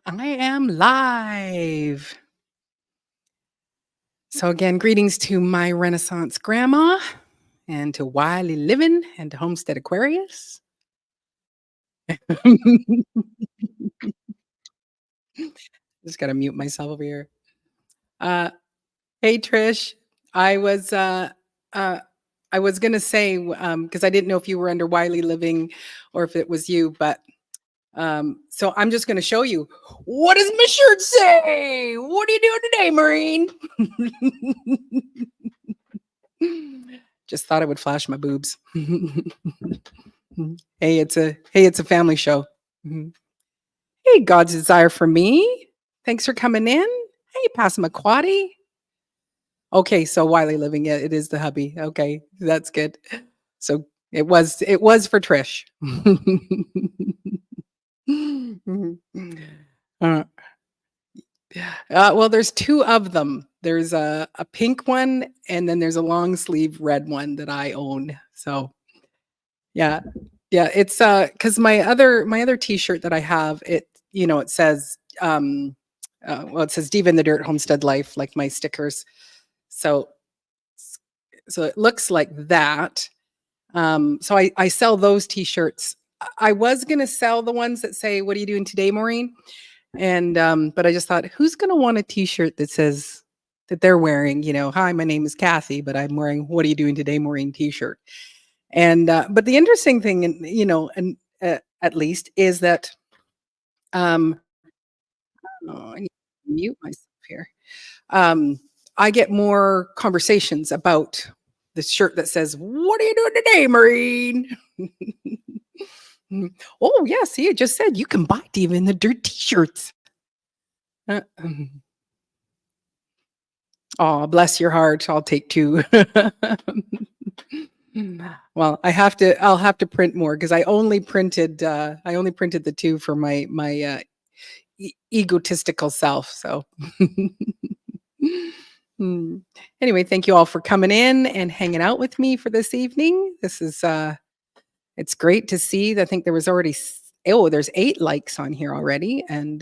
I am live. So, again, greetings to my Renaissance grandma and to Wiley Living and to Homestead Aquarius. Just got to mute myself over here. Uh, hey, Trish. I was uh, I was gonna say because I didn't know if you were under Wiley Living or if it was you, but so I'm just gonna show you. What does my shirt say? What are you doing today, Maureen? Just thought I would flash my boobs. Hey, it's a family show. Hey, God's desire for me. Thanks for coming in. Hey, Passamaquoddy. Okay, so Wiley Living, it is the hubby. Okay, that's good. So it was for Trish. Well, there's two of them. There's a pink one, and then there's a long sleeve red one that I own. So yeah, it's because my other T-shirt that I have, it says it says Diva in the Dirt Homestead Life, like my stickers. So it looks like that. So I sell those T-shirts. I was gonna sell the ones that say, "What are you doing today, Maureen?" And but I just thought, who's gonna want a T-shirt that says that they're wearing, "Hi, my name is Kathy, but I'm wearing what are you doing today, Maureen" T-shirt. And but the interesting thing, and at least, is that I need to mute myself here. I get more conversations about the shirt that says, "What are you doing today, Maureen?" Oh yeah, see, it just said you can buy Diva in the Dirt T-shirts. Oh, bless your heart. I'll take two. Well, I'll have to print more because I only printed the two for my egotistical self. So anyway, thank you all for coming in and hanging out with me for this evening. This is it's great to see. I think there was already there's 8 likes on here already, and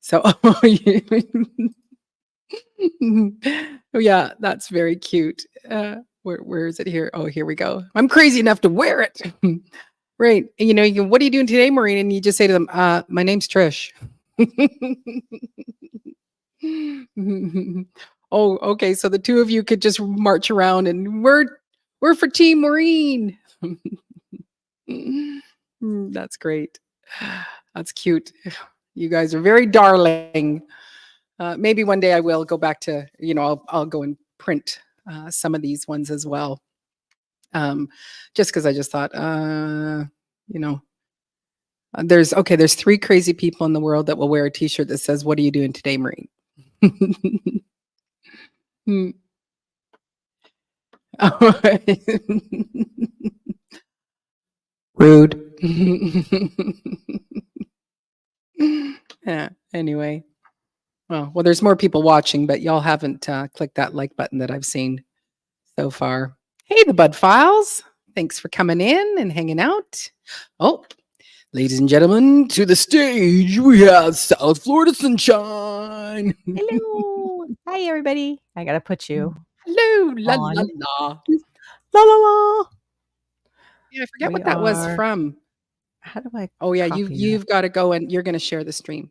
so oh yeah, that's very cute. Where is it here? Oh, here we go. I'm crazy enough to wear it. Right. What are you doing today, Maureen? And you just say to them, my name's Trish. Oh, okay. So the two of you could just march around and we're for Team Maureen. That's great. That's cute. You guys are very darling. Maybe one day I will go back to, I'll go and print some of these ones as well. Just because I just thought, there's 3 crazy people in the world that will wear a T-shirt that says, "What are you doing today, Maureen?" Rude. Yeah. Anyway. Well, there's more people watching, but y'all haven't clicked that like button that I've seen so far. Hey, the Bud Files. Thanks for coming in and hanging out. Oh, ladies and gentlemen, to the stage, we have South Florida Sunshine. Hello. Hi, everybody. I got to put you. Hello. La, on. la, la. La, la, la. Yeah, I forget what that was from. How do I? Oh, yeah, you've got to go and you're going to share the stream.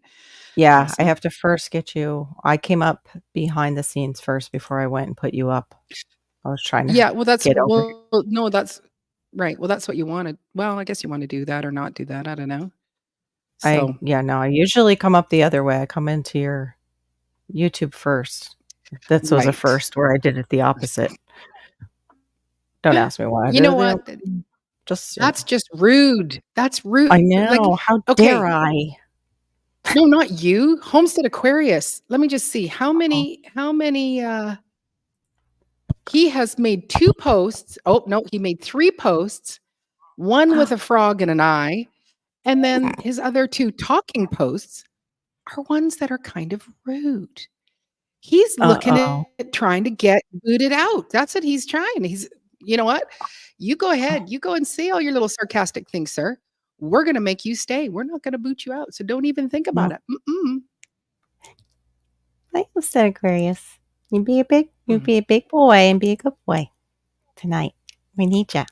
Yeah, awesome. I have to first get you. I came up behind the scenes first before I went and put you up. I was trying to. Yeah, well, that's no, that's right. Well, that's what you wanted. Well, I guess you want to do that or not do that. I don't know. So I usually come up the other way. I come into your YouTube first. That was the first where I did it the opposite. Don't ask me why. You know what? That's just rude. That's rude. I know. How dare I? No, not you. Homestead Aquarius. Let me just see how many he has made 2 posts. Oh, no, he made 3 posts. One with a frog and an eye, and then his other 2 talking posts are ones that are kind of rude. He's looking at trying to get booted out. That's what he's trying. You know what? You go ahead. You go and say all your little sarcastic things, sir. we're going to make you stay. We're not going to boot you out. So don't even think about it. I said, Aquarius, you be a big boy and be a good boy tonight. We need you.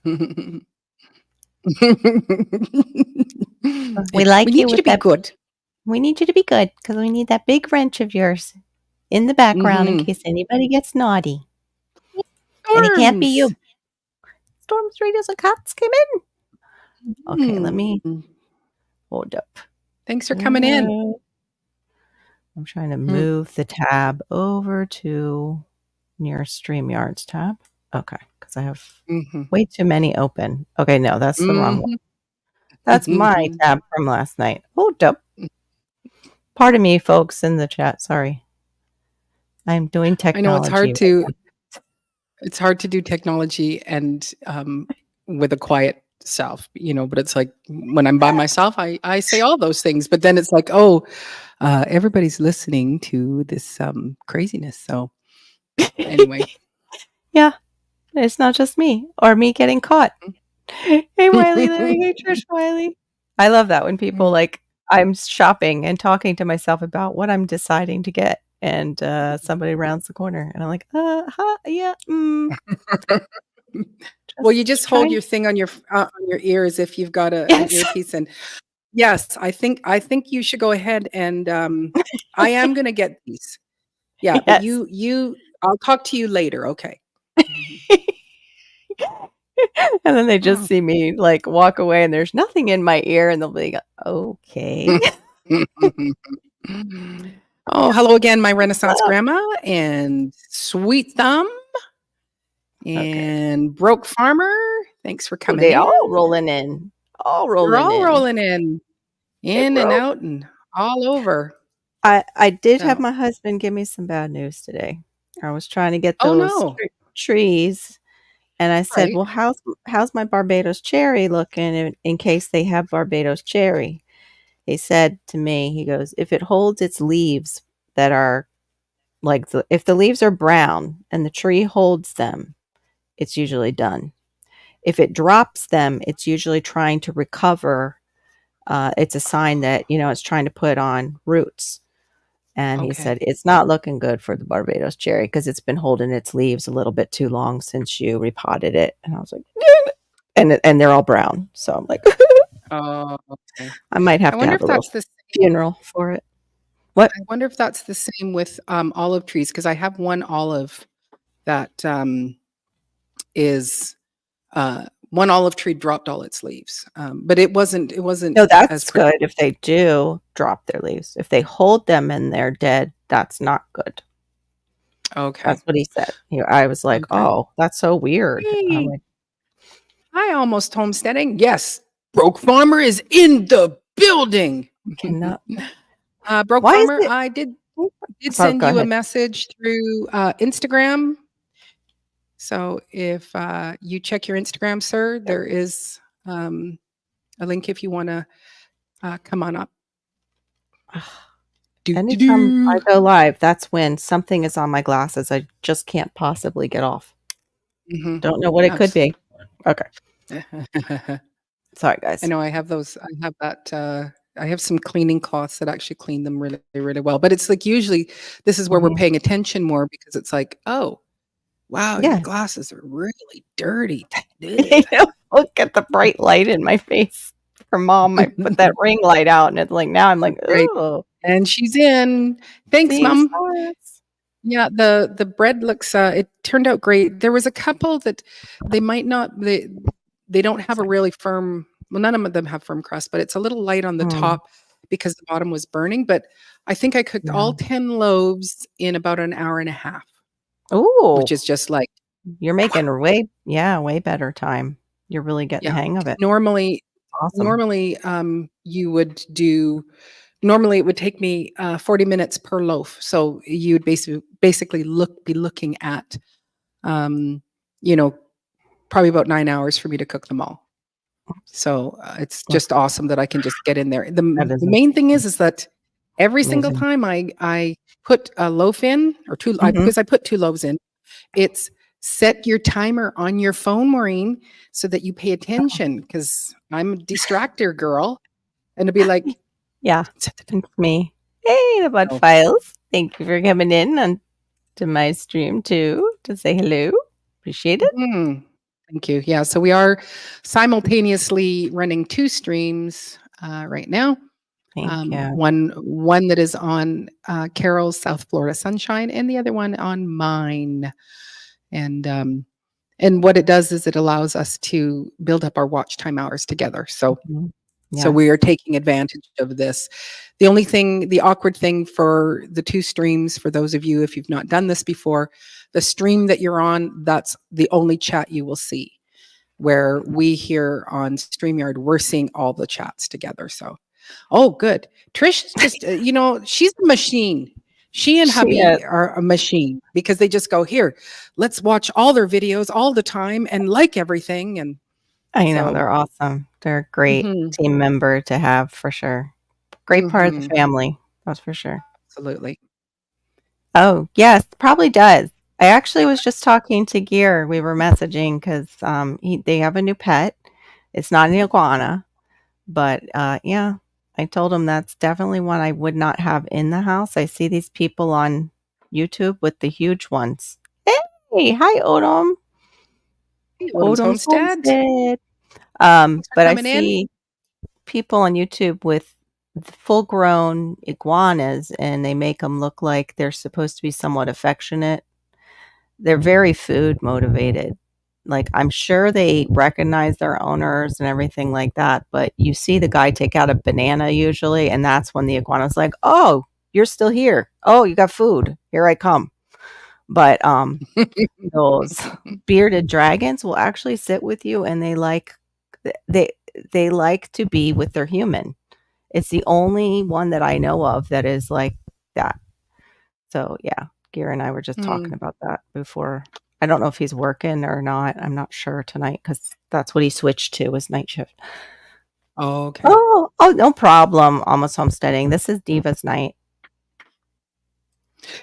We like we need you to be good. We need you to be good because we need that big wrench of yours in the background in case anybody gets naughty. And it can't be you. Storms, radios, and cops came in. Okay, let me hold up. Thanks for coming in. I'm trying to move the tab over to near StreamYard's tab. Okay, because I have way too many open. Okay, no, that's the wrong one. That's my tab from last night. Hold up. Pardon me, folks in the chat. Sorry. I'm doing technology. I know it's hard to do technology and with a quiet self, but it's like when I'm by myself, I say all those things, but then it's like, everybody's listening to this craziness. So anyway. Yeah, it's not just me or me getting caught. Hey, Wiley, hey, Trish Wiley. I love that when people I'm shopping and talking to myself about what I'm deciding to get, and somebody rounds the corner, and I'm like, yeah. Well, you just hold your thing on your ear as if you've got an earpiece, and yes, I think you should go ahead and I am going to get these. Yeah, but I'll talk to you later. Okay. And then they just see me walk away and there's nothing in my ear and they'll be like, okay. Oh, hello again, my Renaissance grandma and Sweet Thumb and Broke Farmer. Thanks for coming in. All rolling in. We're all rolling in and out and all over. I did have my husband give me some bad news today. I was trying to get those trees. And I said, well, how's my Barbados cherry looking in case they have Barbados cherry? He said to me, he goes, if it holds its leaves that are if the leaves are brown and the tree holds them, it's usually done. If it drops them, it's usually trying to recover. It's a sign that, it's trying to put on roots. And he said, it's not looking good for the Barbados cherry because it's been holding its leaves a little bit too long since you repotted it. And I was like, and they're all brown. So I'm like, I might have to have a little funeral for it. What? I wonder if that's the same with olive trees, because I have one olive that is one olive tree dropped all its leaves, but it wasn't. No, that's good if they do drop their leaves. If they hold them and they're dead, that's not good. Okay, that's what he said. I was like, oh, that's so weird. Hey, I almost homesteading. Yes, Broke Farmer is in the building. Broke Farmer, I did send you a message through Instagram. So if you check your Instagram, sir, there is a link if you want to come on up. Anytime I go live, that's when something is on my glasses I just can't possibly get off. Don't know what it could be. Okay. Sorry, guys. I know I have those. I have that. I have some cleaning cloths that actually clean them really, really well. But it's usually this is where we're paying attention more because it's like, oh, wow, your glasses are really dirty. Look at the bright light in my face. For Mom, I put that ring light out, and it's like now I'm like, oh. And she's in. Thanks, Mom. Yeah, the bread looks. It turned out great. There was a couple that they might not. They don't have a really firm. Well, none of them have firm crust, but it's a little light on the top because the bottom was burning. But I think I cooked all 10 loaves in about an hour and a half. Oh, which is just like you're making way better time. You're really getting the hang of it. Normally, you would do. Normally, it would take me 40 minutes per loaf. So you'd basically be looking at, probably about 9 hours for me to cook them all. So it's just awesome that I can just get in there. The main thing is that every single time I put a loaf in or two, because I put 2 loaves in, it's set your timer on your phone, Maureen, so that you pay attention, because I'm a distractor girl. And it'd be like, yeah, it's me. Hey, the Bud Files. Thank you for coming in on to my stream too to say hello. Appreciate it. Thank you. Yeah, so we are simultaneously running 2 streams right now. Thank you. One that is on Carol's South Florida Sunshine, and the other one on mine. And what it does is it allows us to build up our watch time hours together. So So we are taking advantage of this. The awkward thing for the 2 streams, for those of you, if you've not done this before, the stream that you're on, that's the only chat you will see. Where we here on StreamYard, we're seeing all the chats together. So, oh, good. Trish is just, she's a machine. She and hubby are a machine, because they just go, here, let's watch all their videos all the time and like everything. And I know, they're awesome. They're a great team member to have, for sure. Great part of the family, that's for sure. Absolutely. Oh, yes, probably does. I actually was just talking to Gear. We were messaging because they have a new pet. It's not an iguana, but yeah, I told him that's definitely one I would not have in the house. I see these people on YouTube with the huge ones. Hey, hi, Odom. Odom's Homestead. But I see people on YouTube with full-grown iguanas, and they make them look like they're supposed to be somewhat affectionate. They're very food motivated. Like, I'm sure they recognize their owners and everything like that, but you see the guy take out a banana usually, and that's when the iguana's like, oh, you're still here. Oh, you got food. Here I come. But those bearded dragons will actually sit with you, and they like to be with their human. It's the only one that I know of that is like that. So yeah, Gear and I were just talking about that before. I don't know if he's working or not. I'm not sure tonight, because that's what he switched to, was night shift. Oh, okay. Oh, no problem. Almost homesteading. This is Diva's night.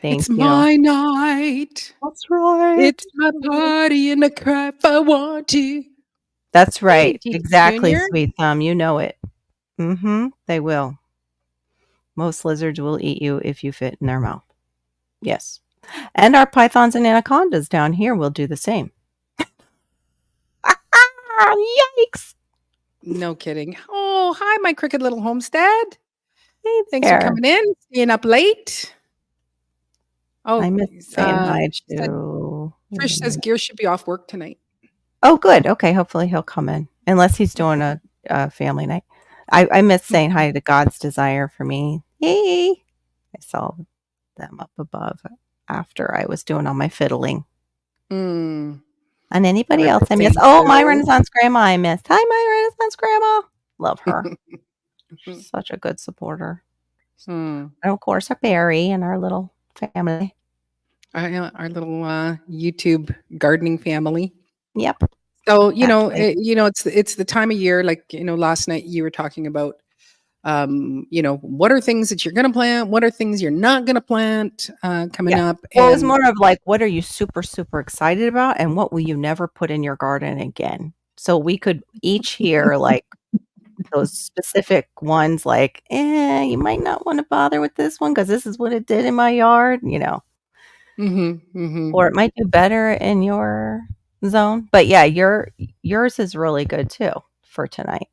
It's my night. That's right. It's my party and the crap I want to. That's right. Exactly, Sweet Thumb. You know it. They will. Most lizards will eat you if you fit in their mouth. Yes. And our pythons and anacondas down here will do the same. Yikes. No kidding. Oh, hi, my crooked little homestead. Hey, thanks for coming in. Staying up late. Oh, I miss saying hi to. Trish says Gear should be off work tonight. Oh, good. Okay, hopefully he'll come in, unless he's doing a family night. I miss saying hi to God's Desire for me. Yay! I saw them up above after I was doing all my fiddling. And anybody else I miss? Oh, my Renaissance Grandma I missed. Hi, my Renaissance Grandma. Love her. She's such a good supporter. And of course, our Barry and our little family. Our little YouTube gardening family. Yep. So it's the time of year. Like last night you were talking about, what are things that you're going to plant? What are things you're not going to plant coming up? Well, it was more of like, what are you super, super excited about? And what will you never put in your garden again? So we could each hear like those specific ones, like, you might not want to bother with this one because this is what it did in my yard, or it might do better in your zone. But yeah, yours is really good too for tonight.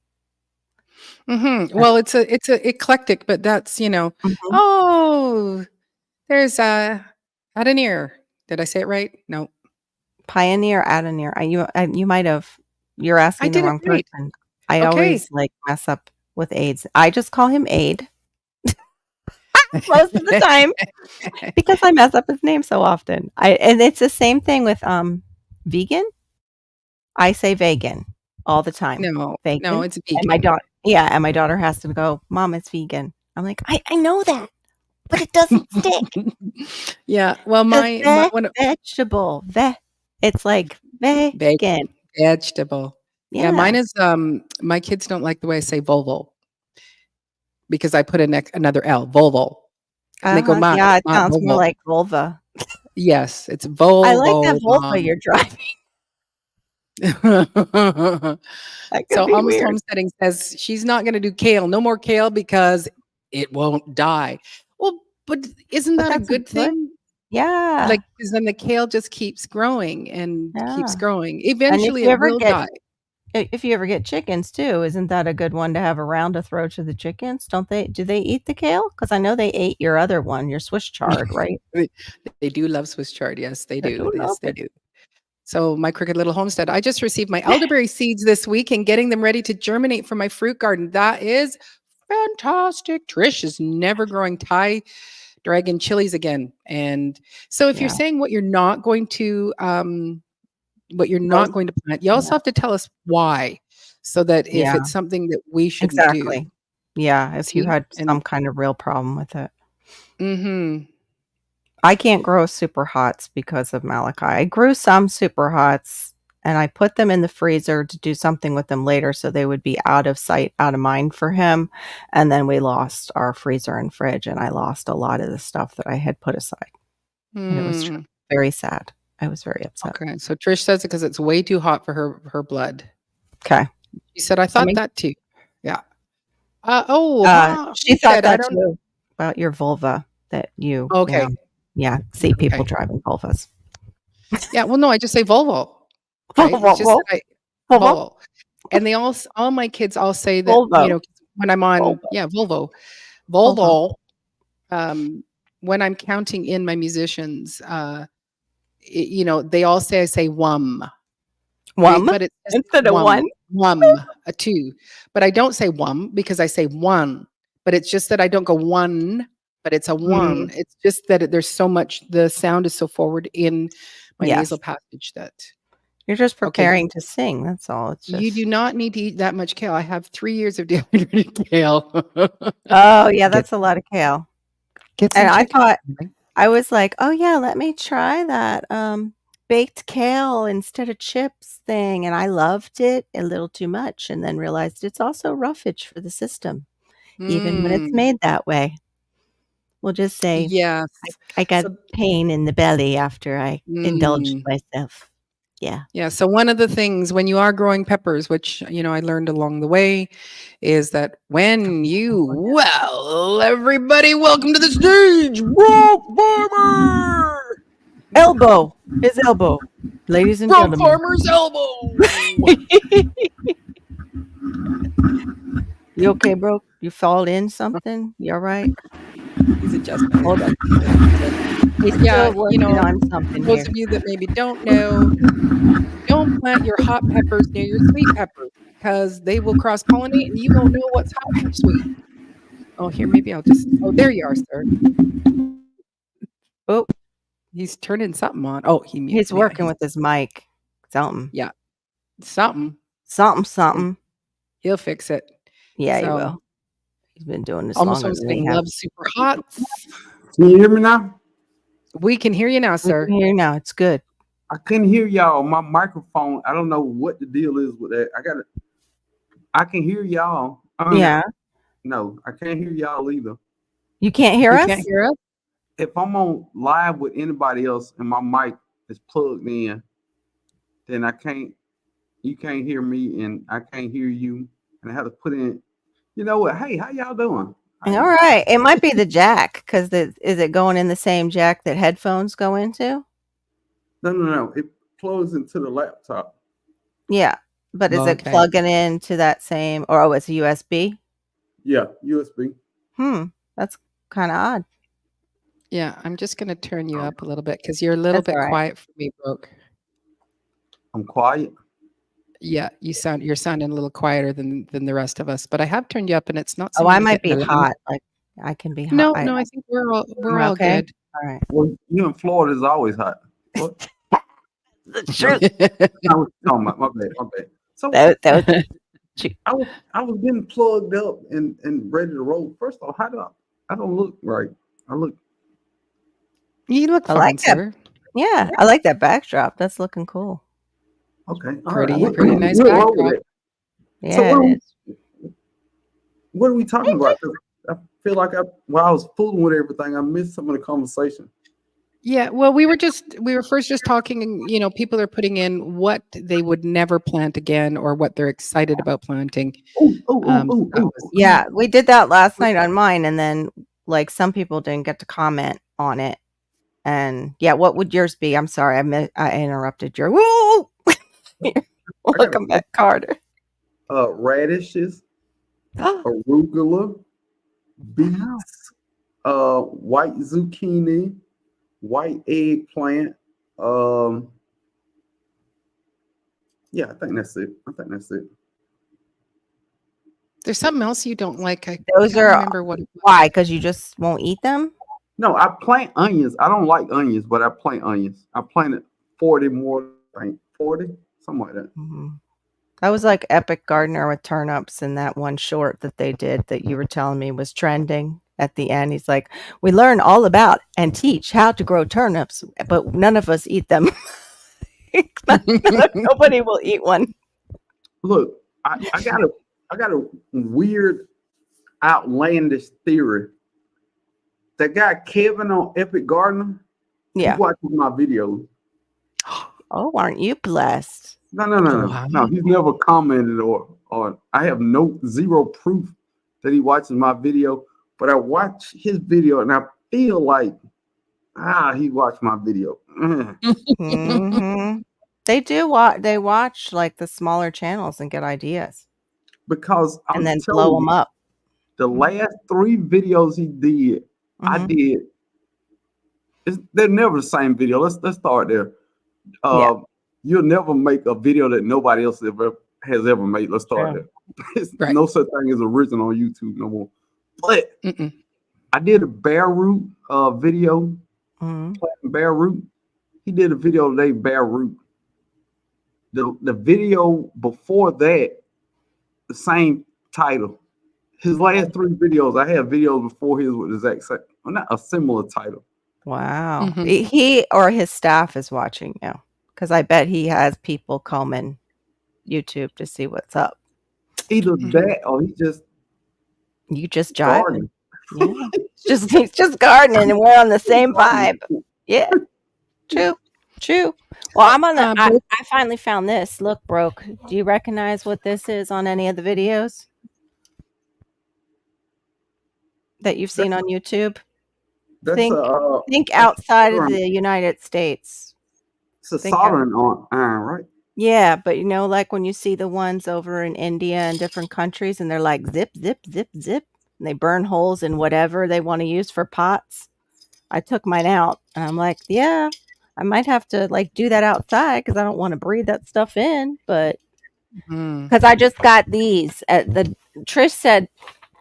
Well, it's a eclectic, but that's oh, there's Adenir. Did I say it right? No. Pioneer Adenir. You might have. You're asking the wrong person. I always mess up with AIDS. I just call him Aid most of the time because I mess up his name so often. And it's the same thing with vegan. I say vegan all the time. No, vegan. No, it's vegan. And my daughter has to go, Mom, it's vegan. I'm like, I know that, but it doesn't stick. Yeah. Well, my vegetable. It's like vegan. Vegetable. Yeah, mine is my kids don't like the way I say Volvo because I put another L, Volvo. And they go, Mom. Yeah, it sounds more like vulva. Yes, it's I like that Volvo, Volvo Mom. you're driving. That could So be Almost weird. Homesteading says she's not gonna do kale. No more kale because it won't die. Well, but isn't But that a that's a good good thing? yeah, Like, 'cause then the kale just keeps growing and keeps yeah. growing. And if Eventually, you it ever will get die. if you ever get chickens too, isn't that a good one to have around to throw to the chickens? Don't they do they eat the kale? Because I know they ate your other one, your Swiss chard, right? They they do love Swiss chard. Yes, they They do. do love Yes, they it. do. So my Crooked Little Homestead, I just received my elderberry seeds this week and getting them ready to germinate for my fruit garden. That is fantastic. Trish is never growing Thai dragon chilies again. And so if you're Yeah. saying what you're not going to Those plant, you also yeah, have to tell us why so that if yeah, it's something that we shouldn't do. exactly. Yeah, if you See? had And some kind of real problem with it. mhm. I can't grow super hots because of Malachi. I grew some super hots and I put them in the freezer to do something with them later so they would be out of sight, out of mind for him. And then we lost our freezer and fridge and I lost a lot of the stuff that I had put aside. And it was Mm, very sad. I was very upset. okay. So Trish says it because it's way too hot for her blood. Okay. She said, I I thought mean, that too. Yeah. Huh, she thought Homestead, I that don't too about your vulva that you, okay, yeah, see people okay. driving vulvas. Yeah, well, no, I just say Volvo, right? It's just Volvo, that I Volvo, Volvo. And they all my kids all say that, Volvo, when I'm on Volvo, yeah, Volvo. Volvo. Volvo, when I'm counting in my musicians, they all say I say "wum," right? Wum But it's just instead of one. "wum," "wum," a 2. But I don't say "wum" because I say "one." But it's just that I don't go "one," but it's a "one." Mm, It's just that there's so much the sound is so forward in my nasal yes. passage that You're just okay, preparing to sing, that's all. It's you just do not need to eat that much kale. I have 3 years of dehydrated kale. oh, yeah, Get that's a lot of kale. get And some I chicken. thought I was like, "Oh, yeah, let me try that, baked kale instead of chips thing," and I loved it a little too much and then realized it's also roughage for the system, even when it's Mm, made that way. We'll just say, yes. I got So pain in the belly after I indulged mm. myself. Yeah. Yeah, so one of the things when you are growing peppers, which, I learned along the way, is that when everybody welcome to the stage, Rock Farmer! Elbow, his elbow, ladies and Rock gentlemen. Farmer's elbow! You okay, bro? You fall in something? You alright? He's adjusting his Hold on. He's But yeah, still working on something those here. of you that maybe don't know, don't plant your hot peppers near your sweet peppers because they will cross-pollinate and you won't know what's hot or sweet. Oh, here, maybe I'll just oh, there you are, sir. Oh, He's turning something on. Oh, he mute he's yeah, working with his mic. Something. yeah, something. Something, And something. he'll fix it. Yeah, he So, will. He's been doing this Almost longer than we Homesteading have. loves super hots. Can you hear me now? We can hear you now, We can sir. hear you now. It's good. I couldn't hear y'all. My microphone, I don't know what the deal is with that. I can hear y'all. Yeah. No, I can't hear y'all either. You can't hear You us? can't hear us? If I'm on live with anybody else and my mic is plugged in, then you can't hear me and I can't hear you. And I have to put in, you know what? Hey, how y'all doing? All right. It might be the jack because is it going in the same jack that headphones go into? No. It plugs into the laptop. Yeah. But is it Okay. plugging into that same or it's a USB? Yeah, USB. That's kind of odd. Yeah, I'm just gonna turn you up a little bit because you're a little That's all bit right. quiet for me, Brooke. I'm quiet. Yeah, you're sounding a little quieter than the rest of us, but I have turned you up and it's not Oh, seeming I to might get be loud. hot. Like I can be hot. No, I think we're I'm all okay. good. All right. Well, you in Florida is always hot. What? The truth. I was talking about my bad. So That was I was getting plugged up and ready to roll. First off, I don't look right. You look I fine, like that. sir. Yeah, I like that backdrop. That's looking cool. Okay. All Pretty right. nice We'll roll backdrop. with it. Yeah, So it is. what are we talking about? 'Cause I feel like while I was fooling with everything, I missed some of the conversation. Yeah, well, we were first just talking, and people are putting in what they would never plant again or what they're excited about planting. Yeah, we did that last night on mine, and then like some people didn't get to comment on it. And yeah, what would yours be? I'm sorry, I interrupted your. Woo! Welcome back, Carter. Radishes, arugula, beets, white zucchini, white eggplant. Yeah, I think that's it. There's something else you don't like. Those can't are remember what. Why? Because you just won't eat them? No, I plant onions. I don't like onions, but I plant onions. I planted 40 more, I think 40, something like that. Mm-hmm. That was like Epic Gardener with turnips in that one short that they did that you were telling me was trending at the end. He's like, we learn all about and teach how to grow turnips, but none of us eat them. Nobody will eat one. Look, I got a weird, outlandish theory. That guy Kevin on Epic Gardener, he watches my videos. Oh, aren't you blessed? No. No, he's never commented or I have zero proof that he watches my video, but I watch his video and I feel like he watched my video. Mm-hmm. They do they watch like the smaller channels and get ideas. Because and then blow them up. The last 3 videos he did, I did. They're never the same video. Let's start there. You'll never make a video that nobody else has ever made. Let's start there. There's no such thing as original on YouTube no more. But I did a bare root video, planting bare root. He did a video today, bare root. The video before that, the same title. His last 3 videos, I have videos before his with the exact same, not a similar title. Wow. He or his staff is watching now, because I bet he has people combing YouTube to see what's up. Either that or you just jiving. Yeah. He's just gardening, and we're on the same vibe. Yeah, true. Well, I'm on the. I finally found this. Look, Broke. Do you recognize what this is on any of the videos that you've seen on YouTube? Think outside of the United States. It's a soldering iron, right? Yeah, but like when you see the ones over in India and different countries, and they're like zip, zip, zip, zip, and they burn holes in whatever they want to use for pots. I took mine out, and I'm like, yeah, I might have to like do that outside because I don't want to breathe that stuff in. But because I just got these, Trish said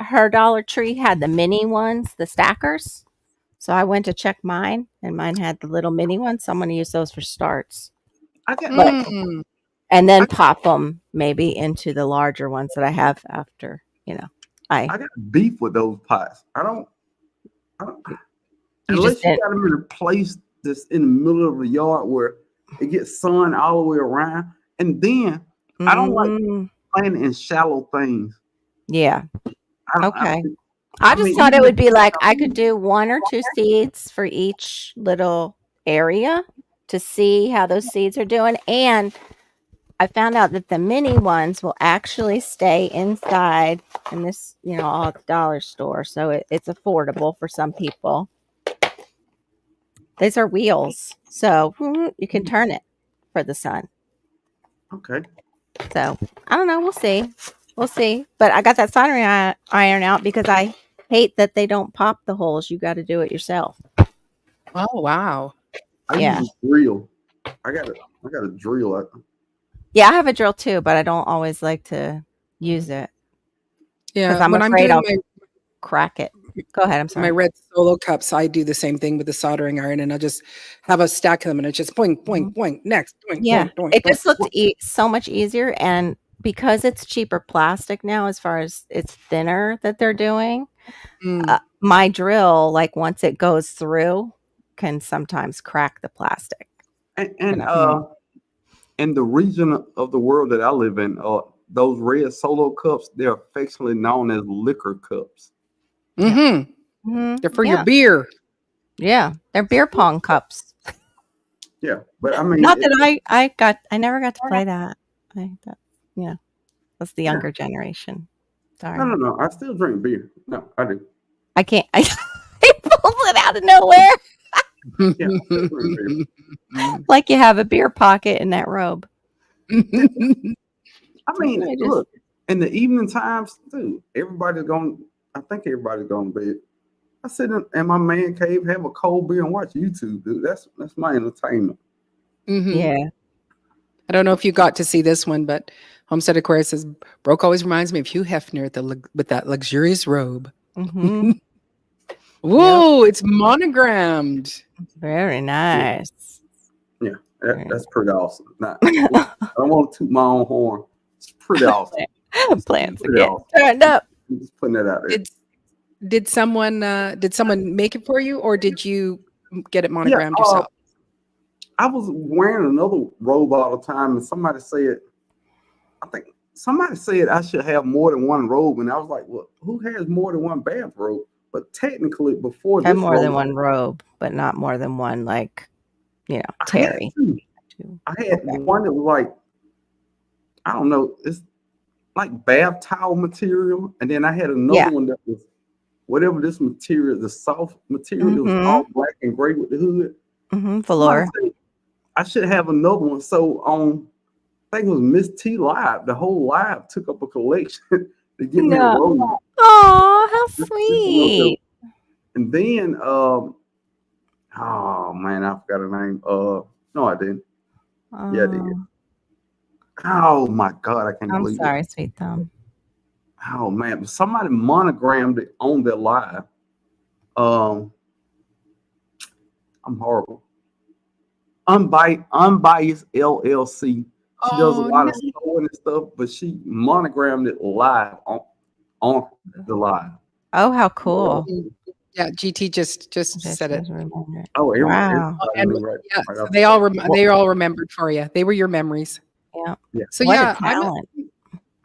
her Dollar Tree had the mini ones, the stackers. So I went to check mine, and mine had the little mini ones. So I'm going to use those for starts. And then pop them maybe into the larger ones that I have after, I got beef with those pots. I don't unless you got them in a place that's in the middle of the yard where it gets sun all the way around. And then I don't like planting in shallow things. Yeah. I just thought it would be like I could do 1 or 2 seeds for each little area to see how those seeds are doing. And I found out that the mini ones will actually stay inside in this, all at the dollar store. So it's affordable for some people. These are wheels. So you can turn it for the sun. Okay. So I don't know. We'll see. But I got that soldering iron out because I hate that they don't pop the holes. You got to do it yourself. Oh, wow. I use a drill. I got a drill. Yeah, I have a drill too, but I don't always like to use it. Yeah, because I'm afraid I'll crack it. Go ahead. I'm sorry. My red solo cups, I do the same thing with the soldering iron, and I'll just have a stack of them, and it's just boing, boing, boing, next, boing, boing, boing. It just looked so much easier, and because it's cheaper plastic now, as far as it's thinner that they're doing, my drill, like once it goes through, can sometimes crack the plastic. And the region of the world that I live in, those red solo cups, they're affectionately known as liquor cups. They're for your beer. Yeah, they're beer pong cups. Yeah, but I mean, Not that I never got to play that. That's the younger generation. Sorry. No. I still drink beer. No, I do. I can't. He pulls it out of nowhere. Yeah, I still drink beer. Like you have a beer pocket in that robe. I mean, look, in the evening times, dude, I think everybody's going to bed. I sit in my man cave, have a cold beer, and watch YouTube, dude. That's my entertainment. Yeah. I don't know if you got to see this one, but Homestead Aquarius says Broke always reminds me of Hugh Hefner with that luxurious robe. Mm-hmm. Whoa, it's monogrammed. Very nice. Yeah, that's pretty awesome. Now, I don't want to toot my own horn. It's pretty awesome. Plans to get turned up. I'm just putting that out there. Did someone make it for you, or did you get it monogrammed yourself? I was wearing another robe all the time, and somebody said I should have more than one robe, and I was like, well, who has more than one bathrobe? But technically, before have more than one robe, but not more than one, like, Terry. I had one that was like, I don't know, it's like bath towel material, and then I had another one that was whatever this material, the soft material, was all black and gray with the hood. Velour. I should have another one. So I think it was Miss T Live. The whole live took up a collection to get me a robe. Oh, how sweet! And then, oh man, I forgot her name. No, I didn't. Yeah, I did. Oh my God, I can't believe it. I'm sorry, sweet thumb. Oh man, somebody monogrammed it on their live. I'm horrible. Unbiased LLC. She does a lot of sewing and stuff, but she monogrammed it live on the live. Oh, how cool! Yeah, GT just said it. Oh, wow! So they all remembered for you. They were your memories. Yeah. So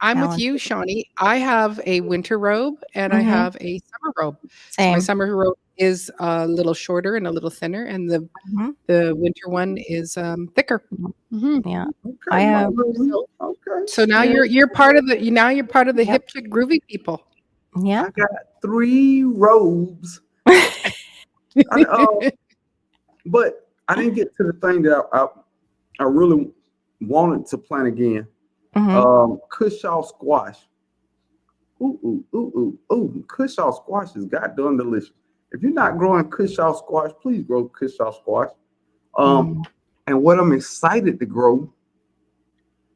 I'm with you, Shawnee. I have a winter robe and I have a summer robe. So my summer robe is a little shorter and a little thinner, and the winter one is thicker. Yeah, okay. I have. So now you're part of the hip chick groovy people. Yeah, I got 3 robes. But I didn't get to the thing that I really wanted to plant again. Cushaw squash. Ooh. Cushaw squash is goddamn delicious. If you're not growing Cushaw squash, please grow Cushaw squash. And what I'm excited to grow,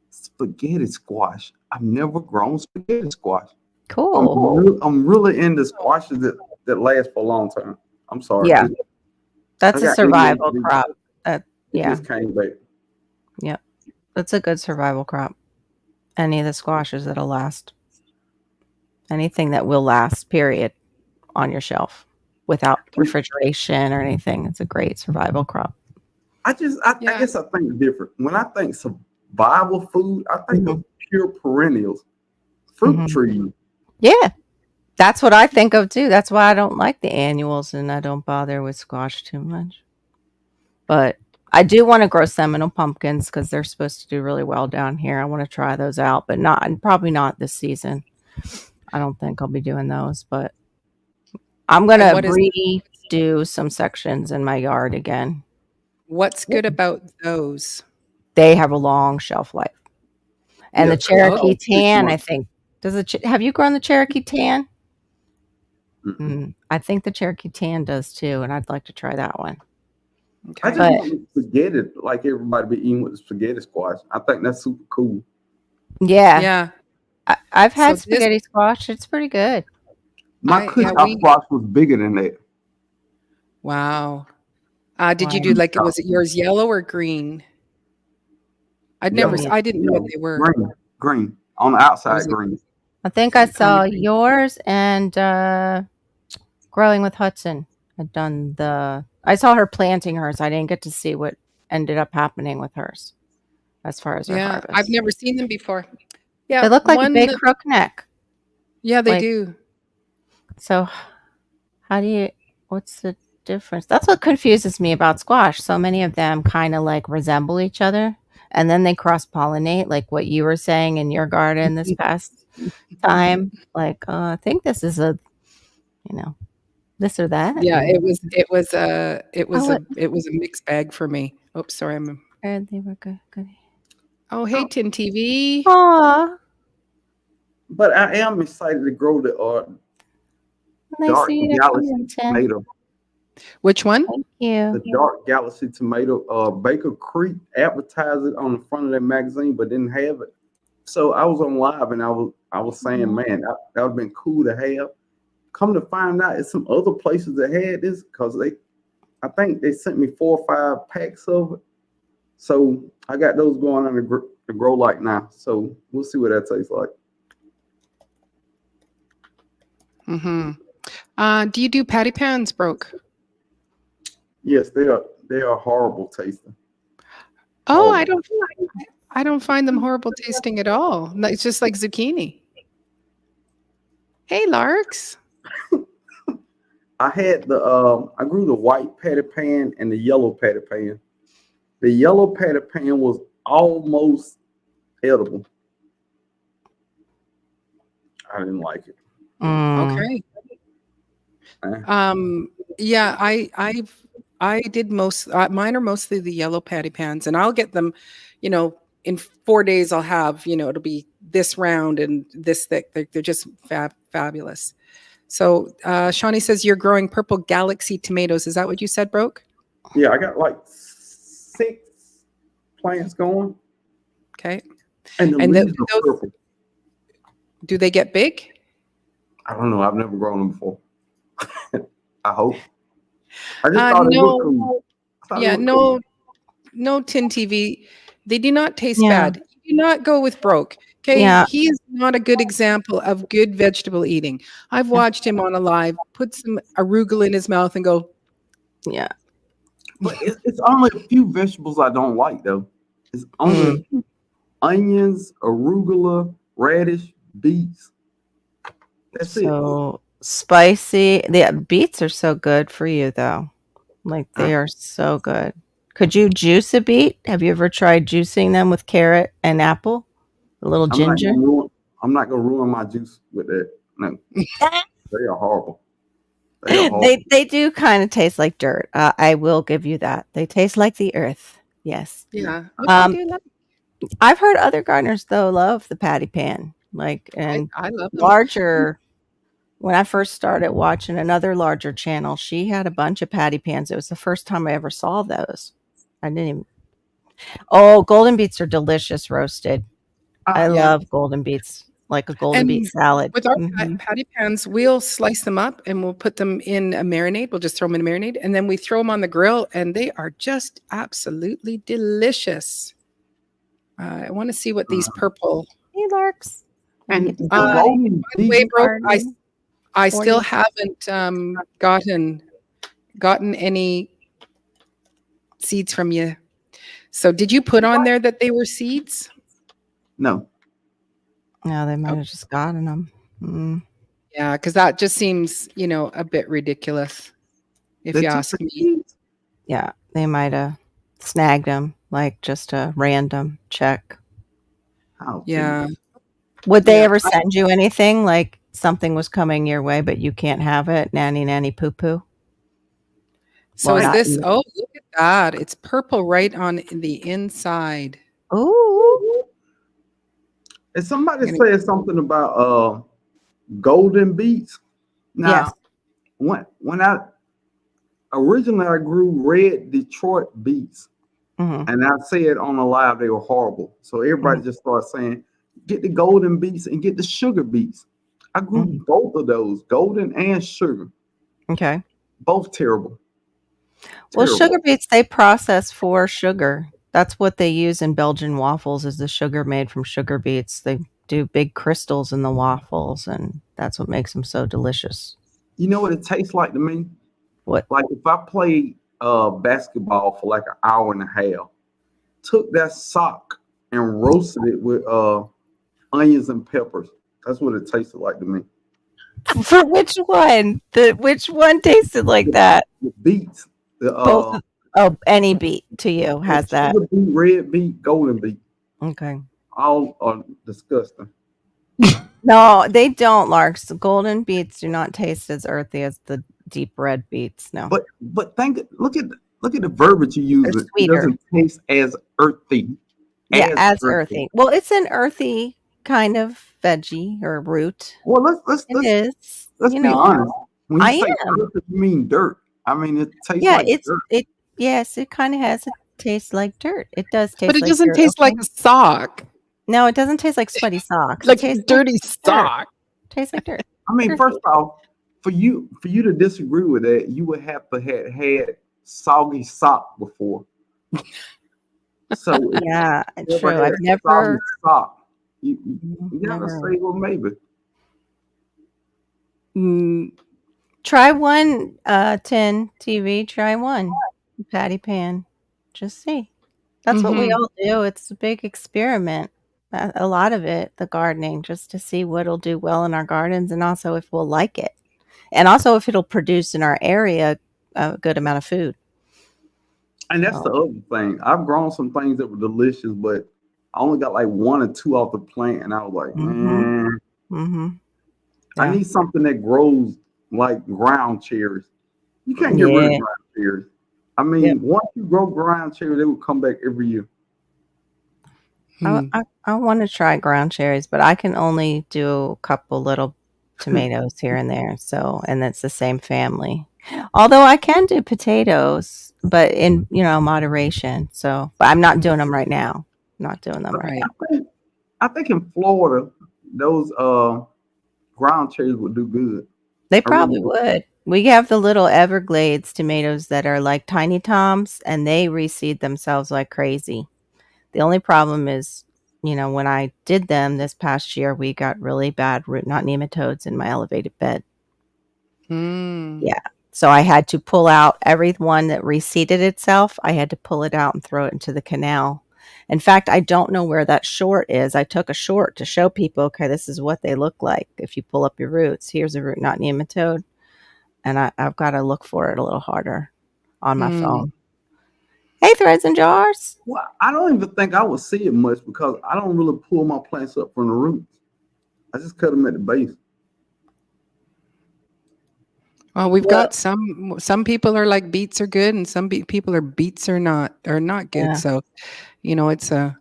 spaghetti squash. I've never grown spaghetti squash. Cool. I'm really into squashes that last for a long time. I'm sorry. Yeah. That's a survival crop. Just came back. Yep. That's a good survival crop. Any of the squashes that'll last. Anything that will last, period, on your shelf without refrigeration or anything. It's a great survival crop. I guess I think different. When I think survival food, I think of pure perennials, fruit trees. Yeah. That's what I think of too. That's why I don't like the annuals and I don't bother with squash too much. But I do want to grow Seminole pumpkins because they're supposed to do really well down here. I want to try those out, but probably not this season. I don't think I'll be doing those, but I'm going to redo some sections in my yard again. What's good about those? They have a long shelf life. And the Cherokee tan, I think. Have you grown the Cherokee tan? I think the Cherokee tan does too, and I'd like to try that one. Okay. I just want spaghetti like everybody be eating with the spaghetti squash. I think that's super cool. Yeah. I've had spaghetti squash. It's pretty good. My squash was bigger than that. Wow. Did you do was it yours yellow or green? I didn't know what they were. Green. On the outside, green. I think I saw yours and Growing with Hudson had done I saw her planting hers. I didn't get to see what ended up happening with hers as far as her harvest. I've never seen them before. Yeah, they look like a big crook neck. Yeah, they do. So what's the difference? That's what confuses me about squash. So many of them kind of like resemble each other, and then they cross pollinate, like what you were saying in your garden this past time. Like, I think this is a, this or that. Yeah, and- it was a mixed bag for me. Oops, sorry. They were good. Oh, hey, Tin TV. Aw, But I am excited to grow the nice Dark to meet Galaxy you, Tim. tomato. Which one? Thank you. The Dark Galaxy tomato. Baker Creek advertised it on the front of their magazine, but didn't have it. So I was on live and I was saying, man, that would have been cool to have. Come to find out, it's some other places that had this because I think they sent me 4 or 5 packs of it. So I got those going on the grow light now. So we'll see what that tastes like. Mm-hmm. Do you do patty pans, Broke? Yes, they are horrible tasting. Oh, Horrible. I don't find them horrible tasting at all. No, it's just like zucchini. Hey, Larks. I had I grew the white patty pan and the yellow patty pan. The yellow patty pan was almost edible. I didn't like it. Okay. Yeah, I did mine are mostly the yellow patty pans, and I'll get them, in 4 days I'll have, it'll be this round and this thick. They're just fabulous. So Shawnee says you're growing Purple Galaxy tomatoes. Is that what you said, Broke? Yeah, I got like 6 plants going. Okay. And the leaves are purple. Do they get big? I don't know. I've never grown them before. I hope. I just thought it looked cool. Yeah, no, Tin TV. They do not taste bad. You do not go with Broke. Okay, he is not a good example of good vegetable eating. I've watched him on a live put some arugula in his mouth and go, yeah. But it's only a few vegetables I don't like though. It's only onions, arugula, radish, beets. That's so spicy. The beets are so good for you though. Like they are so good. Could you juice a beet? Have you ever tried juicing them with carrot and apple? A little ginger? I'm not gonna ruin my juice with that. No. They are horrible. They do kind of taste like dirt. I will give you that. They taste like the earth. Yes. Yeah. I've heard other gardeners though love the patty pan. And I love them. Larger. When I first started watching another larger channel, she had a bunch of patty pans. It was the first time I ever saw those. I didn't even. Oh, golden beets are delicious roasted. I love golden beets, like a golden beet salad. With our patty pans, we'll slice them up and we'll put them in a marinade. We'll just throw them in a marinade and then we throw them on the grill and they are just absolutely delicious. I want to see what these purple. Hey, Larks. And by the way, Broke, I still haven't gotten any seeds from you. So did you put on there that they were seeds? No. No, they might have just gotten them. Yeah, because that just seems, a bit ridiculous, if you ask me. Yeah, they might have snagged them, like just a random check. Yeah. Would they ever send you anything like something was coming your way, but you can't have it? Nanny, poo poo. So is this? Oh, look at that! It's purple right on the inside. Oh. If somebody said something about golden beets, now when I originally I grew red Detroit beets, and I said on the live they were horrible. So everybody just started saying, get the golden beets and get the sugar beets. I grew both of those, golden and sugar. Okay. Both terrible. Well, sugar beets, they process for sugar. That's what they use in Belgian waffles is the sugar made from sugar beets. They do big crystals in the waffles, and that's what makes them so delicious. You know what it tastes like to me? What? Like if I played basketball for like an hour and a half, took that sock and roasted it with onions and peppers. That's what it tasted like to me. For which one? Which one tasted like that? The beets. Both. Oh, any beet to you has that. Sugar beet, red beet, golden beet. Okay. All are disgusting. No, they don't, Larks. The golden beets do not taste as earthy as the deep red beets. No. But look at the verbiage you use. It doesn't taste as earthy. Yeah, as earthy. Well, it's an earthy kind of veggie or root. Well, let's be honest. When you say earth, you mean dirt. I mean, it tastes like dirt. Yes, it kind of has a taste like dirt. It does taste, but it doesn't taste like a sock. No, it doesn't taste like sweaty socks. Like a dirty sock. It tastes like dirt. I mean, first off, for you to disagree with that, you would have to have had soggy sock before. So yeah, true. I've never sock. You gotta say, well, maybe. Try one 10 TV. Try one patty pan. Just see. That's what we all do. It's a big experiment. A lot of it, the gardening, just to see what'll do well in our gardens, and also if we'll like it, and also if it'll produce in our area a good amount of food. And that's the other thing. I've grown some things that were delicious, but I only got like 1 or 2 off the plant, and I was like, I need something that grows like ground cherries. You can't get rid of ground cherries. I mean, once you grow ground cherries, they will come back every year. I want to try ground cherries, but I can only do a couple little tomatoes here and there. So, and it's the same family. Although I can do potatoes, but in moderation. So, but I'm not doing them right now. Not doing them right now. I think in Florida, those ground cherries would do good. They probably would. We have the little Everglades tomatoes that are like tiny toms, and they reseed themselves like crazy. The only problem is, when I did them this past year, we got really bad root knot nematodes in my elevated bed. Yeah. So I had to pull out every one that reseeded itself. I had to pull it out and throw it into the canal. In fact, I don't know where that short is. I took a short to show people, okay, this is what they look like. If you pull up your roots, here's a root knot nematode. And I've got to look for it a little harder on my phone. Hey, Threads and Jars. Well, I don't even think I would see it much because I don't really pull my plants up from the roots. I just cut them at the base. Well, we've got some people are like beets are good, and some people are beets are not good. Yeah. So, it's a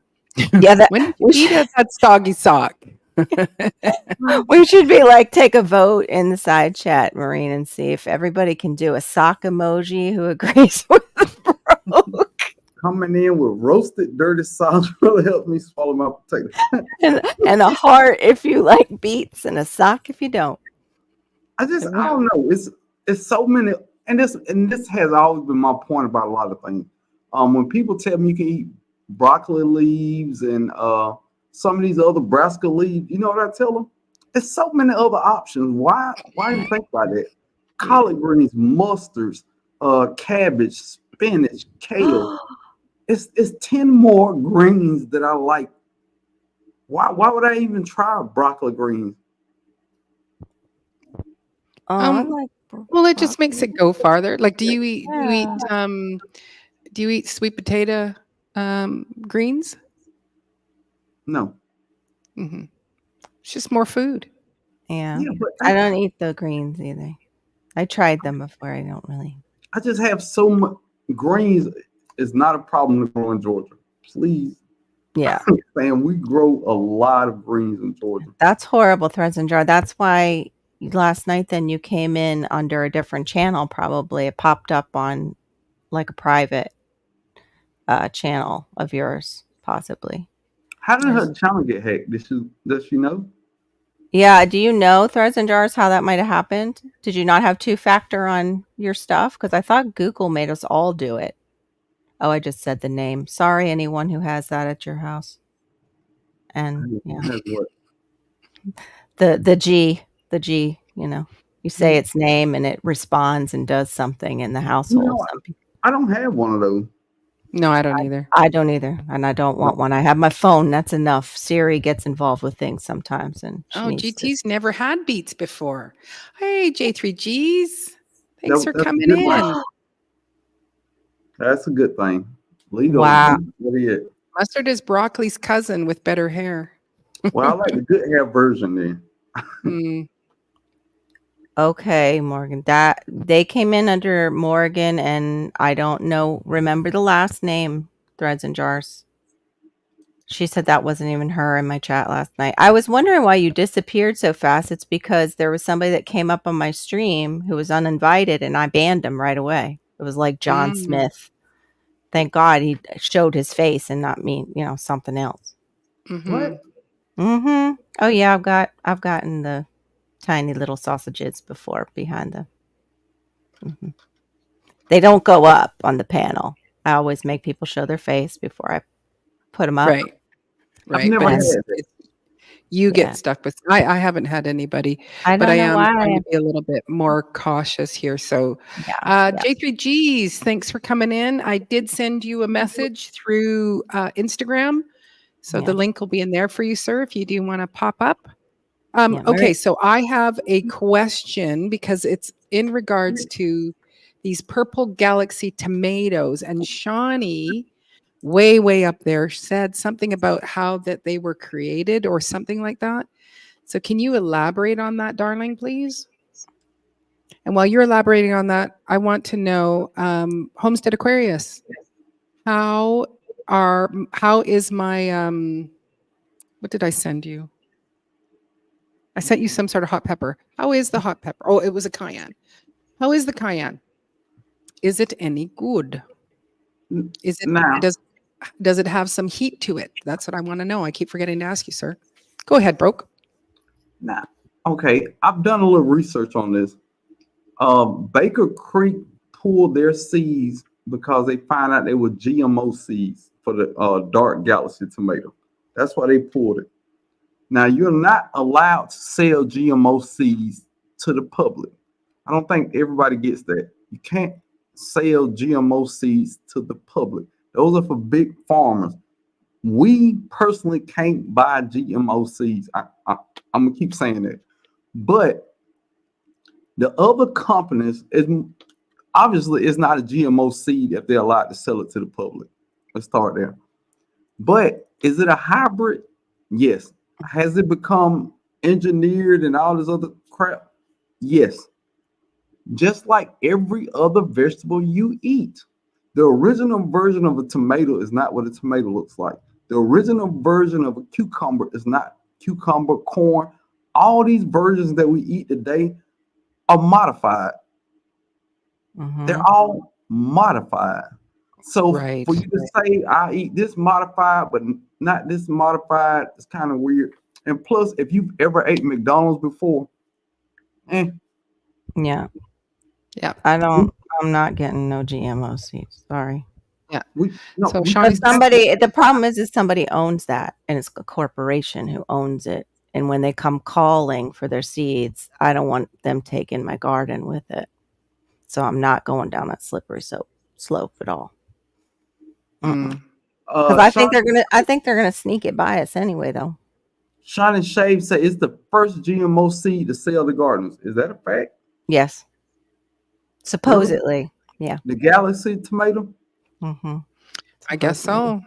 when you eat that soggy sock. We should be take a vote in the side chat, Maureen, and see if everybody can do a sock emoji who agrees with Brooke. Coming in with roasted dirty sauce really helps me swallow my potatoes. and a heart if you like beets, and a sock if you don't. I don't know. It's so many, and this has always been my point about a lot of things. When people tell me you can eat broccoli leaves and some of these other brassica leaves, you know what I tell them? There's so many other options. Why do you think about that? Collard greens, mustards, cabbage, spinach, kale. It's 10 more greens that I like. Why would I even try broccoli greens? Well, it just makes it go farther. Like, do you eat sweet potato greens? No. Mm-hmm. It's just more food. Yeah, but I don't eat the greens either. I tried them before. I don't really. I just have so much greens. Is not a problem to grow in Georgia. Please. Yeah. Man, we grow a lot of greens in Georgia. That's horrible, Threads and Jar. That's why last night then you came in under a different channel, probably. It popped up on like a private channel of yours, possibly. How did her channel get hacked? Does she know? Yeah. Do you know, Threads and Jars, how that might have happened? Did you not have 2-factor on your stuff? Because I thought Google made us all do it. Oh, I just said the name. Sorry, anyone who has that at your house. And the G, you say its name and it responds and does something in the household. I don't have one of those. No, I don't either. I don't either, and I don't want one. I have my phone. That's enough. Siri gets involved with things sometimes, and she needs to. GT's never had Beats before. Hey, J3Gs. Thanks for That's a coming good in. one. That's a good thing. Wow. What is it? Mustard is broccoli's cousin with better hair. Well, I like the good hair version then. Mm, Okay, Morgan. That they came in under Morgan, and I don't know. Remember the last name? Threads and Jars. She said that wasn't even her in my chat last night. I was wondering why you disappeared so fast. It's because there was somebody that came up on my stream who was uninvited, and I banned him right away. It was like John Smith. Thank God he showed his face and not me, something else. What? Oh yeah, I've gotten the tiny little sausages before behind the. They don't go up on the panel. I always make people show their face before I put them up. Right. I've never had it. You get stuck with. I haven't had anybody, I but I am why. trying to be a little bit more cautious here. So, J3Gs, thanks for coming in. I did send you a message through Instagram, so the link will be in there for you, sir, if you do want to pop up. Okay, so I have a question because it's in regards to these Purple Galaxy tomatoes, and Shawnee, way up there, said something about how that they were created or something like that. So can you elaborate on that, darling, please? And while you're elaborating on that, I want to know, Homestead Aquarius, how is my what did I send you? I sent you some sort of hot pepper. How is the hot pepper? Oh, it was a cayenne. How is the cayenne? Is it any good? Is it does it have some heat to it? That's what I want to know. I keep forgetting to ask you, sir. Go ahead, Broke. Nah. Okay, I've done a little research on this. Baker Creek pulled their seeds because they found out they were GMO seeds for the Dark Galaxy tomato. That's why they pulled it. Now, you're not allowed to sell GMO seeds to the public. I don't think everybody gets that. You can't sell GMO seeds to the public. Those are for big farmers. We personally can't buy GMO seeds. I'm going to keep saying that. But the other companies, obviously it's not a GMO seed if they're allowed to sell it to the public. Let's start there. But is it a hybrid? Yes. Has it become engineered and all this other crap? Yes. Just like every other vegetable you eat. The original version of a tomato is not what a tomato looks like. The original version of a cucumber is not cucumber, corn. All these versions that we eat today are modified. They're all modified. So for you to say I eat this modified, but not this modified, it's kind of weird. And plus, if you've ever ate McDonald's before, yeah, I'm not getting no GMO seeds. Sorry. Yeah. The problem is somebody owns that, and it's a corporation who owns it. And when they come calling for their seeds, I don't want them taking my garden with it. So I'm not going down that slippery slope at all. Because I think they're gonna sneak it by us anyway, though. Shine and Shave said it's the first GMO seed to sell to gardeners. Is that a fact? Yes. Supposedly, yeah. The Galaxy tomato. I guess so.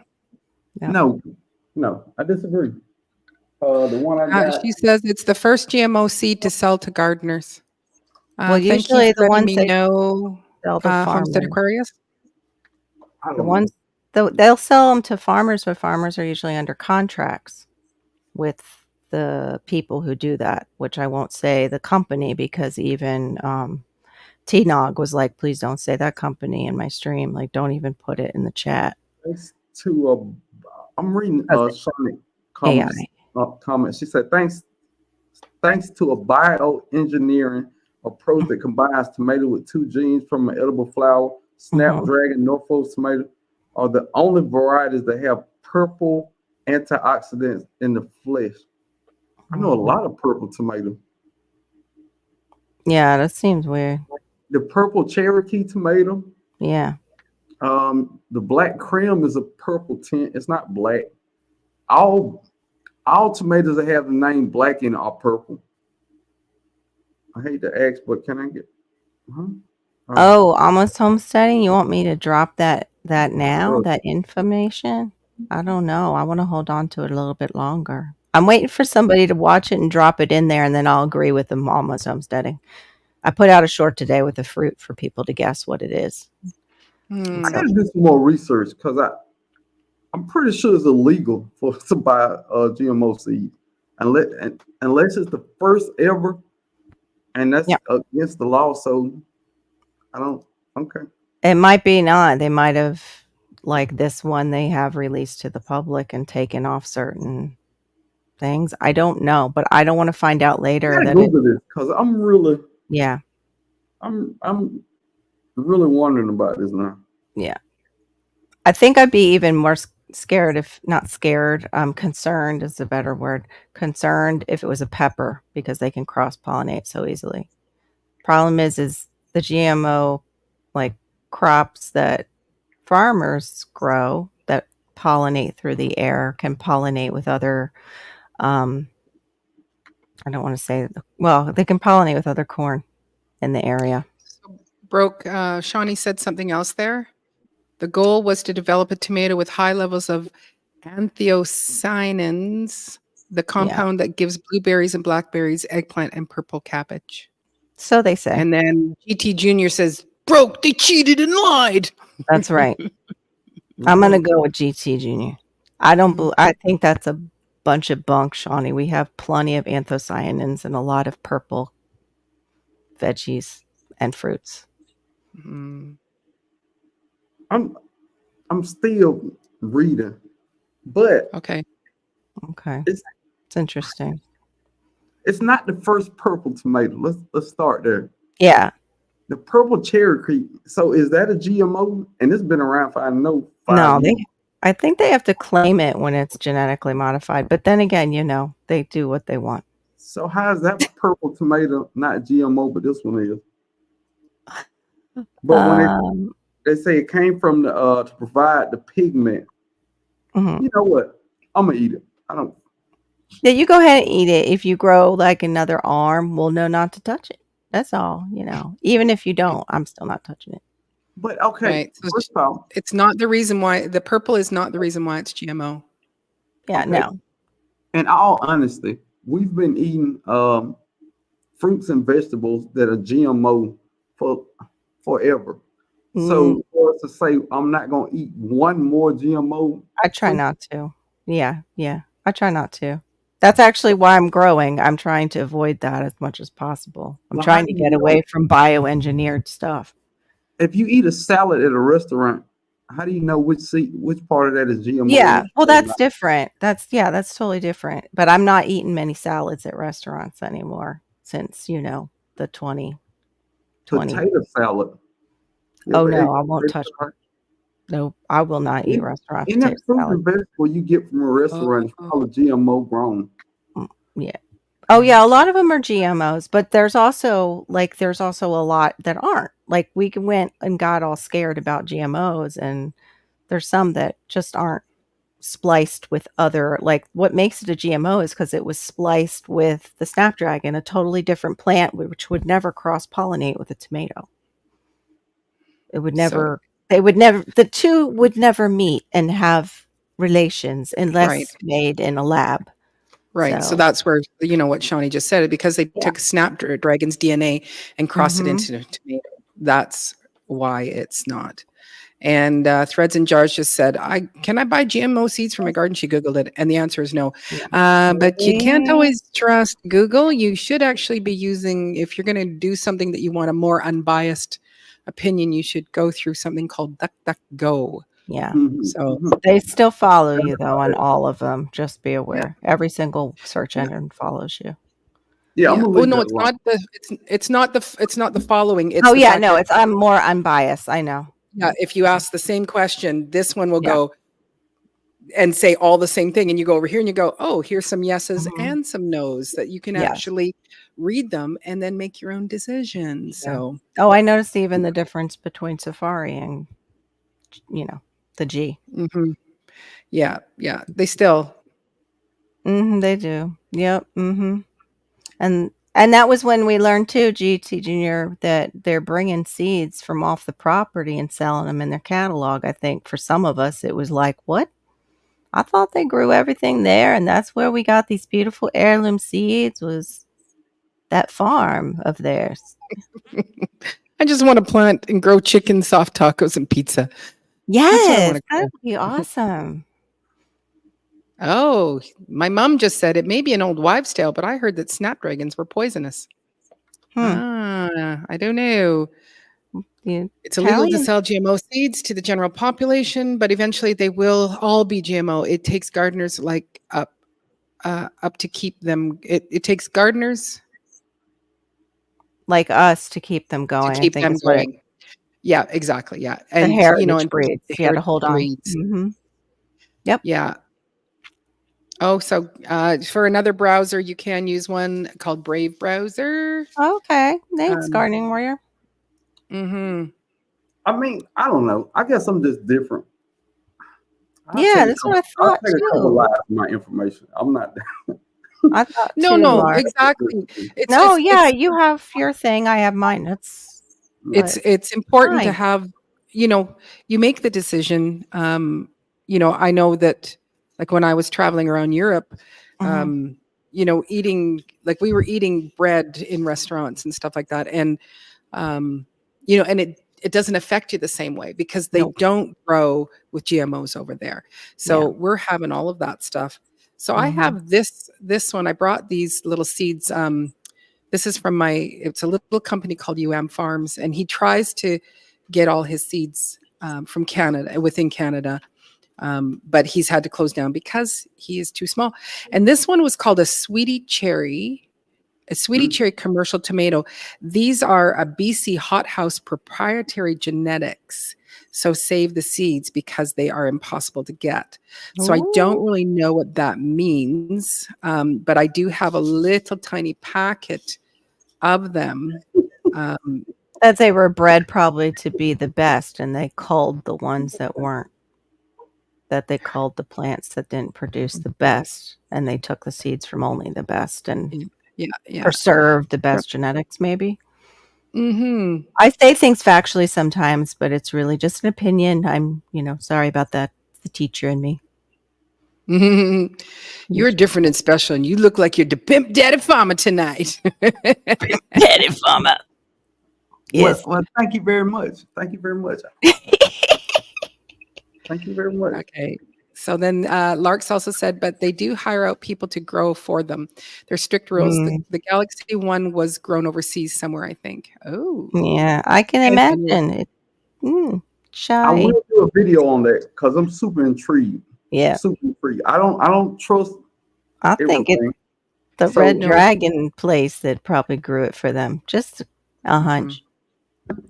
Yeah. No, I disagree. The one I got. She says it's the first GMO seed to sell to gardeners. Well, usually the ones they know Homestead Aquarius. The ones they'll sell them to farmers, but farmers are usually under contracts with the people who do that, which I won't say the company because even T-Nog was like, please don't say that company in my stream. Like, don't even put it in the chat. Thanks to I'm reading Sonic comments. She said thanks to a bioengineering approach that combines tomato with 2 genes from an edible flower, Snapdragon, Norfolk tomato are the only varieties that have purple antioxidants in the flesh. I know a lot of purple tomato. Yeah, that seems weird. The purple Cherokee tomato. Yeah. The black creme is a purple tint. It's not black. All tomatoes that have the name black in it are purple. I hate to ask, but can I get? Oh, almost homesteading. You want me to drop that now? That information? I don't know. I want to hold on to it a little bit longer. I'm waiting for somebody to watch it and drop it in there, and then I'll agree with them. Almost homesteading. I put out a short today with the fruit for people to guess what it is. I gotta do some more research because I'm pretty sure it's illegal to buy GMO seed unless it's the first ever, and that's against the law. So I don't. Okay. It might be not. They might have, like this one they have released to the public and taken off certain things. I don't know, but I don't want to find out later that Google this because I'm really I'm really wondering about this now. Yeah. I think I'd be even more scared, if not scared, concerned is a better word. Concerned if it was a pepper because they can cross-pollinate so easily. Problem is the GMO like crops that farmers grow that pollinate through the air can pollinate with other I don't want to say, well, they can pollinate with other corn in the area. Shawnee said something else there. The goal was to develop a tomato with high levels of anthocyanins, the compound that gives blueberries and blackberries, eggplant, and purple cabbage. So they say. And then GT Jr. says, Broke, they cheated and lied. That's right. I'm going to go with GT Jr. I think that's a bunch of bunk, Shawnee. We have plenty of anthocyanins and a lot of purple veggies and fruits. I'm still reading, but okay, it's interesting. It's not the first purple tomato. Let's start there. Yeah, the purple cherry. So is that a GMO? And it's been around for No, I think they have to claim it when it's genetically modified. But then again, they do what they want. So how is that purple tomato not GMO, but this one is? But when they say it came from to provide the pigment, you know what? I'm gonna eat it. I don't. Yeah, you go ahead and eat it. If you grow like another arm, we'll know not to touch it. That's all. Even if you don't, I'm still not touching it. But okay, right. So first of all, it's not the reason why the purple is not the reason why it's GMO. Yeah, no. In all honesty, we've been eating fruits and vegetables that are GMO for forever. So for us to say I'm not gonna eat one more GMO, I try not to. Yeah, I try not to. That's actually why I'm growing. I'm trying to avoid that as much as possible. I'm trying to get away from bioengineered stuff. If you eat a salad at a restaurant, how do you know which part of that is GMO? Yeah, well, that's different. That's totally different. But I'm not eating many salads at restaurants anymore since, the 2020. Potato salad. Oh, no, I won't touch it. No, I will not eat restaurant potato fruit and vegetable you get from a restaurant is probably GMO grown. Yeah. Oh, yeah, a lot of them are GMOs, but there's also a lot that aren't. Like we went and got all scared about GMOs, and there's some that just aren't spliced with other, like what makes it a GMO is because it was spliced with the snapdragon, a totally different plant, which would never cross-pollinate with a tomato. It would never... the two would never meet and have relations unless made in a lab. Right. So that's where, what Shawnee just said, because they took Snapdragon's DNA and crossed it into a tomato. That's why it's not. And Threads and Jars just said, can I buy GMO seeds from my garden? She Googled it. And the answer is no. But you can't always trust Google. You should actually be using, if you're going to do something that you want a more unbiased opinion, you should go through something called DuckDuckGo. Yeah. So they still follow you though on all of them. Just be aware. Every single search engine follows you. Yeah. Oh no, it's not the following. It's I'm more unbiased. I know. Yeah. If you ask the same question, this one will go and say all the same thing, and you go over here and you go, oh, here's some yeses and some nos that you can actually read them and then make your own decision. So I noticed even the difference between Safari and the G. Mm-hmm. Yeah. They still. They do. Yep. And that was when we learned too, GT Junior, that they're bringing seeds from off the property and selling them in their catalog. I think for some of us, it was like, what? I thought they grew everything there, and that's where we got these beautiful heirloom seeds, was that farm of theirs. I just want to plant and grow chicken, soft tacos, and pizza. Yes, that would be awesome. Oh, my mom just said it may be an old wives' tale, but I heard that snapdragons were poisonous. I don't know. It's illegal to sell GMO seeds to the general population, but eventually they will all be GMO. It takes gardeners like up to keep them. It takes gardeners like us to keep them going. To keep them going. Yeah, exactly. Yeah, and heritage breeds. You got to hold on. Yep. Yeah. Oh, so for another browser, you can use one called Brave Browser. Okay, thanks, Gardening Warrior. I mean, I don't know. I guess I'm just different. That's what I thought too. A couple lives of my information. I'm not. I thought no, exactly. You have your thing. I have mine. It's important to have. You make the decision. I know that. Like when I was traveling around Europe, eating, like we were eating bread in restaurants and stuff like that. And, and it doesn't affect you the same way because they don't grow with GMOs over there. So we're having all of that stuff. So I have this one. I brought these little seeds. This is from it's a little company called UM Farms, and he tries to get all his seeds from Canada, within Canada. But he's had to close down because he is too small. And this one was called a Sweetie Cherry commercial tomato. These are a BC hothouse proprietary genetics. So save the seeds because they are impossible to get. So I don't really know what that means. But I do have a little tiny packet of them. That they were bred probably to be the best, and they culled the ones that weren't. That they called the plants that didn't produce the best, and they took the seeds from only the best and preserved the best genetics, maybe. I say things factually sometimes, but it's really just an opinion. I'm, sorry about that. The teacher in me. You're different and special, and you look like you're the Pimp Daddy Farmer tonight. Pimp Daddy Farmer. Yes. Well, thank you very much. Thank you very much. Thank you very much. Okay. So then Larks also said, but they do hire out people to grow for them. There's strict rules. The Galaxy one was grown overseas somewhere, I think. Oh. Yeah, I can imagine it. Shy. I will do a video on that because I'm super intrigued. Yeah. Super intrigued. I don't trust. I think it's the Red Dragon place that probably grew it for them. Just a hunch.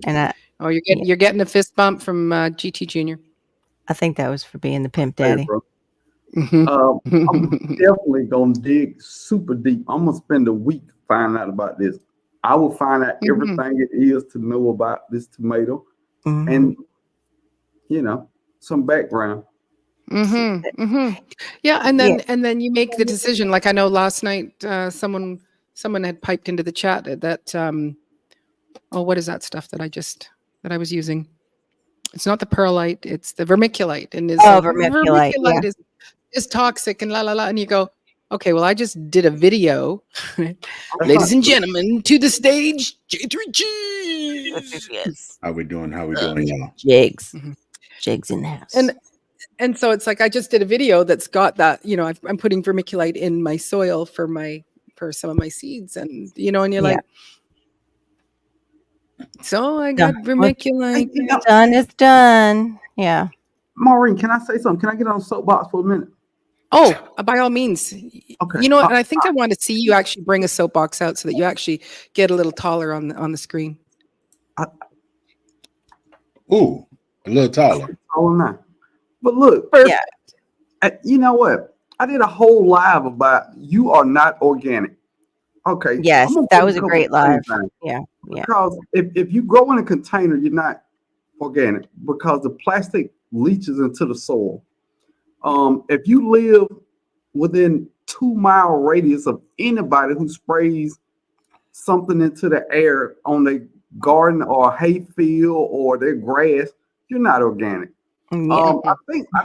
And you're getting a fist bump from GT Junior. I think that was for being the pimp daddy. Hey, I'm definitely gonna dig super deep. I'm gonna spend a week finding out about this. I will find out everything it is to know about this tomato, and some background. Yeah, and then you make the decision. Like I know last night, someone had piped into the chat that what is that stuff that I was using? It's not the perlite, it's the vermiculite. And vermiculite is toxic and la la la. And you go, okay, well, I just did a video. Ladies and gentlemen, to the stage, J3G. Yes. How we doing, y'all? Jigs. Jigs in the house. And so it's like I just did a video that's got that, I'm putting vermiculite in my soil for some of my seeds, and and you're like, so I got vermiculite. Done is done. Yeah. Maureen, can I say something? Can I get on a soapbox for a minute? Oh, by all means. Okay. And I think I want to see you actually bring a soapbox out so that you actually get a little taller on the screen. A little taller. But look, you know what? I did a whole live about you are not organic. Okay. Yes, that was a great live. Yeah. Because if you grow in a container, you're not organic because the plastic leaches into the soil. If you live within 2 mile radius of anybody who sprays something into the air on their garden or hay field or their grass, you're not organic. Yeah. I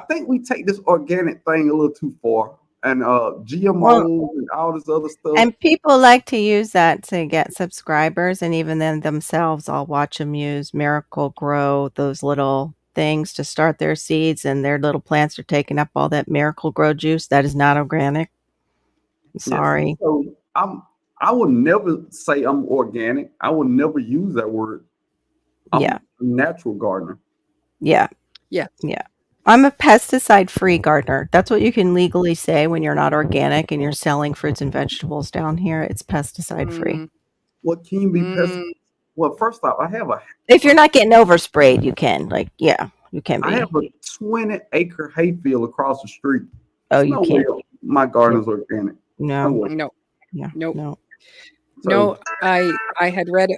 think we take this organic thing a little too far, and GMO and all this other stuff. And people like to use that to get subscribers, and even then themselves, I'll watch them use Miracle Grow, those little things to start their seeds, and their little plants are taking up all that Miracle Grow juice. That is not organic. I'm sorry. Yes. So I would never say I'm organic. I would never use that word. I'm a natural gardener. Yeah. Yeah. Yeah. I'm a pesticide-free gardener. That's what you can legally say when you're not organic and you're selling fruits and vegetables down here. It's pesticide-free. What can be pesticide? Well, first off, if you're not getting oversprayed, you can. You can be. I have a 20-acre hay field across the street. Oh, you can't. My garden's organic. No. Yeah. No. No, I had read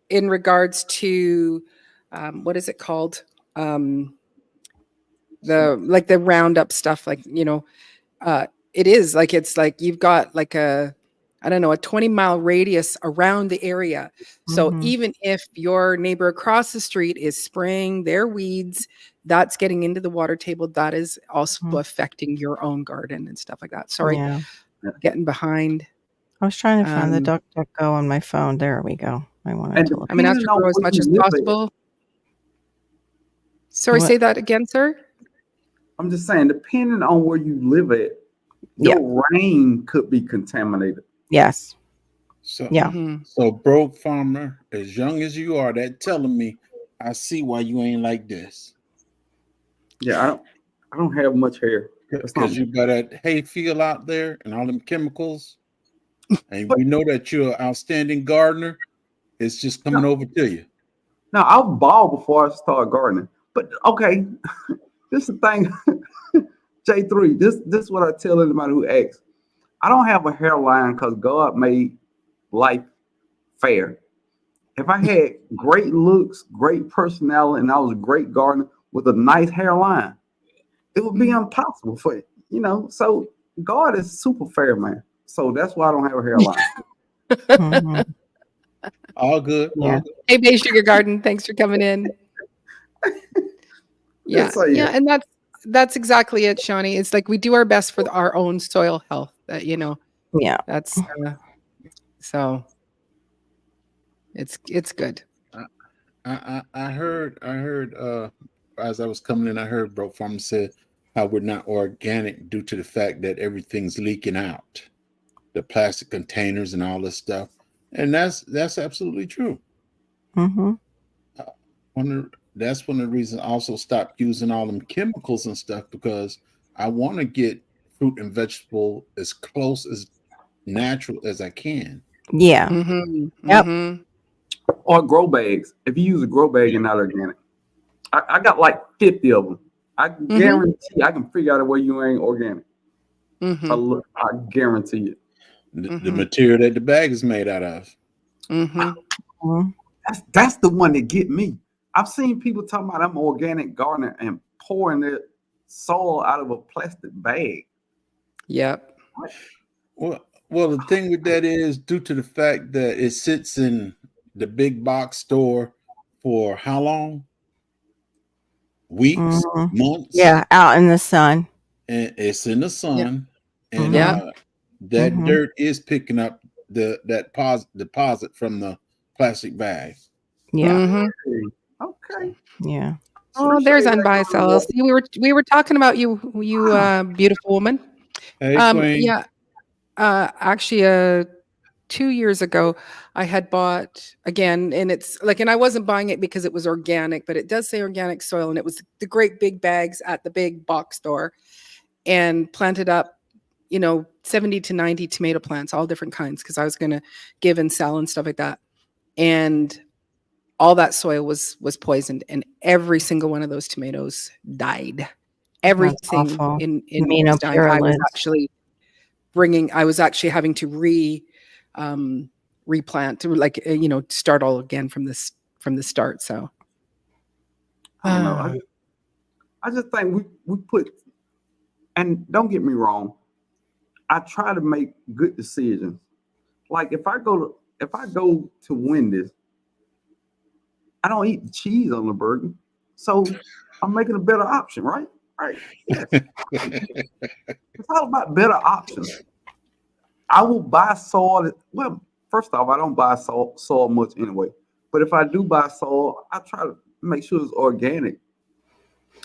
in regards to what is it called? The Roundup stuff, it is like, it's like you've got like a 20-mile radius around the area. So even if your neighbor across the street is spraying their weeds, that's getting into the water table. That is also affecting your own garden and stuff like that. Sorry, getting behind. I was trying to find the DuckDuckGo on my phone. There we go. I wanted to look. I mean, as much as possible. Sorry, say that again, sir. I'm just saying, depending on where you live at, your rain could be contaminated. Yes. So, yeah. So, bro, farmer, as young as you are, that telling me, I see why you ain't like this. Yeah, I don't have much hair. Because you got that hay field out there and all them chemicals. And we know that you're an outstanding gardener. It's just coming over to you. No, I'll ball before I start gardening. But okay, this is the thing. J3, this is what I tell anybody who asks. I don't have a hairline because God made life fair. If I had great looks, great personality, and I was a great gardener with a nice hairline, it would be impossible for it, So God is super fair, man. So that's why I don't have a hairline. All good. Yeah. Hey, Bay Sugar Garden, thanks for coming in. Yeah, and that's exactly it, Shawnee. It's like we do our best for our own soil health. Yeah, that's so it's good. I heard as I was coming in, I heard Bro Farmer said how we're not organic due to the fact that everything's leaking out, the plastic containers and all this stuff, and that's absolutely true. That's one of the reasons I also stopped using all them chemicals and stuff, because I want to get fruit and vegetable as close as natural as I can. Yeah. Yep. Or grow bags. If you use a grow bag and not organic, I got like 50 of them. I guarantee I can figure out a way you ain't organic. I guarantee it. The material that the bag is made out of. That's the one that get me. I've seen people talking about I'm organic gardener and pouring their soil out of a plastic bag. Yep. Well, the thing with that is due to the fact that it sits in the big box store for how long? Weeks, months? Yeah, out in the sun. And it's in the sun. And that dirt is picking up that deposit from the plastic bag. Yeah. Okay. Yeah. Oh, there's Unbiased LLC. We were talking about you beautiful woman. Hey, Queen. Yeah. Actually, 2 years ago, I had bought again, and it's like, and I wasn't buying it because it was organic, but it does say organic soil, and it was the great big bags at the big box store, and planted up, 70 to 90 tomato plants, all different kinds, because I was going to give and sell and stuff like that, and all that soil was poisoned, and every single one of those tomatoes died. Everything in was dying. I was actually having to replant, to start all again from the start. So I don't know. I just think we put, and don't get me wrong, I try to make good decisions. Like if I go to Wendy's, I don't eat the cheese on the burger, so I'm making a better option, right? Right. Yes. It's all about better options. I will buy soil. Well, first off, I don't buy soil much anyway. But if I do buy soil, I try to make sure it's organic.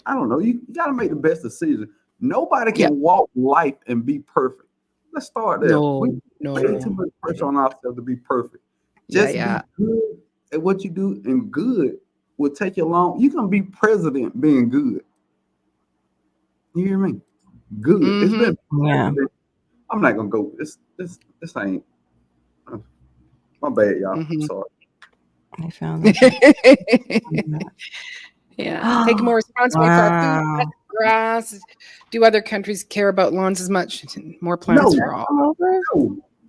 I don't know. You got to make the best decision. Nobody can walk life and be perfect. Let's start there. We put too much pressure on ourselves to be perfect. Just be good at what you do, and good will take you long. You can be president being good. You hear me? Good. It's been president. I'm not gonna go. This ain't. My bad, y'all. I'm sorry. I found that. Yeah, take more responsibility for our food, grass. Do other countries care about lawns as much? More plants for all.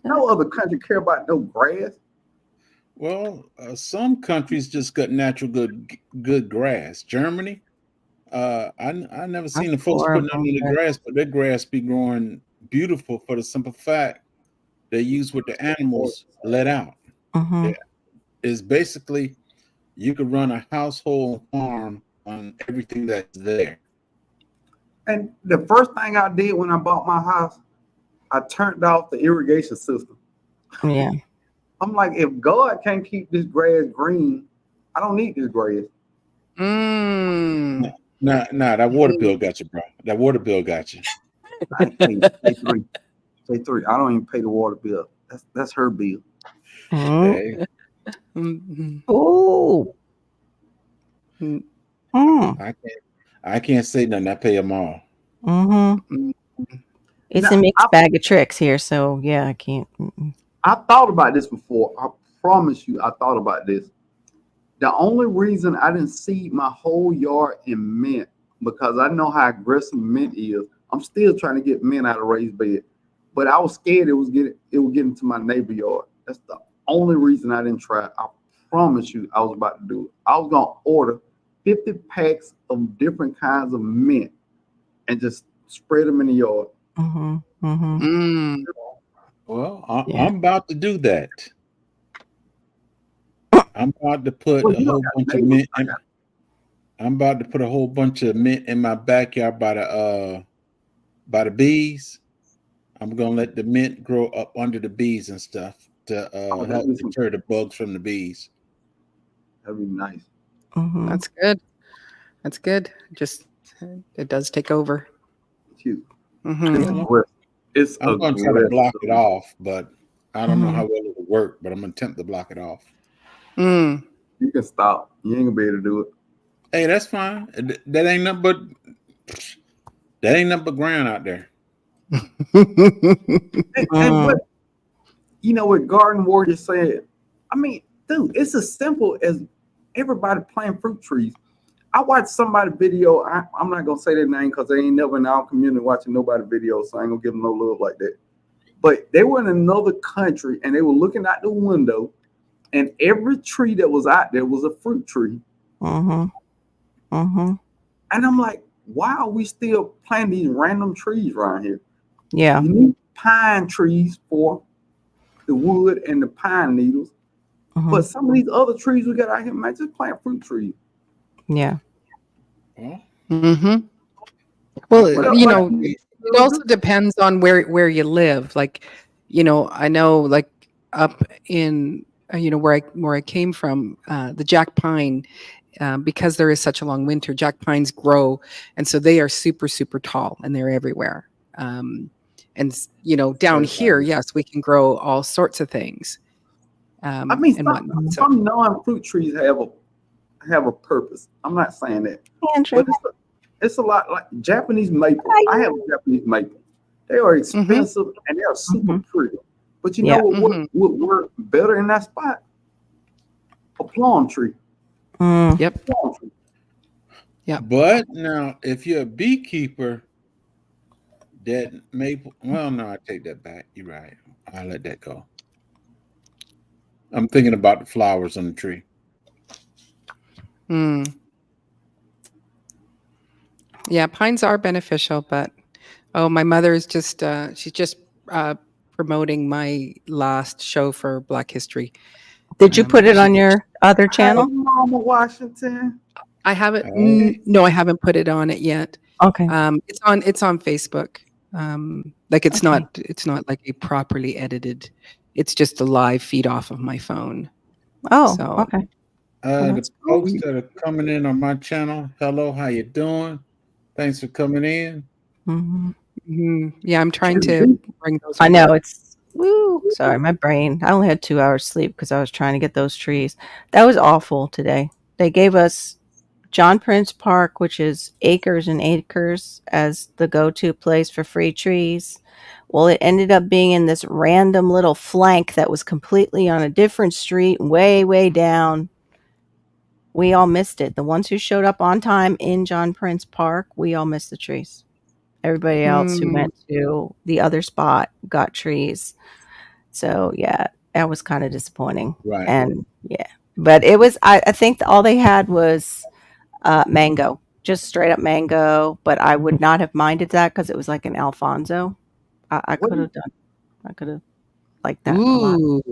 No other country care about no grass. Well, some countries just got natural good grass. Germany, I never seen the folks putting under the grass, but their grass be growing beautiful for the simple fact they use what the animals let out. Yeah. It's basically you could run a household farm on everything that's there. And the first thing I did when I bought my house, I turned off the irrigation system. Yeah. I'm like, if God can't keep this grass green, I don't need this grass. Nah, that water bill got you, bro. That water bill got you. Say three. I don't even pay the water bill. That's her bill. Hey. Oh. I can't say nothing. I pay them all. It's a mixed bag of tricks here, so yeah, I can't. I thought about this before. I promise you, I thought about this. The only reason I didn't seed my whole yard in mint because I know how aggressive mint is. I'm still trying to get mint out of raised bed, but I was scared it would get into my neighbor yard. That's the only reason I didn't try. I promise you, I was about to do it. I was gonna order 50 packs of different kinds of mint and just spread them in the yard. Well, I'm about to do that. I'm about to put a whole bunch of mint. I'm about to put a whole bunch of mint in my backyard by the bees. I'm gonna let the mint grow up under the bees and stuff to help deter the bugs from the bees. That'd be nice. That's good. That's good. Just it does take over. Cute. It's I'm going to try to block it off, but I don't know how well it'll work. But I'm going to attempt to block it off. You can stop. You ain't gonna be able to do it. Hey, that's fine. That ain't nothing but ground out there. and what, what Garden Warrior said, I mean, dude, it's as simple as everybody planting fruit trees. I watched somebody video. I'm not gonna say their name because they ain't never in our community watching nobody video, so I ain't gonna give them no love like that. But they were in another country and they were looking out the window, and every tree that was out there was a fruit tree. And I'm like, why are we still planting these random trees around here? Yeah. You need pine trees for the wood and the pine needles. But some of these other trees we got out here, man, just plant fruit trees. Yeah. Well, it also depends on where you live. Like, I know like up in where I came from, the jack pine, because there is such a long winter, jack pines grow, and so they are super, super tall and they're everywhere. And down here, yes, we can grow all sorts of things. I mean, some non-fruit trees have a purpose. I'm not saying that, but it's a lot like Japanese maple. I have Japanese maple. They are expensive and they are super pretty. But you know what would work better in that spot? A plum tree. Yep. Plum tree. Yeah. But now, if you're a beekeeper, that maple. Well, no, I take that back. You're right. I'll let that go. I'm thinking about the flowers on the tree. Yeah, pines are beneficial, but my mother is just she's just promoting my last show for Black History. Did you put it on your other Hey, channel? Mama Washington. I haven't. Hey. No, I haven't put it on it yet. Okay. It's on Facebook. Like it's Okay. not like a properly edited. It's just a live feed off of my phone. Oh, So okay. Well, The that's folks that are coming in on my channel, hello, how you doing? Thanks for coming in. Yeah, I'm trying to bring those. I know it's woo. Sorry, my brain. I only had 2 hours sleep because I was trying to get those trees. That was awful today. They gave us John Prince Park, which is acres and acres, as the go-to place for free trees. Well, it ended up being in this random little flank that was completely on a different street, way, way down. We all missed it. The ones who showed up on time in John Prince Park, we all missed the trees. Everybody else who went to the other spot got trees. So yeah, that was kind of disappointing. Right. And yeah, but it was, I think all they had was mango, just straight up mango. But I would not have minded that because it was like an Alfonso. I could have liked that a lot. Ooh,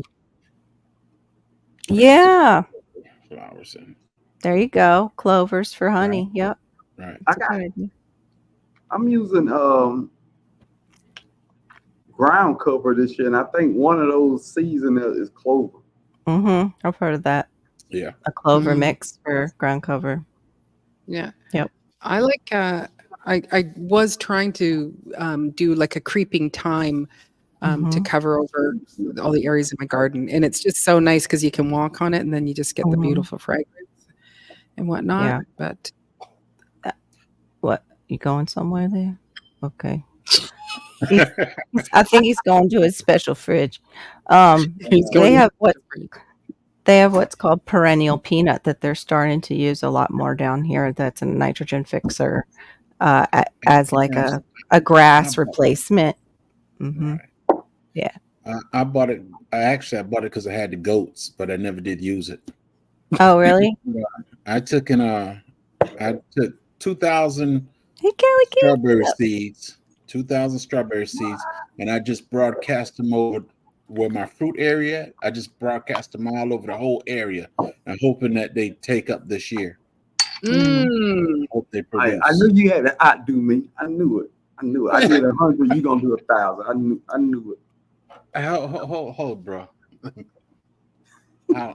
Yeah, Flowers in. there you go. Clovers for honey. Right. Yep. Right. That's a good idea. I'm using ground cover this year, and I think one of those season is clover. I've heard of that. Yeah. A clover mix for ground cover. yeah. Yep. I like. I was trying to do like a creeping thyme to cover over all the areas of my garden, and it's just so nice because you can walk on it, and then you just get the beautiful fragrance and whatnot. Yeah. But what, you going somewhere there? Okay. I think he's going to his special fridge. They have what's called perennial peanut that they're starting to use a lot more down here. That's a nitrogen fixer as like a grass replacement. Right. Yeah. I bought it. I bought it because I had the goats, but I never did use it. Oh, really? I took 2,000 Hey, Kelly, strawberry seeds, 2,000 strawberry seeds, and I just broadcast them over where my fruit area. I just broadcast them all over the whole area. I'm hoping that they take up this year. Hope they produce. I knew you had to outdo me. I knew it. I did 100. You gonna do 1,000. I knew it. Hold, bro. I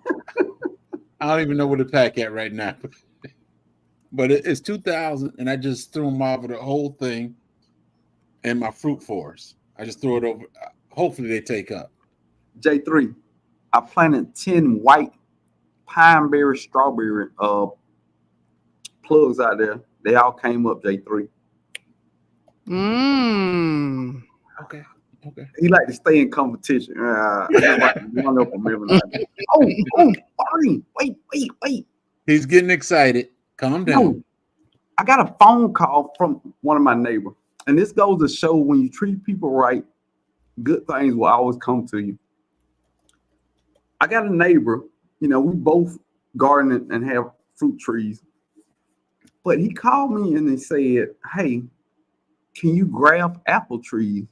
don't even know where to pack at right now. But it's 2,000, and I just threw them over the whole thing in my fruit forest. I just throw it over. Hopefully they take up. J3, I planted 10 white pineberry strawberry plugs out there. They all came up, J3. Okay. He like to stay in competition. One up on every night. Oh, Barney, wait. He's getting excited. Calm down. No, I got a phone call from one of my neighbors, and this goes to show when you treat people right, good things will always come to you. I got a neighbor, we both garden and have fruit trees, but he called me and he said, "Hey, can you graft apple trees?"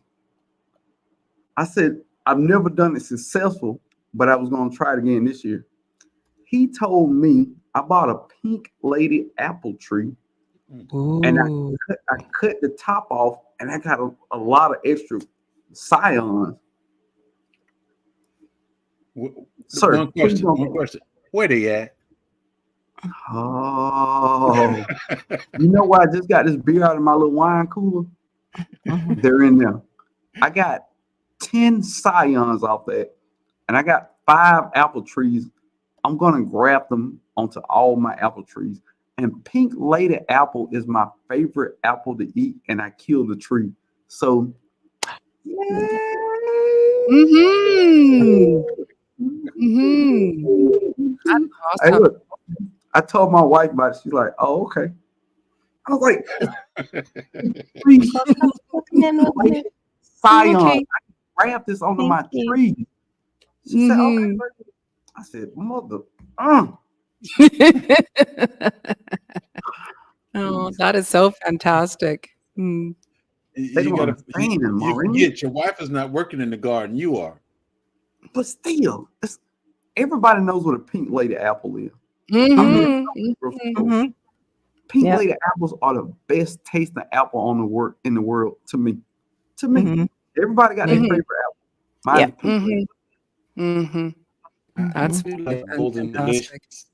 I said, "I've never done it successful, but I was going to try it again this year." He told me I bought a pink lady apple tree. And I cut the top off, and I got a lot of extra scions. Sir, one question. Where they at? Oh, you know what? I just got this beer out of my little wine cooler. They're in there. I got 10 scions off that, and I got 5 apple trees. I'm gonna graft them onto all my apple trees. And pink lady apple is my favorite apple to eat, and I killed the tree. So, That's awesome. Hey, look, I told my wife about it. She's like, "Oh, okay." I was like, "Scion, I can graft this onto my tree." She said, "Okay." I said, "Mother." Oh, taste. that is so fantastic. Mm. They You don't gotta understand, you Maureen. forget your wife is not working in the garden. You are. But still, everybody knows what a pink lady apple is. Mhm, Mhm. Pink Yep. lady apples are the best tasting apple in the world to me. To me, Mhm. everybody got their Mhm. favorite apple. Mine's Yep. pink lady. Mhm. I That's Mhm. do really like both and fantastic. delicious.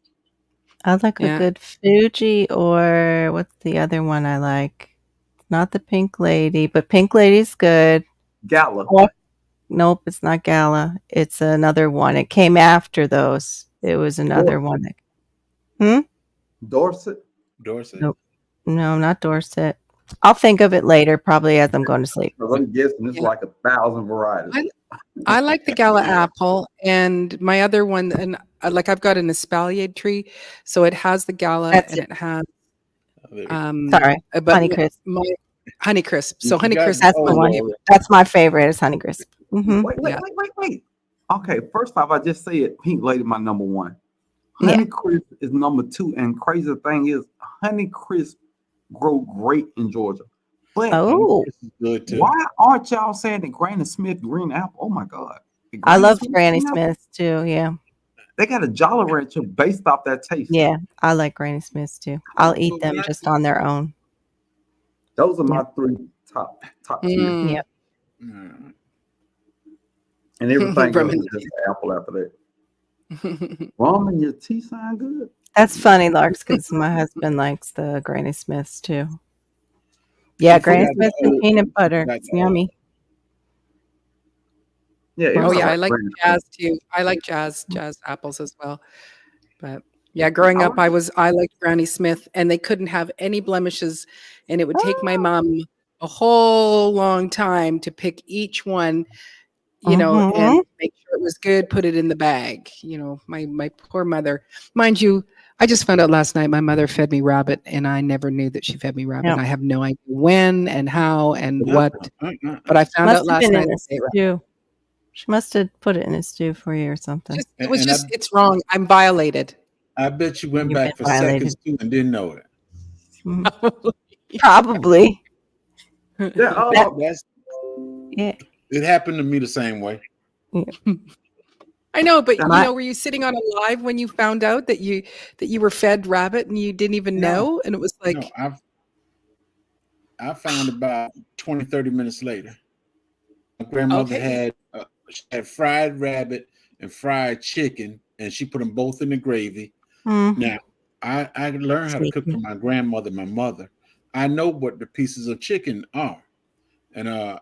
I like a Yeah. good Fuji, or what's the other one I like? Not the Pink Lady, but Pink Lady's good. Gala, Or nope, it's not Gala. It's another one. It came after those. It was another one that Dorset. Dorset. Nope. No, not Dorset. I'll think of it later, probably as I'm going to sleep. Because I'm guessing it's Yeah. like 1,000 varieties. I like the Gala apple, and my other one, and like I've got an espalier tree, so it has the Gala That's and it. it has There. Sorry. but Honeycrisp. my Honeycrisp. You So forgot Honeycrisp is That's my the one. favorite. That's my favorite is Honeycrisp. Mhm. Wait. Okay, first off, I just said Pink Lady my number one. Yeah. Honeycrisp is number two, and crazy thing is Honeycrisp grow great in Georgia. But Oh, This is good too. why aren't y'all saying the Granny Smith green apple? Oh my God. The I Granny love Smith Granny green apple? Smiths too. Yeah. They got a Jolly Rancher based off that taste. Yeah. I like Granny Smiths too. I'll eat Well, them when I- just on their own. Those are my three top tier. Mm. Yep. Mm. And everything From else is just apple after that. Rum and your tea sound good. That's funny, Larks, because my husband likes the Granny Smiths too. Yeah, You Granny forgot Smiths the and old- peanut butter. forgot It's the old- yummy. Yeah, Oh everybody yeah, I likes like Granny Smith. jazz too. I like jazz apples as well. But yeah, growing I up, I liked Granny Smith, and they couldn't have any blemishes, and it would take my Oh. mom a whole long time to pick each one, and Mhm. make sure it was good, put it in the bag. My poor mother. Mind you, I just found out last night my mother fed me rabbit, and I never knew that she fed me rabbit. Yep. I have no idea when and how and what, but I found Must out have last been night in a that they were stew. She must have put it in a stew for you or something. it was And just it's wrong. I'm violated. I bet you went You've back been for violated. seconds too and didn't know it. Mhm. Probably. Yeah, That's Yeah. it happened to me the same way. I know, but My- were you sitting on a live when you found out that you were fed rabbit and you didn't even No. know? And it was like, No, I found about 20, 30 minutes later. My grandmother Okay. she had fried rabbit and fried chicken, and she put them both in the gravy. Mm. Now, I learned how to cook from my grandmother, my mother. I know what the pieces of chicken are. And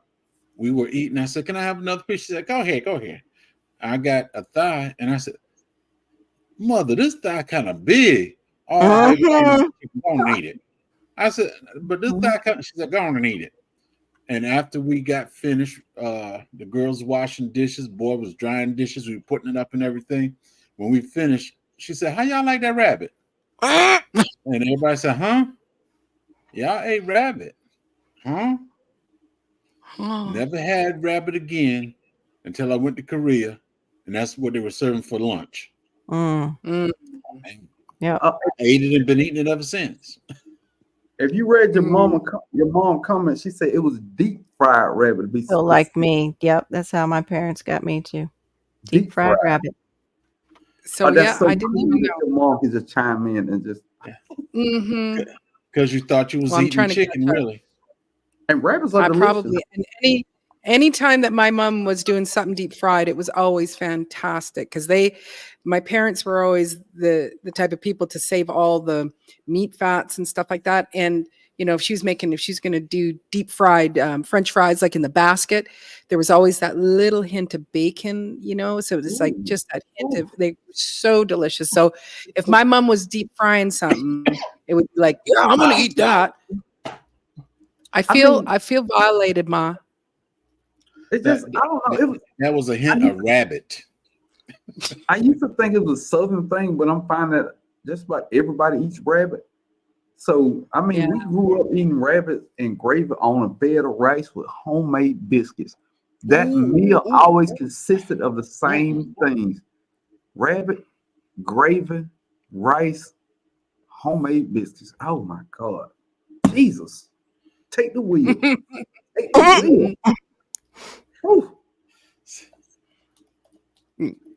we were eating. I said, "Can I have another piece?" She said, Go ahead. I got a thigh, and I said, "Mother, this thigh kind of big." Oh, baby, Mhm. go on and eat it. I said, "But this thigh kind of," she said, "Go on and eat it." And after we got finished, the girls washing dishes, boy was drying dishes, we were putting it up and everything. When we finished, she said, "How y'all like that rabbit?" And everybody said, "Huh? Y'all ate rabbit, huh?" Never had rabbit again until I went to Korea, and that's what they were serving for lunch. Mm. Mm. And Yeah. I ate it and been eating it ever since. If you read your mom comment, she said it was deep fried rabbit. To be So like me. Yep. That's how my parents got me too. Deep fried rabbit. So that's so I didn't cool even that know. your mom can just chime in and just. Because you thought you was Well, I'm eating trying to chicken, catch up. really. And rabbits are I delicious. probably and any time that my mom was doing something deep fried, it was always fantastic because my parents were always the type of people to save all the meat fats and stuff like that. And if she's going to do deep fried French fries like in the basket, there was always that little hint of bacon. So it was like just that hint of they were so delicious. So if my mom was deep frying something, it would be like, yeah, I'm gonna eat that. I feel violated, Ma. It just I don't know. That was a hint of rabbit. I used to think it was a southern thing, but I'm finding that just about everybody eats rabbit. So I mean, we grew up eating rabbit and gravy on a bed of rice with homemade biscuits. That meal always consisted of the same things: rabbit, gravy, rice, homemade biscuits. Oh my God! Jesus, take the wheel. Take the wheel.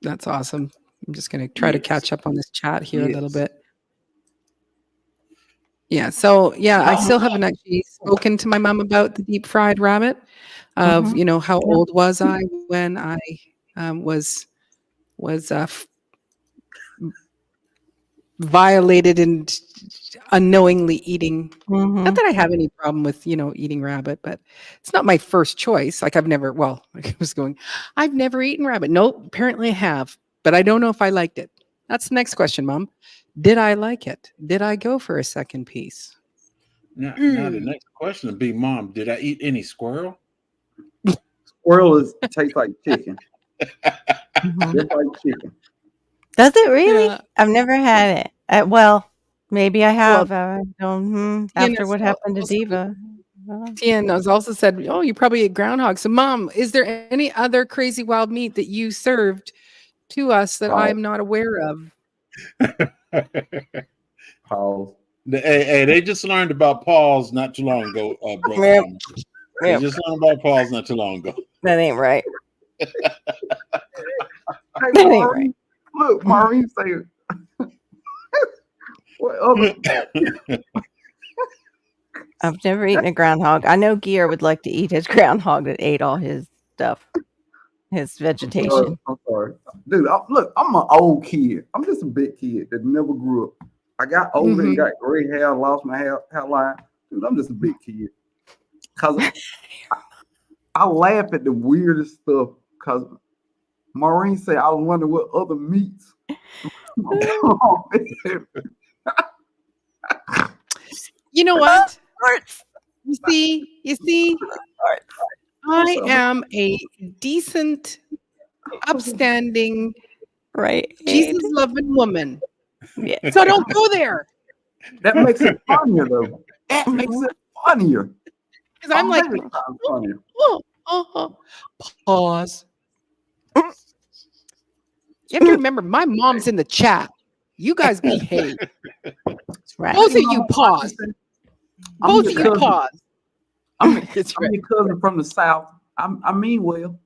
That's awesome. I'm just going to try to catch up on this chat here a little bit. Yeah. So I still haven't actually spoken to my mom about the deep fried rabbit. Of how old was I when I was violated and unknowingly eating. Not that I have any problem with eating rabbit, but it's not my first choice. Like I've never eaten rabbit. Nope, apparently I have, but I don't know if I liked it. That's the next question, Mom. Did I like it? Did I go for a second piece? Now the next question would be, Mom, did I eat any squirrel? Squirrel tastes like chicken. Just like chicken. Does it really? Yeah. I've never had it. Well, maybe I have. After what happened to Diva. Tien has also said, "Oh, you probably ate groundhog." So, Mom, is there any other crazy wild meat that you served to us that I'm not aware of? Pause. Hey, they just learned about paws not too long ago, bro. They just learned about paws not too long ago. That ain't right. That ain't right. Look, Maureen say, what other? I've never eaten a groundhog. I know Gear would like to eat his groundhog that ate all his stuff, his vegetation. I'm sorry. Dude, look, I'm an old kid. I'm just a big kid that never grew up. I got older and got gray hair, lost my hairline. Dude, I'm just a big kid. Because I laugh at the weirdest stuff because Maureen said I was wondering what other meats. You know what? You see, I am a decent, upstanding, Jesus-loving woman. Yeah. So don't go there. That makes it funnier, though. That makes it funnier. Because I'm like, pause. You have to remember, my mom's in the chat. You guys behave. Right. Both of you pause. Both of you pause. I'm your cousin from the South. I mean well.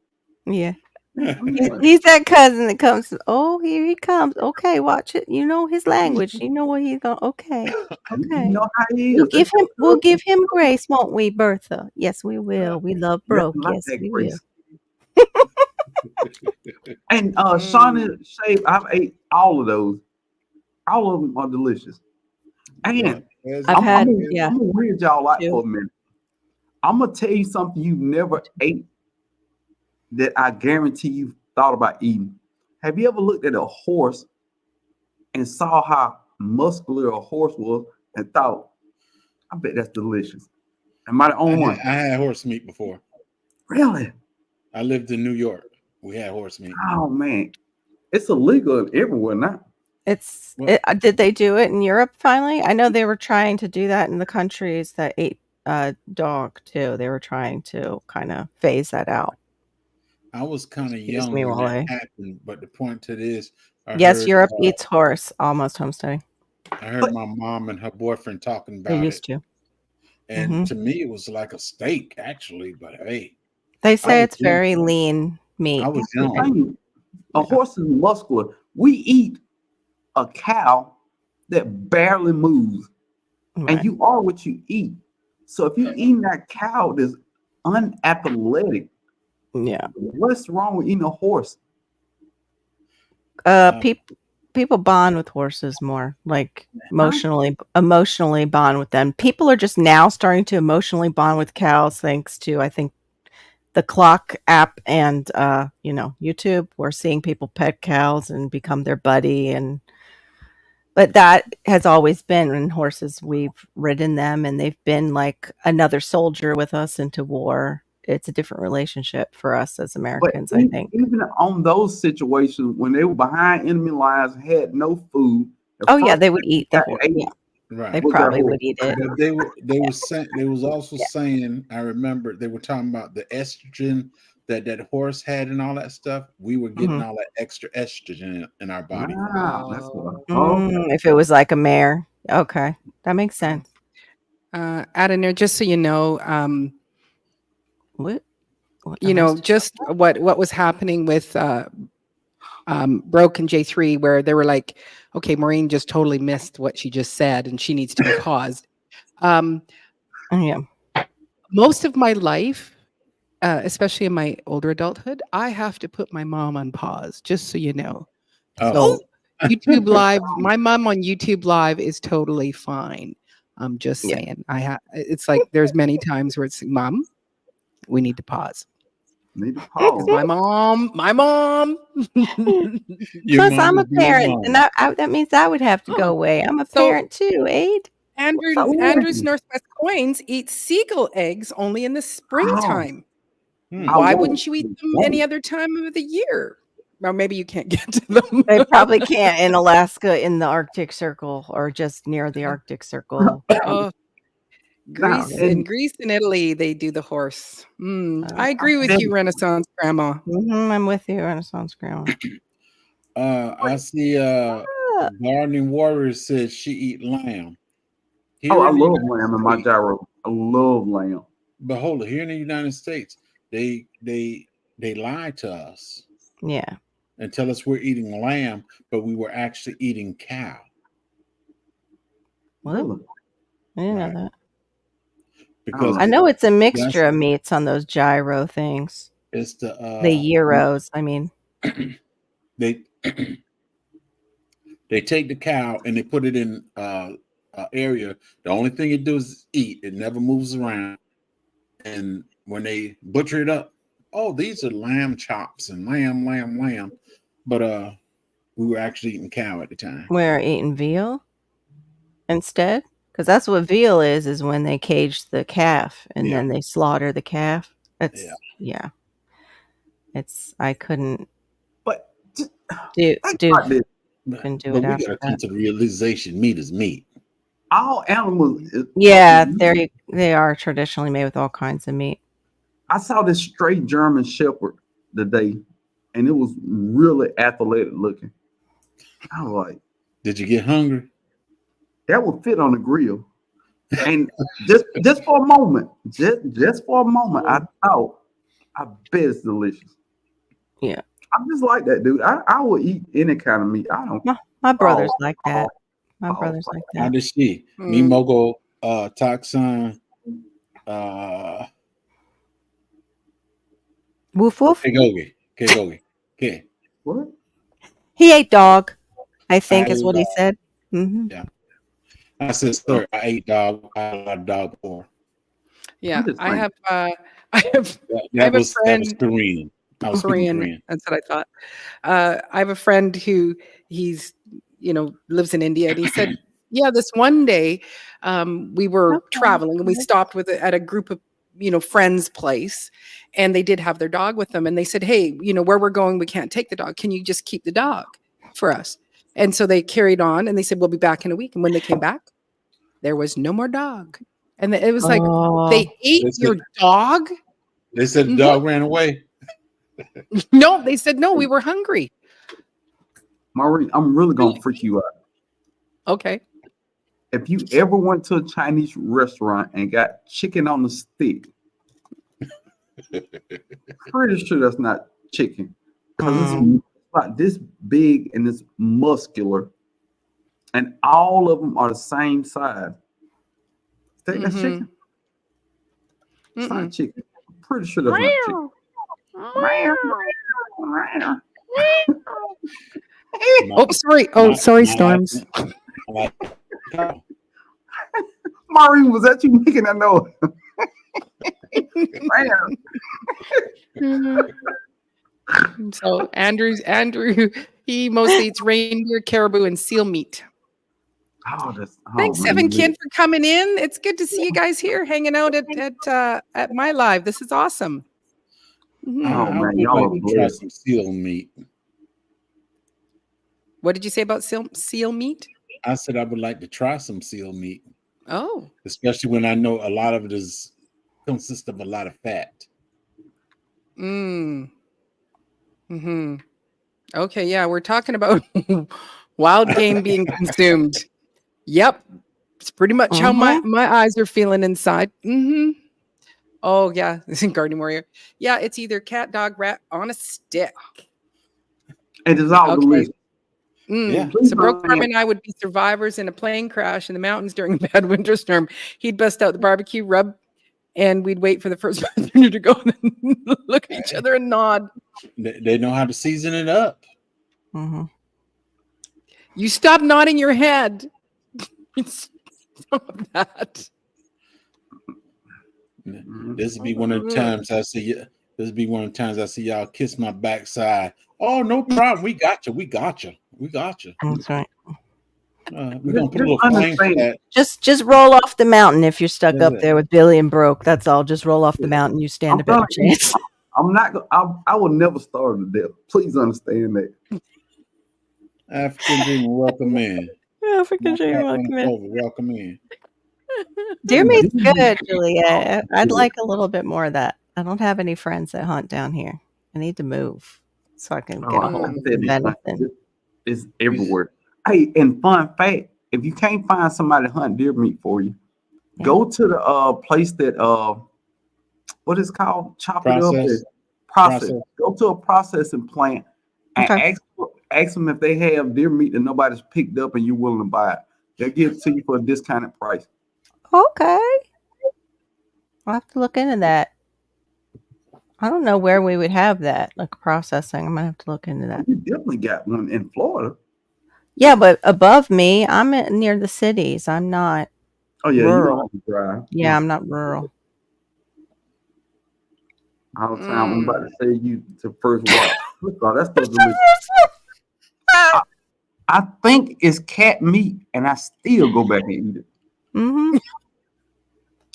Yeah. He's that cousin that comes. Here he comes. Okay, watch it. You know his language. You know what he's going. Okay. You know how he is. We'll give him grace, won't we, Bertha? Yes, we will. We love Broke. Yes, we will. And Shauna Shave, I've ate all of those. All of them are delicious. And I'm gonna weird y'all out for a minute. I'm gonna tell you something you never ate that I guarantee you thought about eating. Have you ever looked at a horse and saw how muscular a horse was and thought, I bet that's delicious? Am I the only one? I had horse meat before. Really? I lived in New York. We had horse meat. Oh man, it's illegal everywhere now. Did they do it in Europe finally? I know they were trying to do that in the countries that ate dog too. They were trying to kind of phase that out. I was kind of young when that happened, but the point to this, Europe eats horse. Almost homesteading. I heard my mom and her boyfriend talking about it. They used to. And to me, it was like a steak, actually. But hey, they say it's very lean meat. I was young. A horse is muscular. We eat a cow that barely moves, and you are what you eat. So if you're eating that cow that's unathletic, what's wrong with eating a horse? People bond with horses more, like emotionally bond with them. People are just now starting to emotionally bond with cows, thanks to I think the Clock app and YouTube. We're seeing people pet cows and become their buddy, but that has always been in horses. We've ridden them and they've been like another soldier with us into war. It's a different relationship for us as Americans, I think. Even on those situations when they were behind enemy lines, had no food. They would eat the horse. Yeah. Right. They probably would eat it. But they was also saying, I remember they were talking about the estrogen that horse had and all that stuff. We were getting all that extra estrogen in our body. If it was like a mare. Okay. That makes sense. Adana, just so you know, What you know, just what was happening with Broke and J3, where they were like, okay, Maureen just totally missed what she just said and she needs to be paused. Yeah. Most of my life, especially in my older adulthood, I have to put my mom on pause, just so you know. So YouTube Live, my mom on YouTube Live is totally fine. I'm just saying. It's like there's many times where it's, Mom, we need to pause. Need to pause. My mom. Plus, I'm a parent, and that means I would have to go away. I'm a parent too, Aid. Andrew's Northwest Coins eats seagull eggs only in the springtime. Why wouldn't you eat them any other time of the year? Well, maybe you can't get to them. They probably can't in Alaska, in the Arctic Circle, or just near the Arctic Circle. Greece and Italy, they do the horse. I agree with you, Renaissance Grandma. I'm with you, Renaissance Grandma. I see Gardening Warrior says she eat lamb. I love lamb in my gyro. I love lamb. But hold it, here in the United States, they lie to us. Yeah. And tell us we're eating lamb, but we were actually eating cow. What? I didn't know that. Because I know it's a mixture of meats on those gyro things. It's the gyros. I mean, they take the cow and they put it in an area. The only thing it does is eat. It never moves around. And when they butcher it up, these are lamb chops and lamb. But we were actually eating cow at the time. We're eating veal instead. Because that's what veal is when they cage the calf and then they slaughter the calf. It's I couldn't. But couldn't do it. We gotta come to the realization: meat is meat. All animals. They are traditionally made with all kinds of meat. I saw this straight German Shepherd today, and it was really athletic looking. I was like, "Did you get hungry?" That would fit on the grill. And just for a moment, I thought, I bet it's delicious. Yeah. I'm just like that, dude. I would eat any kind of meat. I don't. My brother's like that. My brother's like that. How does she? Me, Mogo, Taksan, Woof woof. Kegogi. Okay. What? He ate dog, I think is what he said. Mm-hmm. Yeah. I said, sir, I ate dog. I love dog before. Yeah, I have a friend. That was Korean. I was Korean. That's what I thought. I have a friend who lives in India, and he said, this one day we were traveling and we stopped at a group of friends' place, and they did have their dog with them, and they said, hey, where we're going, we can't take the dog. Can you just keep the dog for us? And so they carried on, and they said, we'll be back in a week. And when they came back, there was no more dog. And it was like, they ate your dog? They said the dog ran away. No, they said, no, we were hungry. Maureen, I'm really going to freak you out. Okay. If you ever went to a Chinese restaurant and got chicken on the stick, pretty sure that's not chicken. Because it's about this big and it's muscular. And all of them are the same size. That's chicken? It's not chicken. I'm pretty sure that's not chicken. Sorry, Storms. Maureen, was that you making that noise? So Andrew, he mostly eats reindeer, caribou, and seal meat. Thanks, Evan Kin, for coming in. It's good to see you guys here, hanging out at my live. This is awesome. Oh man, y'all try some seal meat. What did you say about seal meat? I said I would like to try some seal meat. Oh, especially when I know a lot of it consists of a lot of fat. Okay, yeah, we're talking about wild game being consumed. Yep. It's pretty much how my eyes are feeling inside. Oh yeah, Gardening Warrior. Yeah, it's either cat, dog, rat on a stick. It is all delicious. Yeah. So Broke Farm and I would be survivors in a plane crash in the mountains during a bad winter storm. He'd bust out the barbecue rub, and we'd wait for the first passenger to go and look at each other and nod. They know how to season it up. You stop nodding your head. Stop that. This would be one of the times I see. This would be one of the times I see y'all kiss my backside. Oh, no problem. We got you. We got you. We got you. That's right. We're gonna put a little flame for that. Just roll off the mountain if you're stuck up there with Billy and Broke. That's all. Just roll off the mountain. You stand a better chance. I'm not. I will never starve to death. Please understand that. African Dream, welcome in. African Dream, welcome in. Welcome in. Deer meat's good, Juliet. I'd like a little bit more of that. I don't have any friends that hunt down here. I need to move so I can get a hold of venison. It's everywhere. Hey, and fun fact: if you can't find somebody to hunt deer meat for you, go to the place that what is called chop it up. Process. Go to a processing plant and ask them if they have deer meat that nobody's picked up and you're willing to buy it. They'll give it to you for a discounted price. Okay. I'll have to look into that. I don't know where we would have that, like processing. I'm going to have to look into that. You definitely got one in Florida. Yeah, but above me, I'm near the cities. I'm not rural. You don't have to drive. Yeah, I'm not rural. All the time I'm about to say you to first walk. Oh, that's supposed to be. I think it's cat meat, and I still go back and eat it.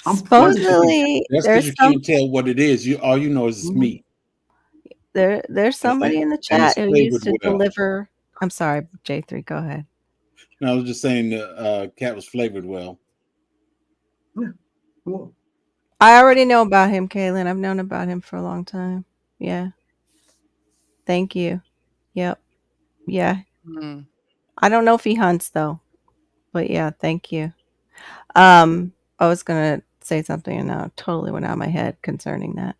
Supposedly, that's because you can't tell what it is. All you know is it's meat. There's somebody in the chat who used to deliver. I'm sorry, J3. Go ahead. No, I was just saying the cat was flavored well. Yeah. Cool. I already know about him, Kaylin. I've known about him for a long time. Yeah. Thank you. Yep. Yeah. I don't know if he hunts though, but yeah, thank you. I was gonna say something and now it totally went out of my head concerning that.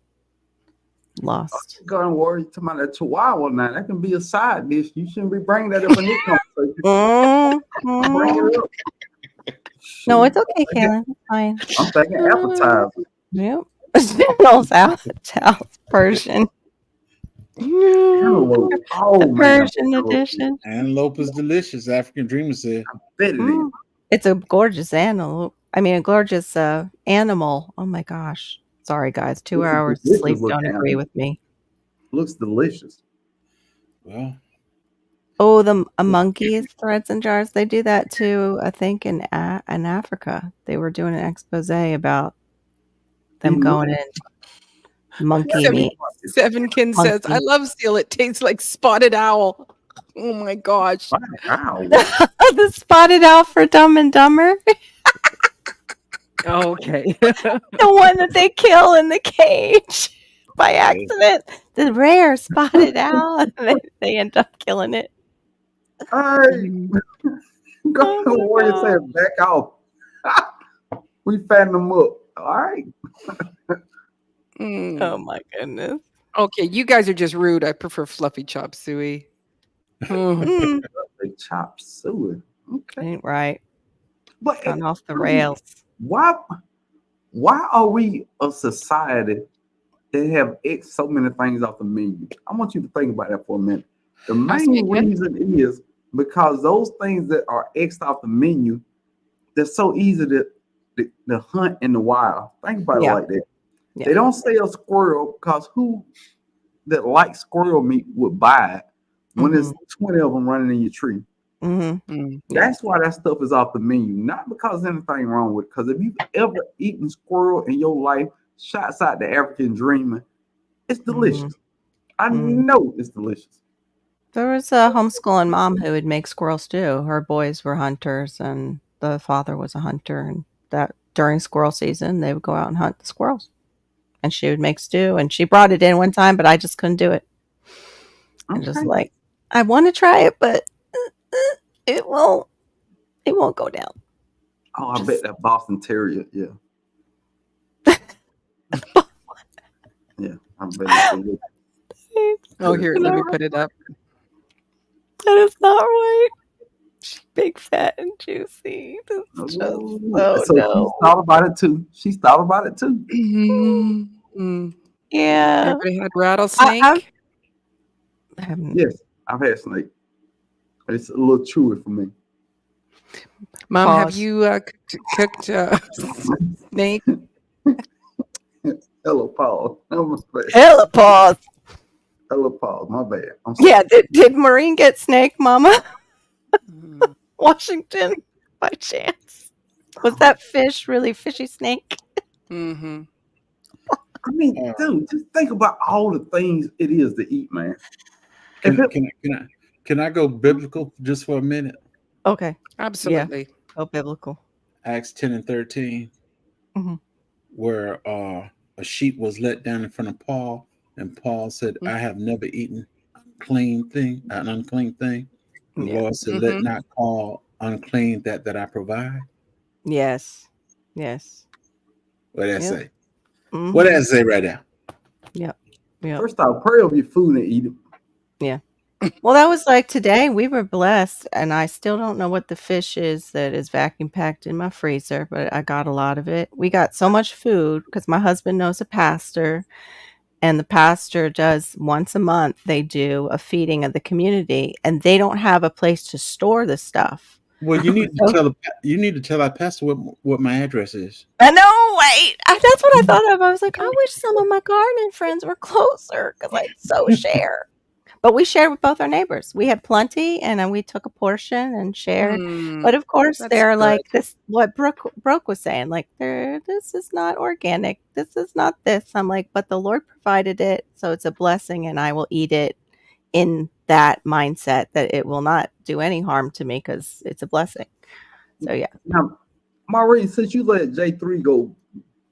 Lost. Garden Warrior, talking about that Chihuahua now. That can be a side dish. You shouldn't be bringing that up in this conversation. Bring it up. No, it's okay, Kaylin. It's fine. I'm thinking appetizer. Yep. Those South Persian. The Persian edition. Antelope is delicious. African Dreamer said. I bet it is. It's a gorgeous animal. I mean, a gorgeous animal. Oh my gosh. Sorry, guys. 2 hours of sleep don't agree with me. Looks delicious. Well. Oh, a monkey's threads and jars. They do that too. I think in Africa, they were doing an expose about them going in monkey meat. Sevenkin says, "I love seal. It tastes like spotted owl." Oh my gosh! Wow. The spotted owl for Dumb and Dumber. Okay. The one that they kill in the cage by accident. The rare spotted owl. And they end up killing it. All right. Go to the Warrior said back off. We fatten them up. All right. Oh my goodness. Okay, you guys are just rude. I prefer fluffy chop suey. Fluffy chop suey. Okay. Ain't right. But gone off the rails. Why are we a society that have X so many things off the menu? I want you to think about that for a minute. The main reason is because those things that are X'd off the menu, they're so easy to hunt in the wild. Think about it like that. Yeah. They don't sell squirrel because who that likes squirrel meat would buy it when there's 20 of them running in your tree. That's why that stuff is off the menu, not because there's anything wrong with it. Because if you've ever eaten squirrel in your life, shouts out to African Dreamer, it's delicious. I know it's delicious. There was a homeschooling mom who would make squirrel stew. Her boys were hunters and the father was a hunter, and that during squirrel season they would go out and hunt the squirrels. And she would make stew, and she brought it in one time, but I just couldn't do it. I'm just like, I want to try it, but it won't go down. Oh, I bet that Boston Terrier. Yeah. Yeah, I bet it's a little. Oh, here, let me put it up. That is not right. Big, fat, and juicy. This is just So no. she's thought about it too. She's thought about it too. Mm-hmm. Yeah. Everybody had rattlesnake? Yes, I've had snake. It's a little chewy for me. Mom, Pause. have you cooked snake? Hello, Paul. Hella pause. Hello, Paul. My bad. I'm sorry. Yeah, did Maureen get snake, Mama? Washington, by chance? Was that fish really fishy snake? Mm-hmm. I mean, dude, just think about all the things it is to eat, man. Can I go biblical just for a minute? Okay. Absolutely. Yeah. Oh, biblical. Acts 10 and 13, where a sheep was let down in front of Paul, and Paul said, I have never eaten an unclean thing. The Lord said, let not call unclean that I provide. Yes. Yes. What did I say? What did I say right now? Yep. First off, pray over your food and eat it. Yeah. Well, that was like today. We were blessed, and I still don't know what the fish is that is vacuum packed in my freezer, but I got a lot of it. We got so much food because my husband knows a pastor, and the pastor does once a month, they do a feeding of the community, and they don't have a place to store the stuff. Well, you need to tell our pastor what my address is. I know, wait. That's what I thought of. I was like, I wish some of my gardening friends were closer because I'd so share. But we shared with both our neighbors. We had plenty, and we took a portion and shared. But of course, they're good. like this. What Brooke was saying, like, this is not organic. This is not this. I'm like, but the Lord provided it, so it's a blessing, and I will eat it in that mindset that it will not do any harm to me because it's a blessing. So yeah. Now, Maureen, since you let J3 go,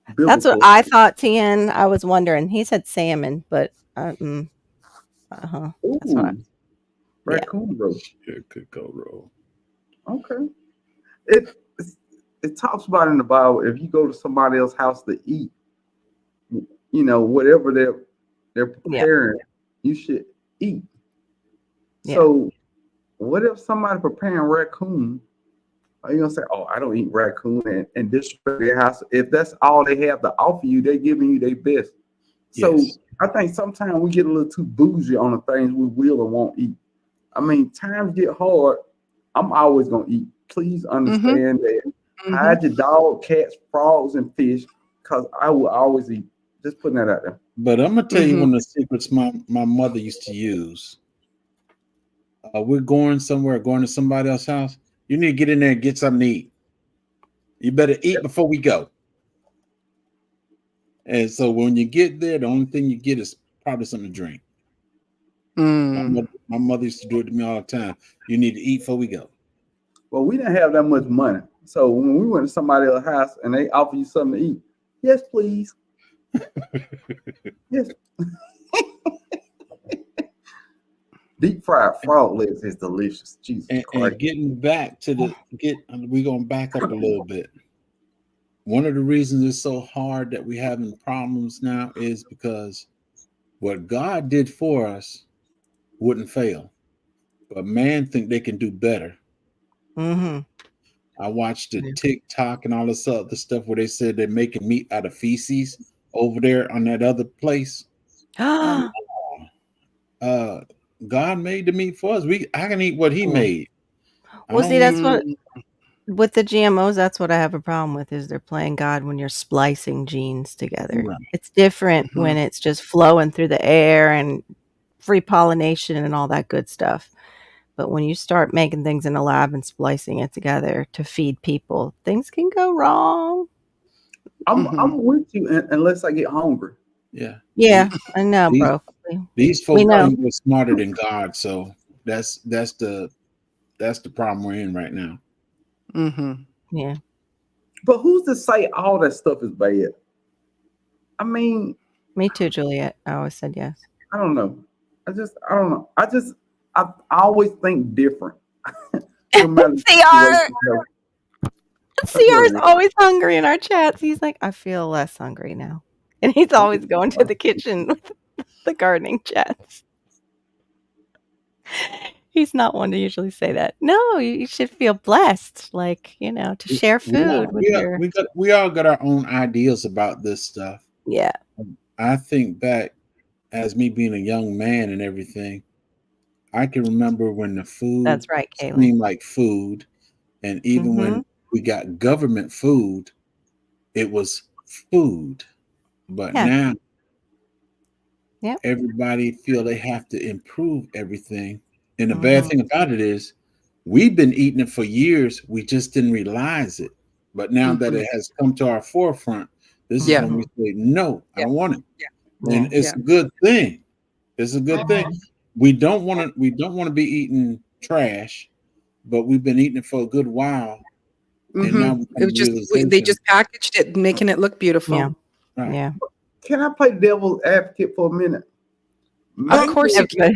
biblical, that's what I thought. Tien, I was wondering. He said salmon, but that's what raccoon roll. Yeah, could go roll. Okay. It talks about in the Bible, if you go to somebody else's house to eat, you know, whatever they're preparing, you should eat. Yeah. So what if somebody preparing raccoon? Are you gonna say, "Oh, I don't eat raccoon," and disrespect their house? If that's all they have to offer you, they're giving you their best. So I think sometimes we get a little too bougie on the things we will or won't eat. I mean, times get hard. I'm always gonna eat. Please understand that. Hide your dog, cats, frogs, and fish, because I will always eat. Just putting that out there. But I'm gonna tell you one of the secrets my mother used to use. We're going somewhere, going to somebody else's house. You need to get in there and get something to eat. You better eat before we go. And so when you get there, the only thing you get is probably something to drink. My mother used to do it to me all the time. You need to eat before we go. Well, we didn't have that much money. So when we went to somebody else's house and they offer you something to eat, yes, please. Yes. Deep fried frog legs is delicious. Jesus Christ. And getting back to we're gonna back up a little bit. One of the reasons it's so hard that we're having problems now is because what God did for us wouldn't fail, but man think they can do better. I watched the TikTok and all this other stuff where they said they're making meat out of feces over there on that other place. God made the meat for us. I can eat what He made. Well, see, that's what with the GMOs. That's what I have a problem with. Is they're playing God when you're splicing genes together. Right. It's different when it's just flowing through the air and free pollination and all that good stuff. But when you start making things in a lab and splicing it together to feed people, things can go wrong. I'm with you unless I get hungry. Yeah, I know, bro. These folks think we're smarter than God, so that's the problem we're in right now. Yeah. But who's to say all that stuff is bad? I mean, me too, Juliet. I always said yes. I don't know. I don't know. I always think different. They are. CR's always hungry in our chats. He's like, I feel less hungry now. And he's always going to the kitchen with the gardening chats. He's not one to usually say that. No, you should feel blessed, like, to share food with your... We all got our own ideas about this stuff. Yeah. I think back as me being a young man and everything, I can remember when the food That's right, Kayla. seemed like food. And even when we got government food, it was food. But now everybody feel they have to improve everything. And the bad thing about it is we've been eating it for years. We just didn't realize it. But now that it has come to our forefront, this is when we say, no, I don't want it. And it's a good thing. It's a good thing. We don't want to be eating trash, but we've been eating it for a good while. And now it was just they just packaged it, making it look beautiful. Yeah. Right. Yeah. Can I play devil's advocate for a minute? Of course you can.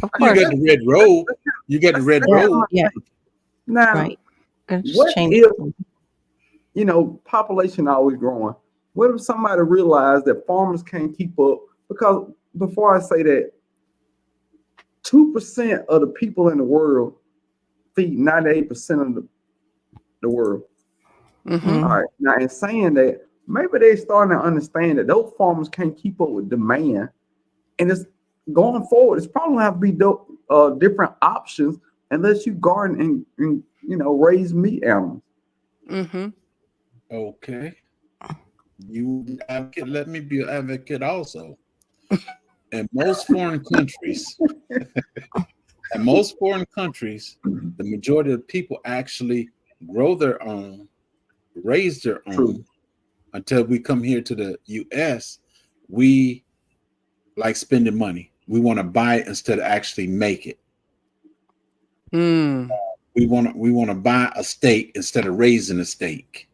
Of course. You got the red robe. You got the red robe. Yeah. Now, Right. what if, population always growing? What if somebody realized that farmers can't keep up? Because before I say that, 2% of the people in the world feed 98% of the world. All right. Now, in saying that, maybe they're starting to understand that those farmers can't keep up with demand. And it's going forward, it's probably going to have to be different options unless you garden and raise meat animals. Okay. You advocate, let me be an advocate also. In most foreign countries, the majority of people actually grow their own, raise their own. Until we come here to the US, we like spending money. We want to buy it instead of actually make it. We want to buy a steak instead of raising a steak.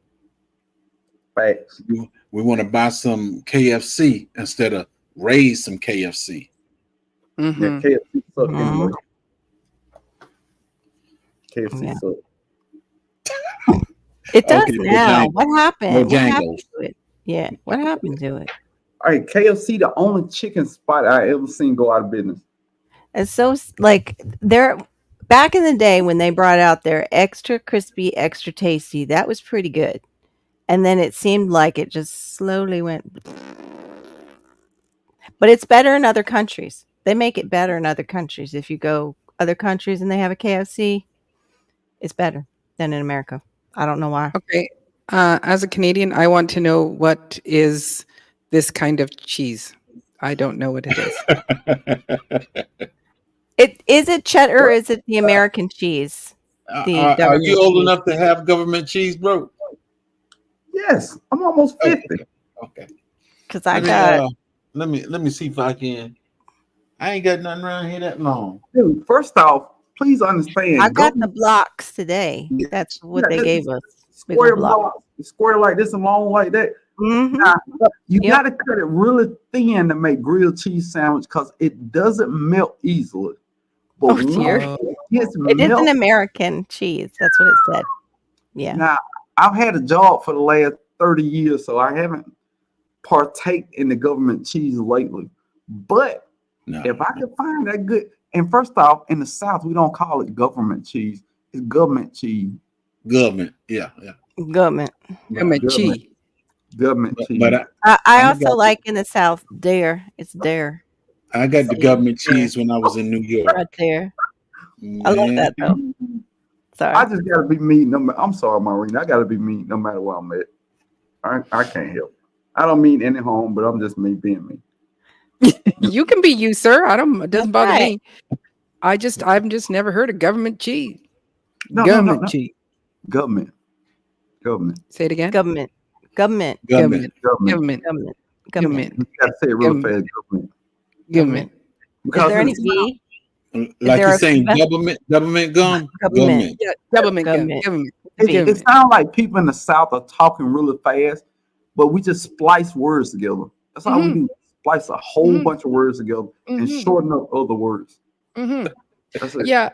Facts. We want to buy some KFC instead of raise some KFC. Yeah, KFC suck anyway. KFC suck. It does now. What happened? What happened to it? Yeah. What happened to it? All right, KFC, the only chicken spot I ever seen go out of business. And so, like, they're back in the day when they brought out their extra crispy, extra tasty, that was pretty good. And then it seemed like it just slowly went. But it's better in other countries. They make it better in other countries. If you go other countries and they have a KFC, it's better than in America. I don't know why. Okay. As a Canadian, I want to know, what is this kind of cheese? I don't know what it is. Is it cheddar or is it the American cheese? Are you old enough to have government cheese, bro? Yes, I'm almost 50. Okay. Because I got. Let me see if I can. I ain't got nothing around here that long. Dude, first off, please understand. I got the blocks today. That's what they gave us. Square block, square like this and long like that. Now, you got to cut it really thin to make grilled cheese sandwich because it doesn't melt easily. But it is an American cheese. That's what it said. Yeah. Now, I've had a job for the last 30 years, so I haven't partake in the government cheese lately. But if I can find that good, and first off, in the South, we don't call it government cheese. It's government cheese. Government, yeah. Government cheese. Government cheese. But I also like in the South, dare. It's dare. I got the government cheese when I was in New York. Right there. I love that though. Sorry. I just gotta be me. I'm sorry, Maureen. I gotta be me no matter where I'm at. I can't help. I don't mean any harm, but I'm just me being me. You can be you, sir. It doesn't bother me. I've just never heard of government cheese. Government cheese. Government. Say it again. Government. You Government. gotta say it real fast. Government. Is there any B? Like you're saying, government gum. Government. Yeah, government. It sounds like people in the South are talking really fast, but we just splice words together. That's how we do. Splice a whole bunch of words together and shorten up other words. Yeah,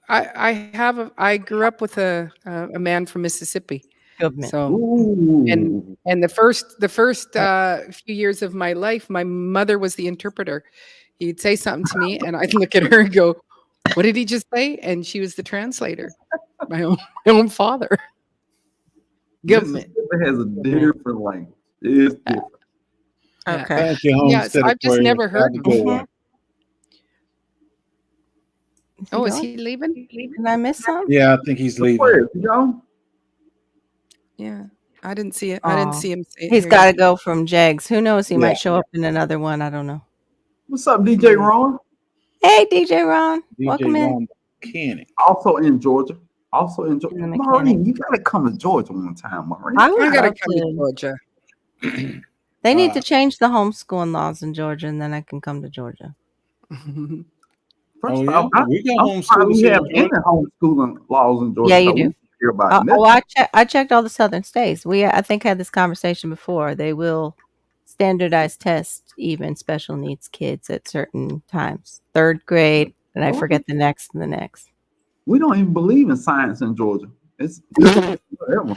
I grew up with a man from Mississippi, Government. So Ooh. and the first few years of my life, my mother was the interpreter. He'd say something to me, and I'd look at her and go, "What did he just say?" And she was the translator. My own father. Government. Mississippi has a different language. It's different. Yeah. Okay. Thank you, Yeah, so Homestead I've just Aquarius. never heard Have a good one. Oh, is going? he leaving? Did I miss something? Yeah, I think he's leaving. Where, you know? Yeah, I didn't see it. I didn't Oh, see him say it he's here got to yet. go from Jags. Who knows? He Yeah. might show up in another one. I don't know. What's up, DJ Ron? Hey, DJ Ron. DJ Welcome in. Ron Mechanic. Also in Georgia. Also in Georgia. In the mechanic. Maureen, you gotta come to Georgia one time, Maureen. I would I gotta love come to to. Georgia. They need to change the homeschooling laws in Georgia, and then I can come to Georgia. First Oh, yeah. off, We got I'm surprised homeschoolers we here have in any Georgia. homeschooling laws in Georgia. Yeah, you so we do. don't hear about nothing. Oh, I checked all the southern states. I think had this conversation before. They will standardize test even special needs kids at certain times. 3rd grade, and I forget the next and the next. We don't even believe in science in Georgia. It's whatever.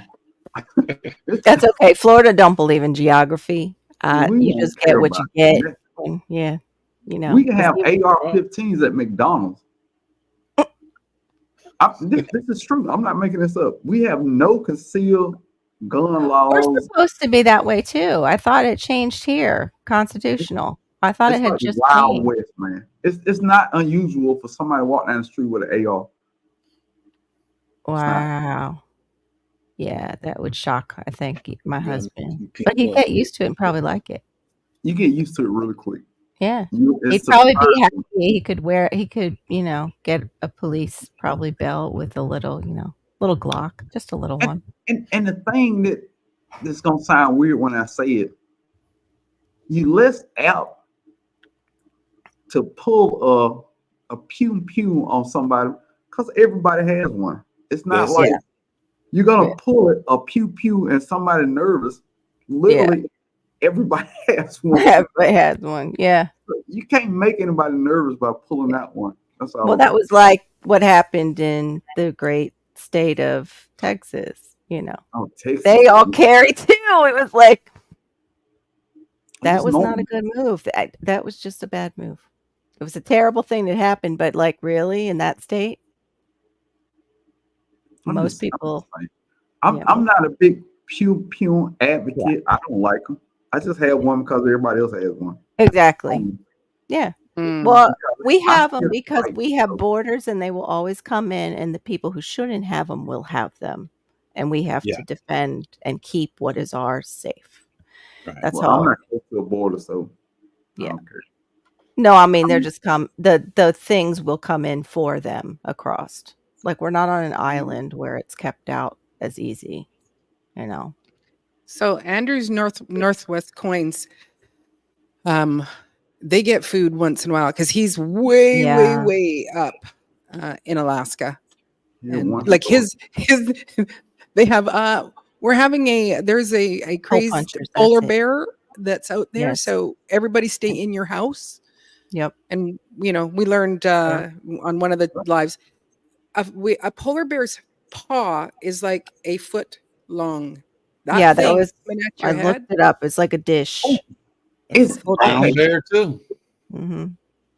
That's okay. Florida don't believe in geography. We You don't just care get what you about get. it. And, yeah, you know. We can have 'cause AR-15s at McDonald's. This is true. I'm not making this up. We have no concealed gun we're laws. supposed to be that way too. I thought it changed here. Constitutional. I thought It's it had like just Wild changed. West, man. It's not unusual for somebody to walk down the street with an AR. Wow. Yeah, that would shock, I think, my husband. people But he'd up. get used to it and probably like it. You get used to it really quick. Yeah. It's He'd probably be surprising. happy. He could, get a police probably belt with a little, little Glock, just a little one. And the thing that's gonna sound weird when I say it, you less out to pull a pew pew on somebody because everybody has one. It's not That's like it. you're gonna Yeah. pull it a pew pew and somebody nervous. Literally, everybody has one. Everybody has one. Yeah. You can't make anybody nervous by pulling out one. That's all. Well, that was like what happened in the great state of Texas, Oh, Texas. They all carry too. It was like, that Just was normal. not a good move. That was just a bad move. It was a terrible thing that happened, but like really in that state, most people. I'm not a big pew pew advocate. I don't like them. I just have one because everybody else has one. Exactly. Yeah. Mm. Well, we I have them feel because like- we have borders and they will always come in, and the people who shouldn't have them will have them. And we have Yeah. to defend and keep what is ours safe. Right. That's Well, all. I'm not close to a border, so Yeah. I don't care. No, I mean, they're just the things will come in for them across. Like we're not on an island where it's kept out as easy, So Andrew's Northwest Coins, they get food once in a while because he's way up in Alaska. Yeah, And one like store. his they have there's a crazy punchers, that's polar it. bear that's out there. Yes. So everybody stay in your house. Yep. And we learned on one of the lives, a polar bear's paw is like a foot long. That thing was. coming at I your head. looked it up. It's like a dish. It's full okay. Brown bear too. Mm-hmm.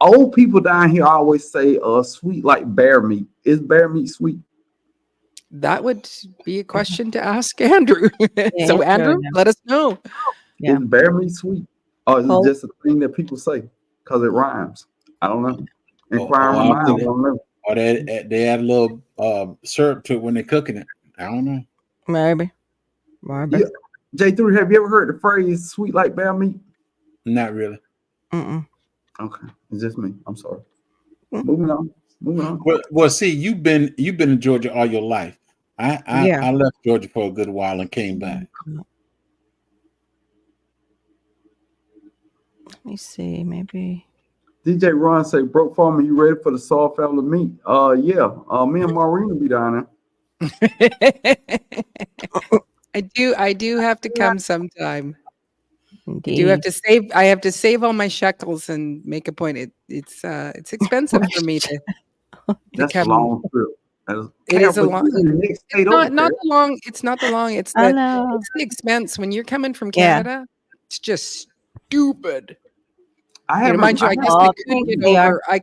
Old people down here always say sweet like bear meat. Is bear meat sweet? That would be a question to ask Andrew. Yeah, So he'll Andrew, know. let us know. Yeah. Is bear meat sweet? Or is it Oh. just a thing that people say because it rhymes? I don't know. Inquiring I minds think- don't know. Or they add a little syrup to it when they're cooking it. I don't know. Maybe. Yeah. J3, have you ever heard the phrase "sweet like bear meat"? Not really. Mm-mm. Okay, it's just me. I'm sorry. Mm. Moving on. Well, see, you've been in Georgia all your life. I Yeah. left Georgia for a good while and came back. Let me see. Maybe. DJ Ron say, "Broke farmer, you ready for the Saw family meet?" Yeah. Me and Maureen will be down there. I do have to come sometime. I Indeed. do have to save. I have to save all my shekels and make a point. It's expensive for me to That's a come. long trip. It is a long. It's not the long. It's not the long. It's the expense when you're coming from Canada. It's just stupid. Mind you, I guess I could get over. I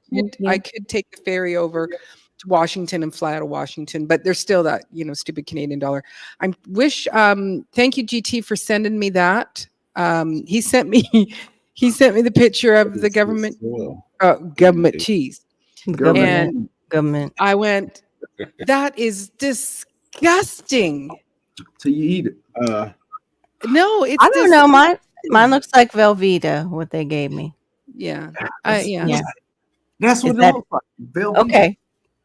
could take the ferry over to Washington and fly out of Washington, but there's still that stupid Canadian dollar. Thank you, GT, for sending me that. He sent me the picture of the government cheese. Government. I went, that is disgusting. So you eat it. No, it's I don't know. Mine looks like Velveeta, what they gave me. Yeah. That's what it looks like. Velveeta. Okay.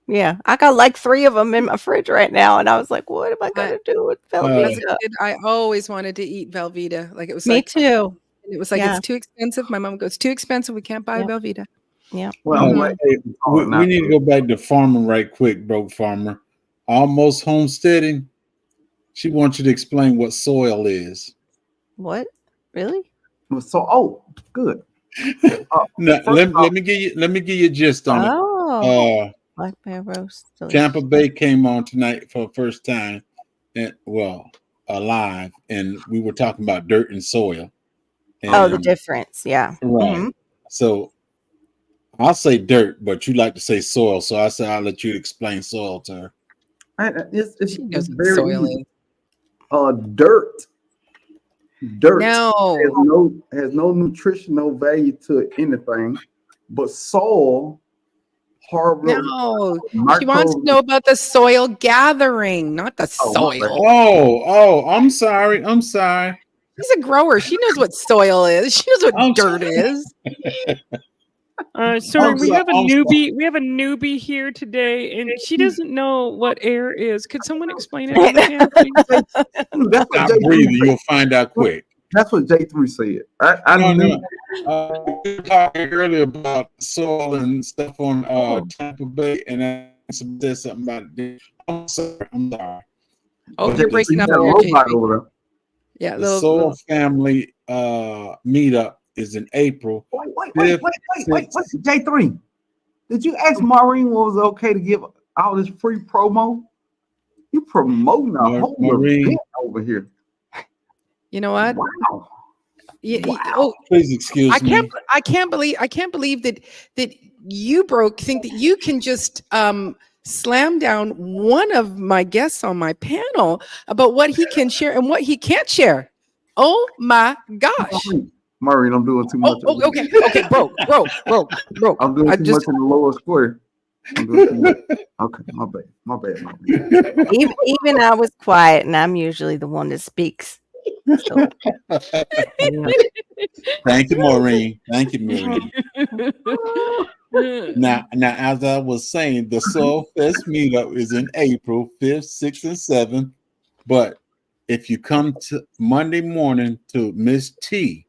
Yeah. I got like 3 of them in my fridge right now, and I was like, what am I going to do with Velveeta? I always wanted to eat Velveeta. Like it was Me too. It was like, it's too expensive. My mom goes, too expensive. We can't buy Velveeta. Yeah. Well, we need to go back to farming right quick, Broke Farmer. Almost homesteading. She wants you to explain what soil is. What? Really? So, good. Now, let me give you a gist on it. Black bear roast. Tampa Bay came on tonight for the first time, live, and we were talking about dirt and soil. And, the difference, yeah. Right. Mm-hmm. So I'll say dirt, but you like to say soil, so I said I'll let you explain soil to her. It's very soil easy. Dirt has no nutritional value to anything, but soil harbors. No, she wants to know about the soil gathering, not the soil. I'm sorry. She's a grower. She knows what soil is. She knows what dirt is. Sorry, we have a newbie. We have a newbie here today, and she doesn't know what air is. Could someone explain it to the please? Stop breathing. You'll find out quick. That's what J3 said. I don't know. We were talking earlier about soil and stuff on Tampa Bay, and I said something about it. I'm sorry. Oh, you're breaking up. Yeah, the Soil Family meetup is in April. Wait, J3. Did you ask Maureen what was okay to give all this free promo? You promoting a whole event over here. You know what? Wow. Please excuse me. I can't believe that you think that you can just slam down one of my guests on my panel about what he can share and what he can't share. Oh my gosh. Maureen, I'm doing too much. Okay, bro. I'm doing too much in the lower square. Okay, my bad. Even I was quiet, and I'm usually the one that speaks. So, Thank you, Maureen. Now, as I was saying, the Soul Fest meetup is in April 5th, 6th, and 7th. But if you come to Monday morning to Miss T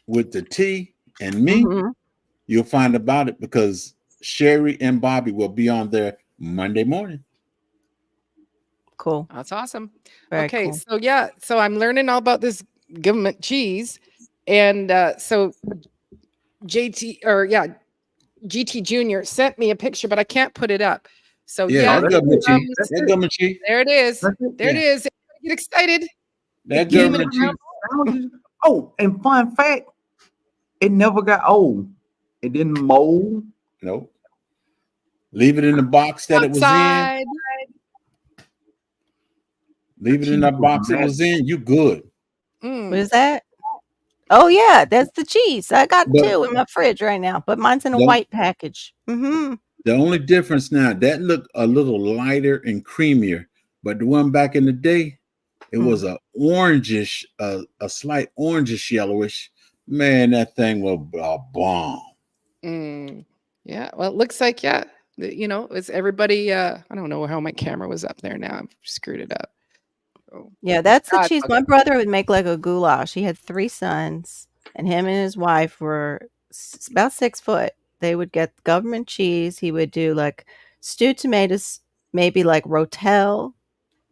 with the T and me, you'll find about it because Sherry and Bobby will be on there Monday morning. Cool. That's awesome. Very cool. So I'm learning all about this government cheese, and so GT Junior sent me a picture, but I can't put it up. So government cheese. There it is. There it is. Get excited. That government cheese. Oh, and fun fact, it never got old. It didn't mold. Nope. Leave it in the box that it was in. Leave it in that box it was in. You good. What is that? Oh yeah, that's the cheese. I got 2 in my fridge right now, but mine's in a white package. The only difference now, that looked a little lighter and creamier, but the one back in the day, it was a orangish, a slight orangish yellowish. Man, that thing was a bomb. Yeah, well, it looks like it's everybody. I don't know how my camera was up there now. I've screwed it up. Yeah, that's the cheese. My brother would make like a goulash. He had 3 sons, and him and his wife were about 6 foot. They would get government cheese. He would do like stewed tomatoes, maybe like rotel.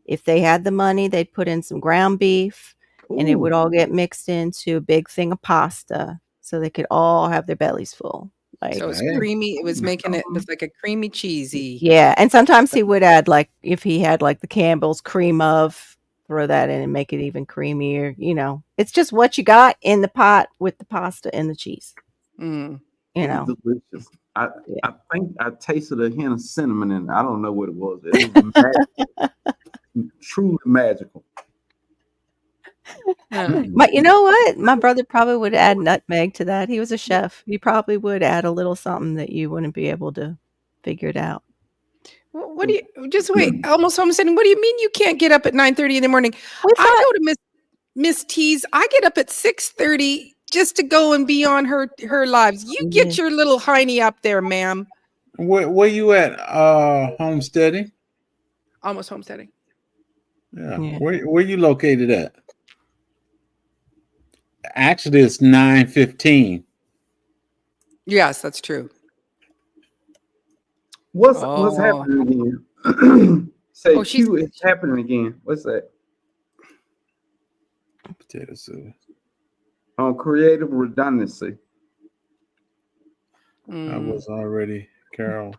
If they had the money, they'd put in some ground beef, and it would all get mixed into a big thing of pasta, so they could all have their bellies full. Like, So it's Hey. creamy. It was making it was like a creamy cheesy. yeah, and sometimes he would add, like, if he had, like, the Campbell's cream of, throw that in and make it even creamier, you know. It's just what you got in the pot with the pasta and the cheese, Mm. you It know. was delicious. I Yeah. think I tasted a hint of cinnamon in it. I don't know what it was. It was magical. Truly magical. Yeah. But you know what? My brother probably would add nutmeg to that. He was a chef. He probably would add a little something that you wouldn't be able to figure it out. What do you just wait? Almost homesteading. What do you mean you can't get up at 9:30 in the morning? We I thought go to Miss T's. I get up at 6:30 just to go and be on her lives. You get your little hiney up there, ma'am. Where you at? Homesteading. Almost homesteading. Yeah. Yeah. Where you located at? Actually, it's 9:15. Yes, that's true. What's Oh. happening again? Say Oh, she's- Q is happening again. What's that? Potato soup. On creative redundancy. I Mm. was already Carol.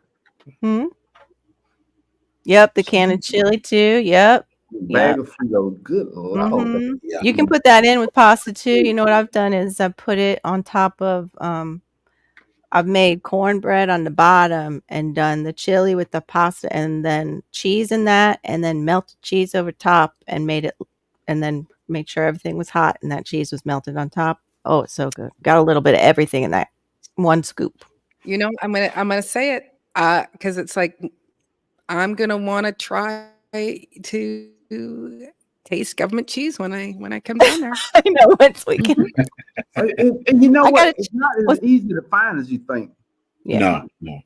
Yep, the can of chili too. Yep. Bag of Fritos. Good Lord. Mhm. Yeah. You can put that in with pasta too. You know what I've done is I put it on top of I've made cornbread on the bottom and done the chili with the pasta and then cheese in that and then melted cheese over top and then made sure everything was hot and that cheese was melted on top. Oh, it's so good. Got a little bit of everything in that one scoop. You know, I'm gonna say it because it's like I'm gonna want to try to taste government cheese when I come down there. I know once we can. And you know I what? gotta It's not as easy to find as you think. Yeah. No.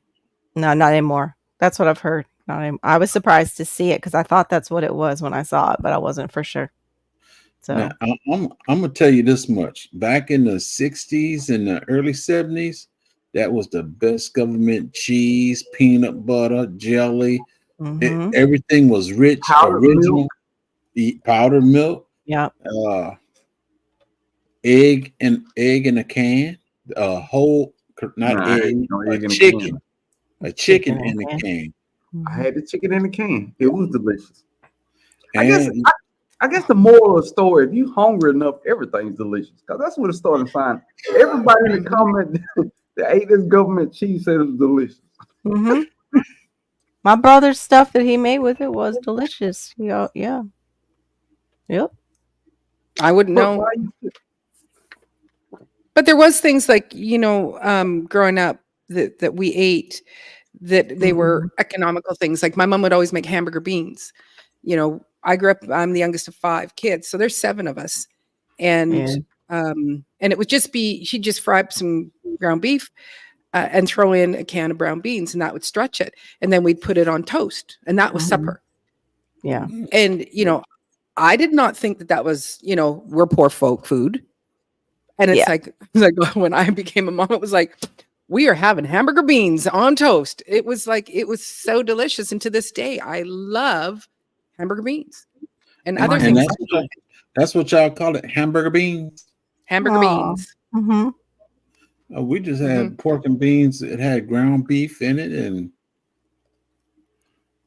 No, not anymore. That's what I've heard. I was surprised to see it because I thought that's what it was when I saw it, but I wasn't for sure. So Now, I'm gonna tell you this much. Back in the 60s and the early 70s, that was the best government cheese, peanut butter, jelly. mhm. Everything was rich, Powdered original. Powdered milk, Yeah. Mm-hmm. egg in a can, whole not Nah, egg, ain't no egg a in a chicken, can. a chicken in a can. I had the chicken in a can. It was delicious. And I guess the moral of the story, if you hungry enough, everything's delicious. Because that's what it started sign. Everybody in the comment that ate this government cheese said it was delicious. Mhm. My brother's stuff that he made with it was delicious. Yeah. Yep. I wouldn't know. But there was things like, you know, growing up that we ate that they were economical things. Like my mom would always make hamburger beans. You know, I grew up, I'm the youngest of 5 kids, so there's 7 of us. And it would just be, she'd just fry up some ground beef and throw in a can of brown beans and that would stretch it. And then we'd put it on toast and that was supper. Yeah. And, you know, I did not think that was, you know, we're poor folk food. And it's like when I became a mom, it was like, we are having hamburger beans on toast. It was like, it was so delicious. And to this day, I love hamburger beans and other things. That's what y'all call it, hamburger beans? Hamburger beans. Mm-hmm. We just had pork and beans. It had ground beef in it and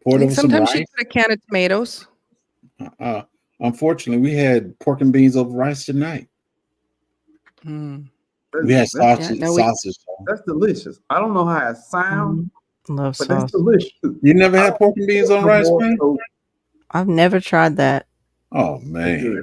poured over some rice. Sometimes you put a can of tomatoes. Unfortunately, we had pork and beans over rice tonight. We had sausage. That's delicious. I don't know how it sounds, Love but sauce. that's delicious. You never had pork and beans on rice, man? I've never tried that. Oh man.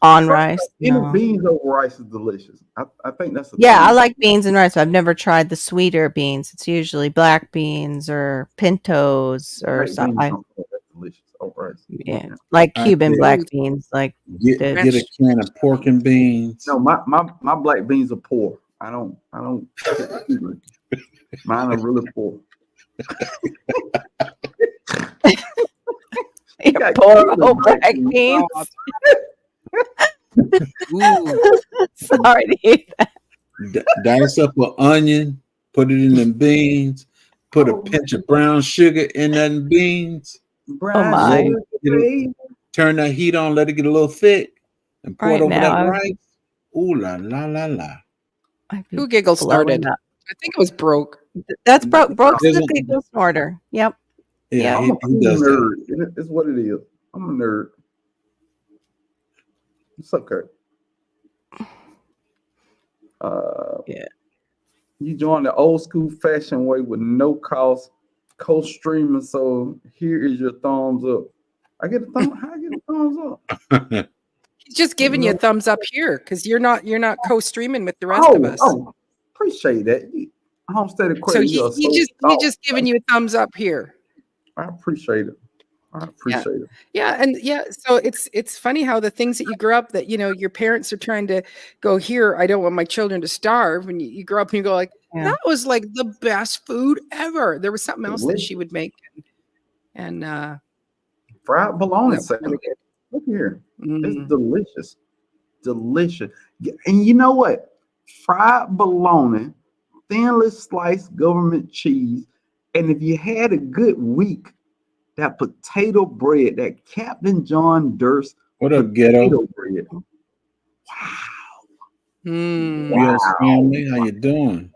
On rice. Any beans over rice is delicious. I think that's I like beans and rice, but I've never tried the sweeter beans. It's usually black beans or pintos or something. That's delicious over rice. Yeah, like Cuban black beans. Like get a can of pork and beans. No, my black beans are poor. I don't. Mine are really poor. Poor old black beans. Sorry to hear that. Dice up an onion, put it in the beans, put a pinch of brown sugar in that beans. Turn that heat on, let it get a little thick, and pour it over that rice. Ooh la la la la. Who giggle started? I think it was broke. That's Broke's the Doesn't- giggle snorter. Yep. Yeah, Yeah. he I'm a does that. nerd. It's what it is. I'm a nerd. It's okay. Yeah. You join the old school fashion way with no cost, co-streaming. So here is your thumbs up. I get a thumb. How I get a thumbs up? He's just giving you a thumbs up here because you're not co-streaming with the rest of us. Oh, appreciate that. Homestead So Equity. he just giving you a thumbs up here. I appreciate it. I appreciate it. Yeah, and so it's funny how the things that you grew up that your parents are trying to go here. I don't want my children to starve, and you grow up and you go like, that was like the best food ever. There was something else that she would make, and fried bologna. Really good. Look here, it's Mm. delicious. And you know what? Fried bologna, thinly sliced government cheese, and if you had a good week, that potato bread, that Captain John Durst What up, ghetto? potato bread. Wow. Mm. Yes, family, how you doing?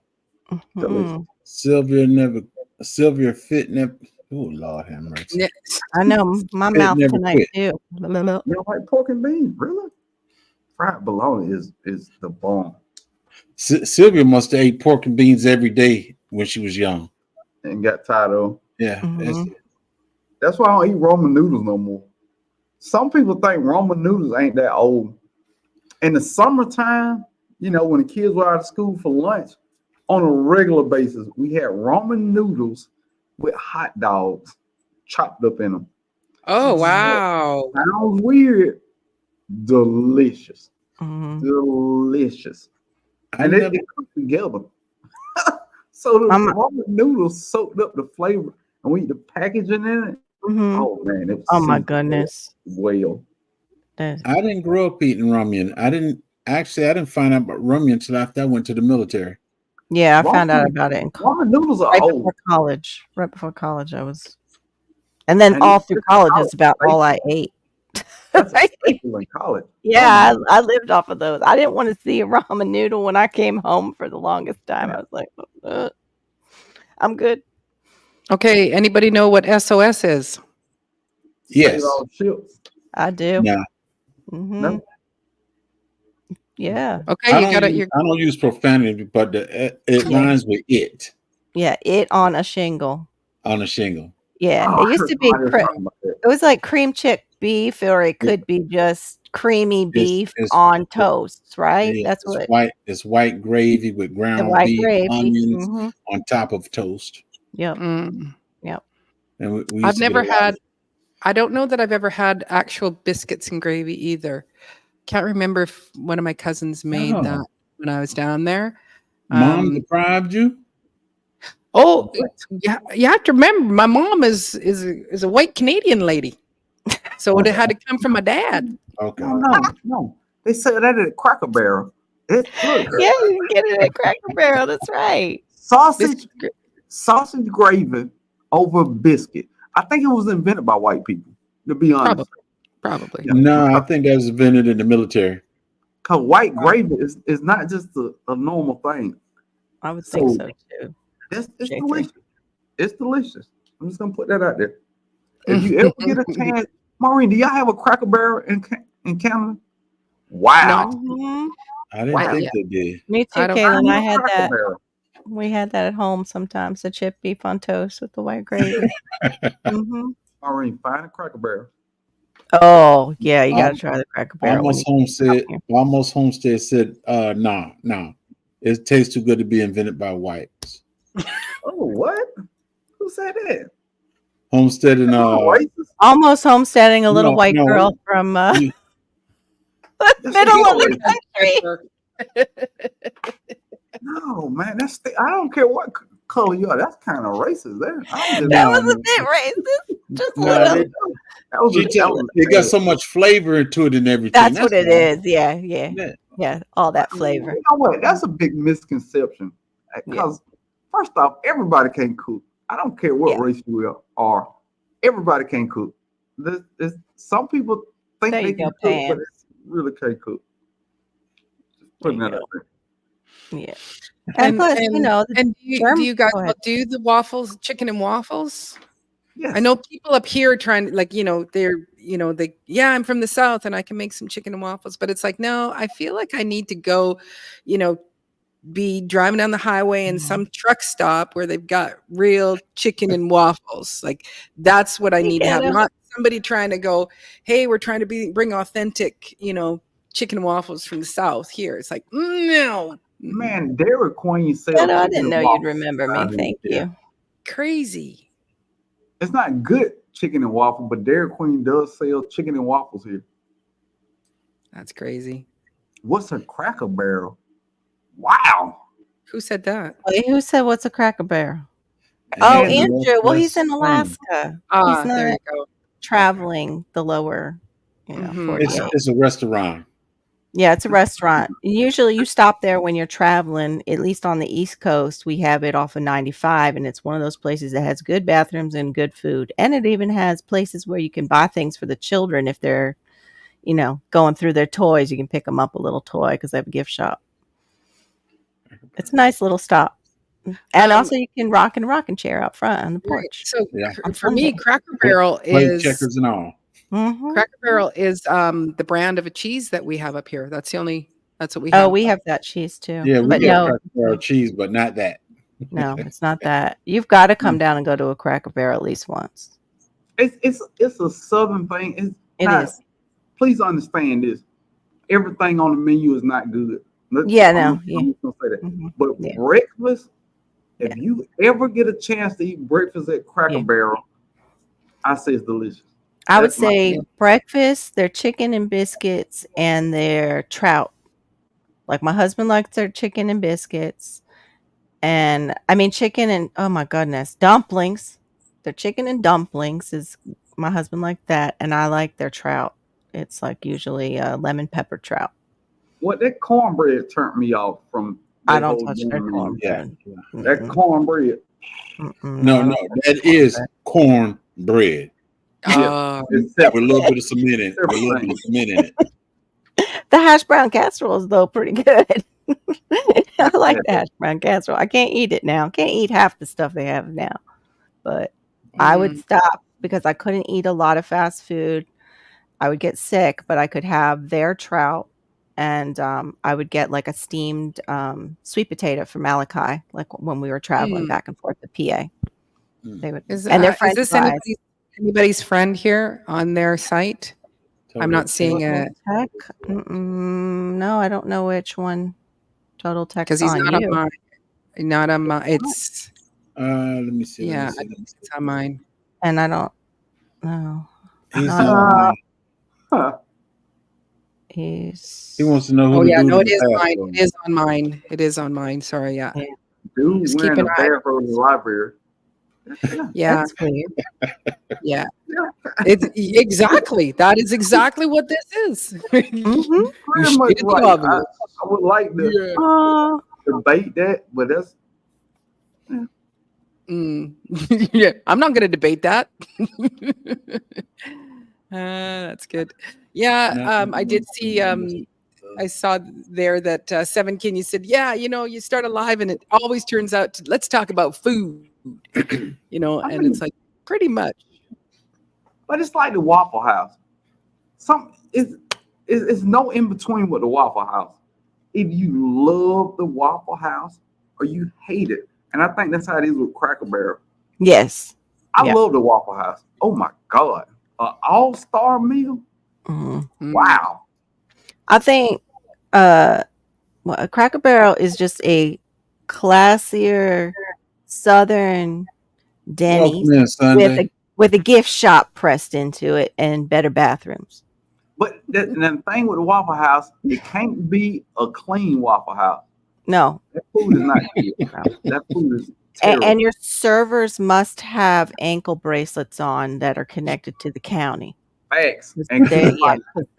Mhm. Sylvia Fit never. Oh Lord, have mercy. Yeah. I know my It mouth never tonight quit. too. You don't like pork and beans, really? Fried bologna is the bomb. Sylvia must have ate pork and beans every day when she was young. And got tired of. Yeah, Mhm. That's why I don't eat Roman noodles no more. Some people think Roman noodles ain't that old. In the summertime, when the kids were out of school for lunch, on a regular basis, we had Roman noodles with hot dogs chopped up in them. Oh wow! Sounds weird. Delicious. Mhm. Delicious. I And never- they cook together. So the Mama- Roman noodles soaked up the flavor, and we eat the packaging in it. Mhm. Oh man, it was Oh my seasoned goodness. well. That's- I didn't grow up eating ramen. I didn't find out about ramen until after I went to the military. Yeah, I found out Ramen- about it in Ramen noodles are right old. before college. Right before college, I was, and then And all it's through just college college, is about right? all I ate. That's a staple in college. Yeah, I lived off of those. I didn't want to see a ramen noodle when I came home for the longest time. I was like, I'm good. Okay, anybody know what SOS is? Yes. Save all ships. I do. Yeah. Mhm. No. Yeah. Okay, I you got don't it. use, I don't use profanity, but it rhymes with it Yeah. It on a shingle. on a shingle. Yeah. Oh, It used to be, I heard something about that. it was like cream chick beef, or it could be just creamy beef it's- on toast, right? Yeah, That's it's what white. It's white gravy with the ground white beef, gravy. onions Mhm. on top of toast. Yep. Mm. And we I've used to get never a lot had. of- I don't know that I've ever had actual biscuits and gravy either. Can't remember if one of my cousins made Oh. that when I was down there. Mom deprived you. Oh, yeah. You have to remember, my mom is a white Canadian lady, so it had to come from my dad. Okay. No. They sell that at Cracker Barrel. Look, Yeah, you can get it at Cracker Barrel. That's right. sausage gravy over biscuit. I think it was invented by white people, to be honest. Probably. No, I think that was invented in the military. Because white gravy is not just a normal thing. I would think So- so too. It's J3. delicious. It's delicious. I'm just gonna put that out there. If you ever get a chance, Maureen, do y'all have a Cracker Barrel in Canada? Wow. Mhm. I didn't Wow. think they did. Me too, I don't- Kaylin. I need a had Cracker that. Barrel. We had that at home sometimes. The chip beef on toast with the white gravy. hmm Maureen, find a Cracker Barrel. Oh yeah, you gotta try the Cracker Barrel. when Almost Homestead said, no. It tastes too good to be invented by whites. Oh, what? Who said that? Homestead and Racist? Almost homesteading a little No, white no. girl from You- the middle of the racist. country. No, man, I don't care what color you are. That's kind of racist there. That was a bit racist. Just a No, little. That was it got so much flavor to it and everything. That's what it why. is. Yeah. Yeah. All that flavor. You know what? That's a big misconception. Because first off, everybody can cook. I don't care what Yeah. race you are. Everybody can cook. Some people think There they you can go, cook, Pam. but they really can't cook. Just putting There that you out there. Yeah. And plus, you know, the and do germ you guys go all ahead. do the waffles, chicken and waffles? Yes. I know people up here trying, like, yeah, I'm from the South and I can make some chicken and waffles, but it's like, no, I feel like I need to go, you know, be driving down the highway in some truck stop where they've got real chicken and waffles. Like, that's what I You need to get have. 'em. Not somebody trying to go, hey, we're trying to bring authentic, chicken and waffles from the South here. It's like, no. Man, Dairy Queen I sells know, I chicken didn't and know you'd waffles. remember me. Thank Yeah. you. Crazy. It's not good chicken and waffle, but Dairy Queen does sell chicken and waffles here. That's crazy. What's a Cracker Barrel? Wow. Who said that? Wait, who said what's a Cracker Barrel? And Oh, And Andrew. Well, he's in Northwest Alaska. Ah, He's there not you go. traveling the lower, Mhm. 48. It's a restaurant. Yeah, it's a restaurant. Usually you stop there when you're traveling, at least on the East Coast. We have it off of 95, and it's one of those places that has good bathrooms and good food. And it even has places where you can buy things for the children if they're, going through their toys. You can pick them up a little toy because they have a gift shop. It's a nice little stop. And also you can rock and rocking chair out front on the Right. porch. So Yeah. for me, Sunday. Cracker Barrel Play is checkers and all. Mhm. Cracker Barrel is the brand of a cheese that we have up here. That's what we Oh, have. we have that cheese too. Yeah, we But get no, Cracker Barrel cheese, but not that. no, it's not that. You've got to come down and go to a Cracker Barrel at least once. it's a Southern thing. It's It not, is. Please understand this. Everything on the menu is not good. Yeah, I'm no, just yeah. gonna say that. Mhm. But Yeah. breakfast, if you ever get a chance to eat breakfast at Cracker Yeah. Barrel, I say it's delicious. I would That's my say opinion. breakfast, their chicken and biscuits, and their trout. Like my husband likes their chicken and biscuits. And I mean, chicken and, oh my goodness, dumplings. Their chicken and dumplings is, my husband liked that. And I like their trout. It's like usually lemon pepper trout. What that cornbread turned me off from I that don't whole touch their menu. cornbread. That cornbread. No, that is cornbread Uh, Except with a little bit of cement in it. With a little bit of cement in it. The hash brown casserole is though pretty good. I like the hash brown casserole. I can't eat it now. Can't eat half the stuff they have now. But I would stop because I couldn't eat a lot of fast food. I would get sick, but I could have their trout, and I would get like a steamed sweet potato from Malachi, like when we were traveling back and forth to PA. They would, and their French is this fries. anybody's friend here on their site? I'm not seeing Total it Tech? No, I don't know which one. Total Tech because he's on not you. on mine. Not on mine. It's Let me see. yeah, Let me see. it's on mine. And I don't know. He's Huh. he wants to know who Oh the yeah, dude no, in it the is mine. bathroom. It is on mine. It is on mine. Sorry, yeah. Dude Just wearing keep a an eye. bathrobe in the library. Yeah, That's weird. yeah. It's exactly. That is exactly what this is. Mm-hmm. Pretty much shit in the right. oven. I would like to Oh, debate that, but that's Yeah, I'm not going to debate that. That's good. Yeah, I did see. I saw there that Seven King. You said, yeah, you start a live, and it always turns out to let's talk about food. And it's like pretty much. but it's like the Waffle House. It's no in between with the Waffle House. If you love the Waffle House or you hate it, and I think that's how it is with Cracker Barrel. yes. I Yeah. love the Waffle House. Oh my God, an all-star meal! Mhm. Wow. I think a Cracker Barrel is just a classier Southern Denny's Welcome in, Sunday. with a gift shop pressed into it and better bathrooms. But the thing with the Waffle House, it can't be a clean Waffle House. No. That food is not good. That food is terrible. And your servers must have ankle bracelets on that are connected to the county. Facts. And There-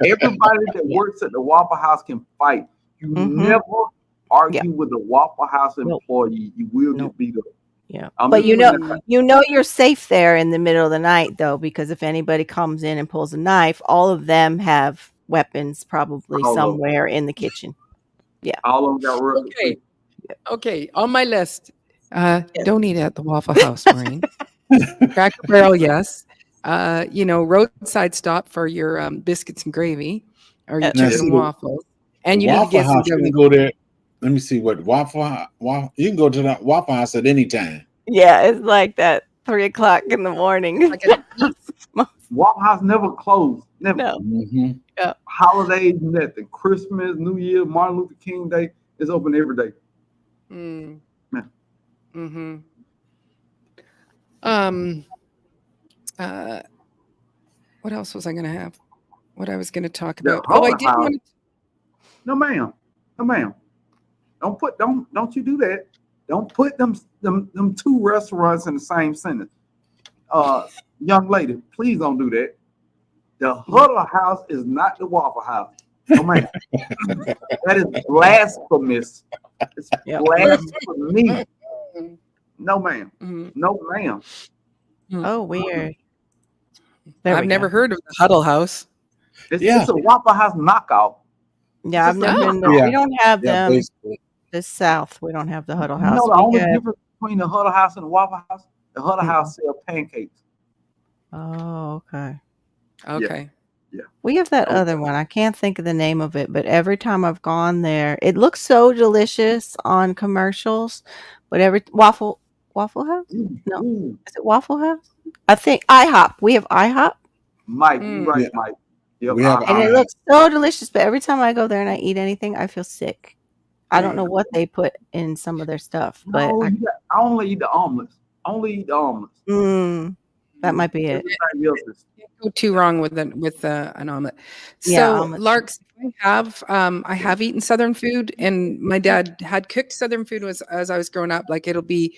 everybody that works at the Waffle House can fight. You Mhm. never argue Yeah. with a Waffle House Nope. employee. You will Nope. get beat up. Yeah. I'm But just you putting know that- you're safe there in the middle of the night though, because if anybody comes in and pulls a knife, all of them have weapons probably All over. somewhere in the kitchen. All of them got real. Okay. Okay. On my list. Don't eat at the Waffle House, Maureen. Cracker Barrel, yes. Roadside stop for your biscuits and gravy or your Now, chips and see, waffles. And you need to Waffle get some House, you can go there. Let me see what you can go to the Waffle House at any time. Yeah, it's like that 3:00 in the morning. like a Waffle House never closed. Never. No. Mhm. Holidays, nothing. Christmas, New Year, Martin Luther King Day is open every day. Mm. Yeah. Mm-hmm. What else was I going to have? What I was going to talk The about? Oh, I Huddle did House. want to. No, ma'am. No, ma'am. Don't you do that. Don't put them two restaurants in the same sentence. Young lady, please don't do that. The Huddle House is not the Waffle House. No, ma'am. That is blasphemous. It's blasphemy. No, ma'am. Mhm. No, ma'am. Oh, weird. There I've we never go. heard of the Huddle House. It's a Waffle House knockoff. Yeah, I've It's just never a been there. Yeah. We don't have Yeah, them basically. this south. We don't have the Huddle You House. know the We only have- difference between the Huddle House and the Waffle House? The Huddle Mhm. House sell pancakes. Oh, okay. Okay. We have that Okay. other one. I can't think of the name of it, but every time I've gone there, it looks so delicious on commercials. But Waffle House? No. Ooh. Is it Waffle House? I think IHOP. We have IHOP, Mike, you right, Yeah. Mike. Yep, We have and it IHOP. looks so delicious. But every time I go there and I eat anything, I feel sick. I don't know what they put in some of their stuff, but No, I only eat the omelets. Only eat the omelets. that might be it. Everything else is Can't go too wrong with an omelet. Yeah, So, omelets. Larks, I have eaten Southern food, and my dad had cooked Southern food as I was growing up. Like it'll be,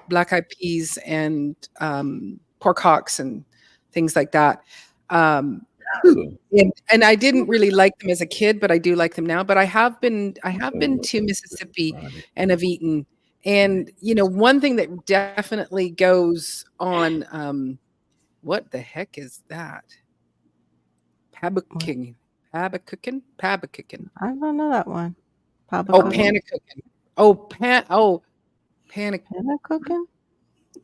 black eyed peas and pork hocks and things like that. So, And I didn't really like them as a kid, but I do like them now. But I have been to Mississippi and have eaten. And one thing that definitely goes on. What the heck is that? Pabacooking. I don't know that one. Oh, Pabacooking? panacooking. Panic. Panacooking?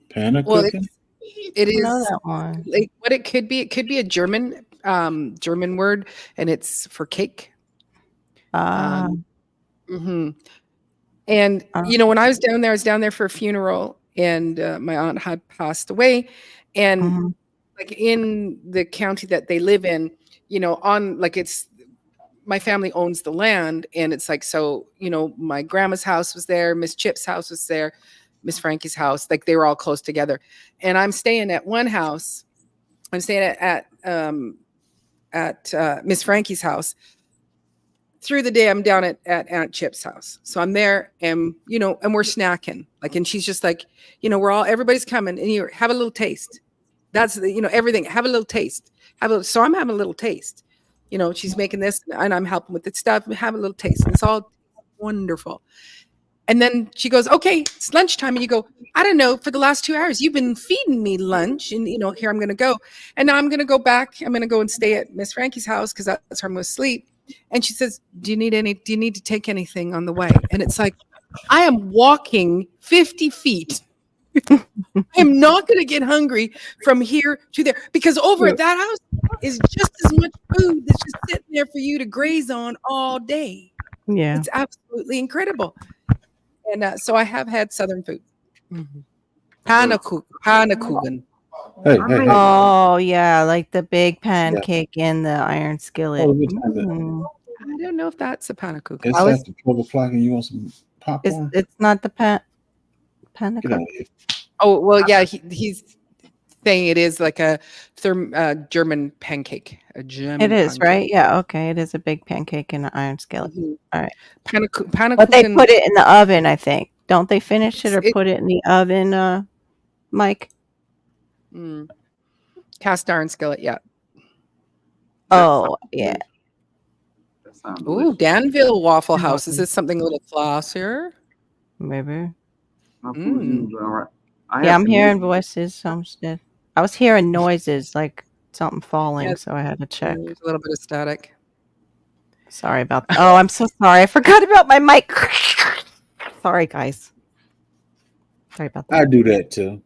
Panic Well, cooking? it I know is that one. like what it could be. It could be a German word, and it's for cake. Mhm. And when I was down there for a funeral, and my aunt had passed away, and like in the county that they live in, it's my family owns the land, and it's like, so my grandma's house was there, Miss Chip's house was there, Miss Frankie's house, like they were all close together. And I'm staying at one house. I'm staying at Miss Frankie's house. Through the day, I'm down at Aunt Chip's house. So I'm there, and and we're snacking. Like, and she's just like, everybody's coming, and you have a little taste. That's everything. Have a little taste. So I'm having a little taste. She's making this, and I'm helping with the stuff. Have a little taste. And it's all wonderful. And then she goes, "Okay, it's lunchtime." And you go, "I don't know. For the last 2 hours, you've been feeding me lunch, and here I'm going to go. And now I'm going to go back. I'm going to go and stay at Miss Frankie's house because that's where I'm going to sleep." And she says, do you need to take anything on the way? And it's like, I am walking 50 feet. I'm not going to get hungry from here to there, because over at that house is just as much food that's just sitting there for you to graze on all day. Yeah. It's absolutely incredible. And so I have had Southern food. Pannekuchen. Hey. Oh, yeah, like the big pancake in the iron skillet. I don't know if that's a pannekuchen. It's after 12 o'clock and you want some popcorn? It's not the pannekuchen. Oh, well, yeah, he's saying it is like a German pancake. It is, right? Yeah, okay. It is a big pancake in an iron skillet. All right. Pannekuchen. But they put it in the oven, I think. Don't they finish it or put it in the oven, Mike? Cast iron skillet, yeah. Oh, yeah. Ooh, Danville Waffle House. Is this something a little classier? Maybe. Right. Yeah, I'm hearing voices. I was hearing noises like something falling, so I had to check. There's a little bit of static. Sorry about that. Oh, I'm so sorry. I forgot about my mic. Sorry, guys. Sorry about that. I do that too.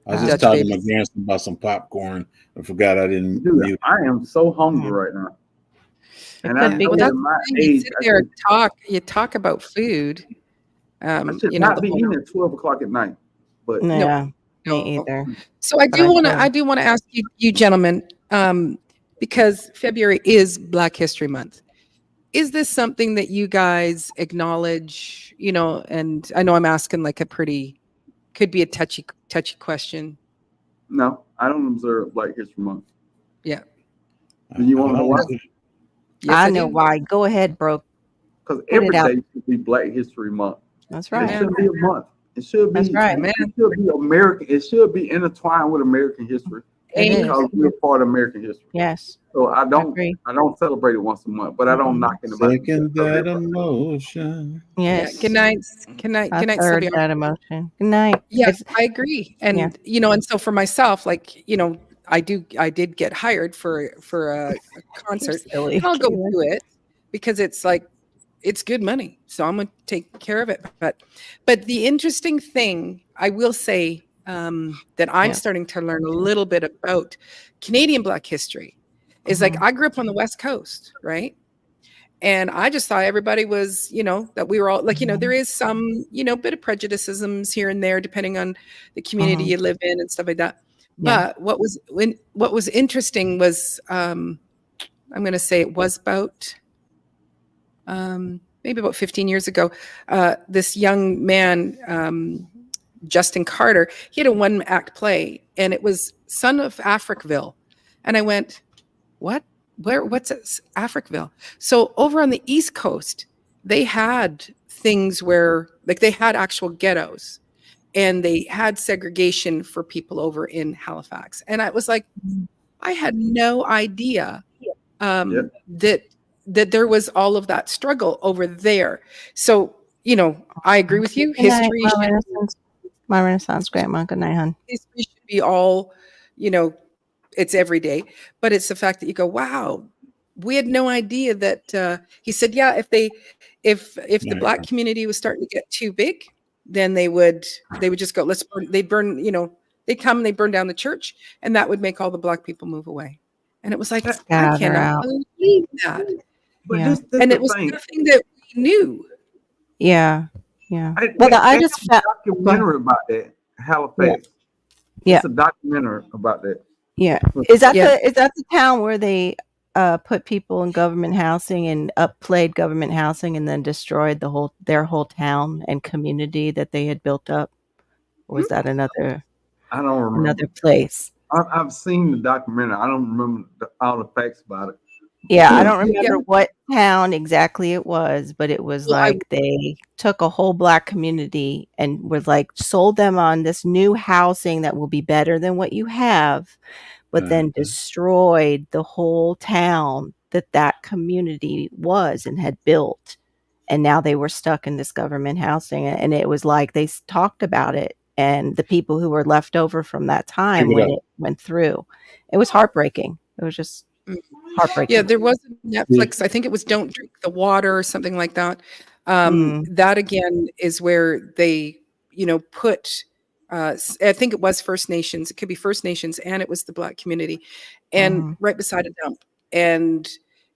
I was just Dutch talking to my babies. grandson about some popcorn. I forgot I didn't Dude, mute. I am so hungry right now. It And I could be know Well, good. at that's my the thing. You age, sit I there should, and you talk about food. I should You know, not the be whole eating at 12 o'clock at night. But no, Yeah, me no. either. So I But do I want to should. ask you gentlemen, because February is Black History Month. Is this something that you guys acknowledge? You know, and I know I'm asking like could be a touchy question. no, I don't observe Black History Month. Yeah. Do you want to know why? Yes, I I know do. why. Go ahead, bro. Because Put every it out. day should be Black History Month. That's And it right. shouldn't be a month. It should That's be, right. Man, it should be American. It should be intertwined with American history It is. because we're part of American history. Yes. So I I don't agree. celebrate it once a month, but I don't Mhm. knock anybody. Second that emotion. yeah. Yes. Good night. Good night. I Good night, third Sylvia. that emotion. Good night. Yeah, It's I agree. And Yeah. you know, and so for myself, like, you know, I did get hired for a You're concert, silly, and I'll go Caitlin. do it because it's like it's good money. So I'm gonna take care of it. But the interesting thing I will say that I'm Yeah. starting to learn a little bit about Canadian Black history is like I grew up on the West Coast, right? And I just thought everybody was, you know, that we were all like, you know, there is some, you know, bit of prejudicisms here and there, depending on the community you live in and stuff like that. Yeah. But what was interesting was, I'm going to say it was about, maybe about 15 years ago, this young man, Justin Carter, he had a 1-act play and it was Son of Africville. And I went, what? What's Africville? So over on the East Coast, they had things where like they had actual ghettos and they had segregation for people over in Halifax. And I was like, I had no idea that there was all of that struggle over there. So, you know, I agree with you. Good night, History my Renaissance grandma. Good night, hon. history should be all, you know, it's every day, but it's the fact that you go, wow, we had no idea that he said, yeah, if the Black community was starting to get too big, then they would just go, they'd burn, you know, they'd come and they burn down the church and that would make all the Black people move away. And it was like, I Scatter cannot out. believe that. But Yeah. this And the it was thing. nothing that we knew. Yeah. Yeah. Well, I they just have found. a documentary about that. Halifax. Yeah. It's a documentary about that. Yeah. Is that Yeah. the town where they put people in government housing and upplayed government housing and then destroyed their whole town and community that they had built up? Or was that another I don't remember. another place? I've seen the documentary. I don't remember all the facts about it. Yeah, I don't Yeah. remember what town exactly it was, but it was Well, like they took a whole Black community and was like sold them on this new housing that will be better than what you have, but then destroyed the whole town that community was and had built. And now they were stuck in this government housing. And it was like they talked about it. And the people who were left over from that time when it went through, it was heartbreaking. It was just heartbreaking. Yeah, there was a Netflix. I think it was Don't Drink the Water or something like that. That again is where they, you know, put. I think it was First Nations. It could be First Nations, and it was the Black community, and right beside a dump. And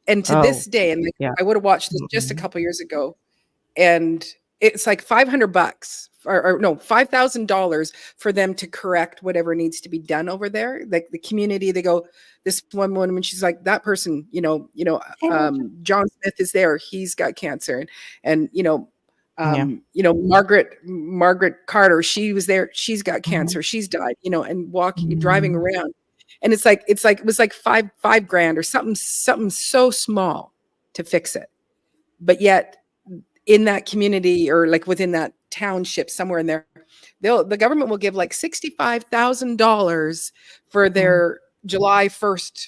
to this day, and like, I would have watched this just a couple years ago, and it's like $500 or no, $5,000 for them to correct whatever needs to be done over there. Like the community, they go, this one woman, she's like, that person, John Smith is there. He's got cancer. And you know, Margaret Carter, she was there. She's got cancer. She's died, you know, and driving around. And it was like $5,000 or something so small to fix it. But yet in that community or like within that township somewhere in there, the government will give like $65,000 for their July 1st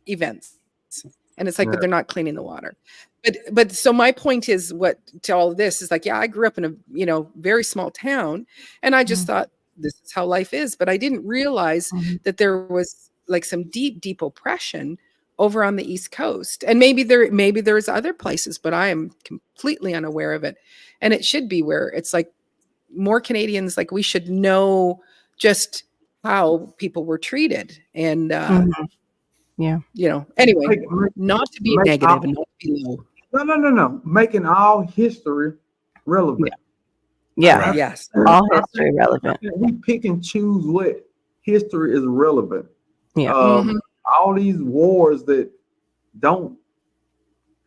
events. And it's like, but they're not cleaning the water. But so my point is to all of this is like, yeah, I grew up in a, you know, very small town and I just thought this is how life is. But I didn't realize that there was like some deep, deep oppression over on the East Coast. And maybe there's other places, but I am completely unaware of it. And it should be where it's like more Canadians, like we should know just how people were treated. And Yeah. Anyway, not to be negative and not to be low. No. Making all history relevant. Yeah. Yes. All history relevant. We pick and choose what history is relevant. Yeah. All these wars that don't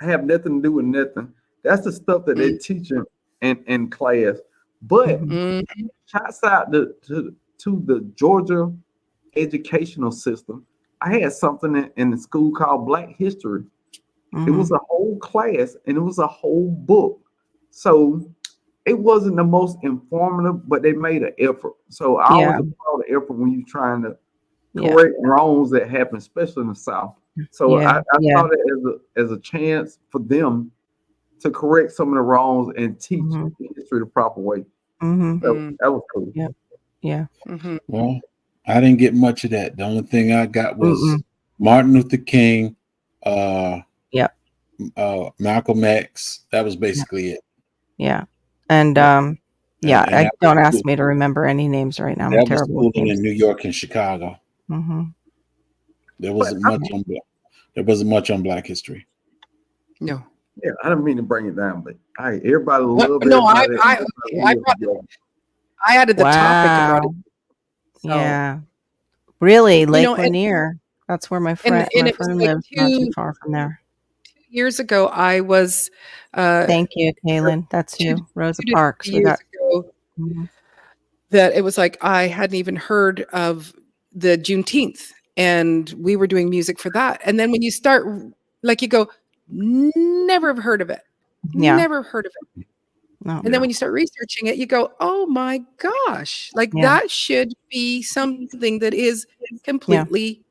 have nothing to do with nothing. That's the stuff that they're teaching in class. But shouts out to the Georgia educational system. I had something in the school called Black History. It was a whole class and it was a whole book. So it wasn't the most informative, but they made an effort. So I always applaud the effort when you're trying to correct wrongs that happen, especially in the South. So I saw that as a chance for them to correct some of the wrongs and teach history the proper way. So that was cool. Yeah. Well, I didn't get much of that. The only thing I got was Martin Luther King, Malcolm X. That was basically it. Yeah. And don't ask me to remember any names right now. I'm terrible with names. In New York and Chicago. There wasn't much on Black history. No. Yeah, I didn't mean to bring it down, but everybody loved it. No, I added the topic about it. So. Yeah. Really, Lake Lanier. That's where my friend lives, not too far from there. 2 years ago, I was thank you, Kaylin. That's you. Rosa Parks. That it was like I hadn't even heard of the Juneteenth, and we were doing music for that. And then when you start, like, you go, never have heard of it. Never heard of it. No. And then when you start researching it, you go, oh my gosh, like that should be something that is completely.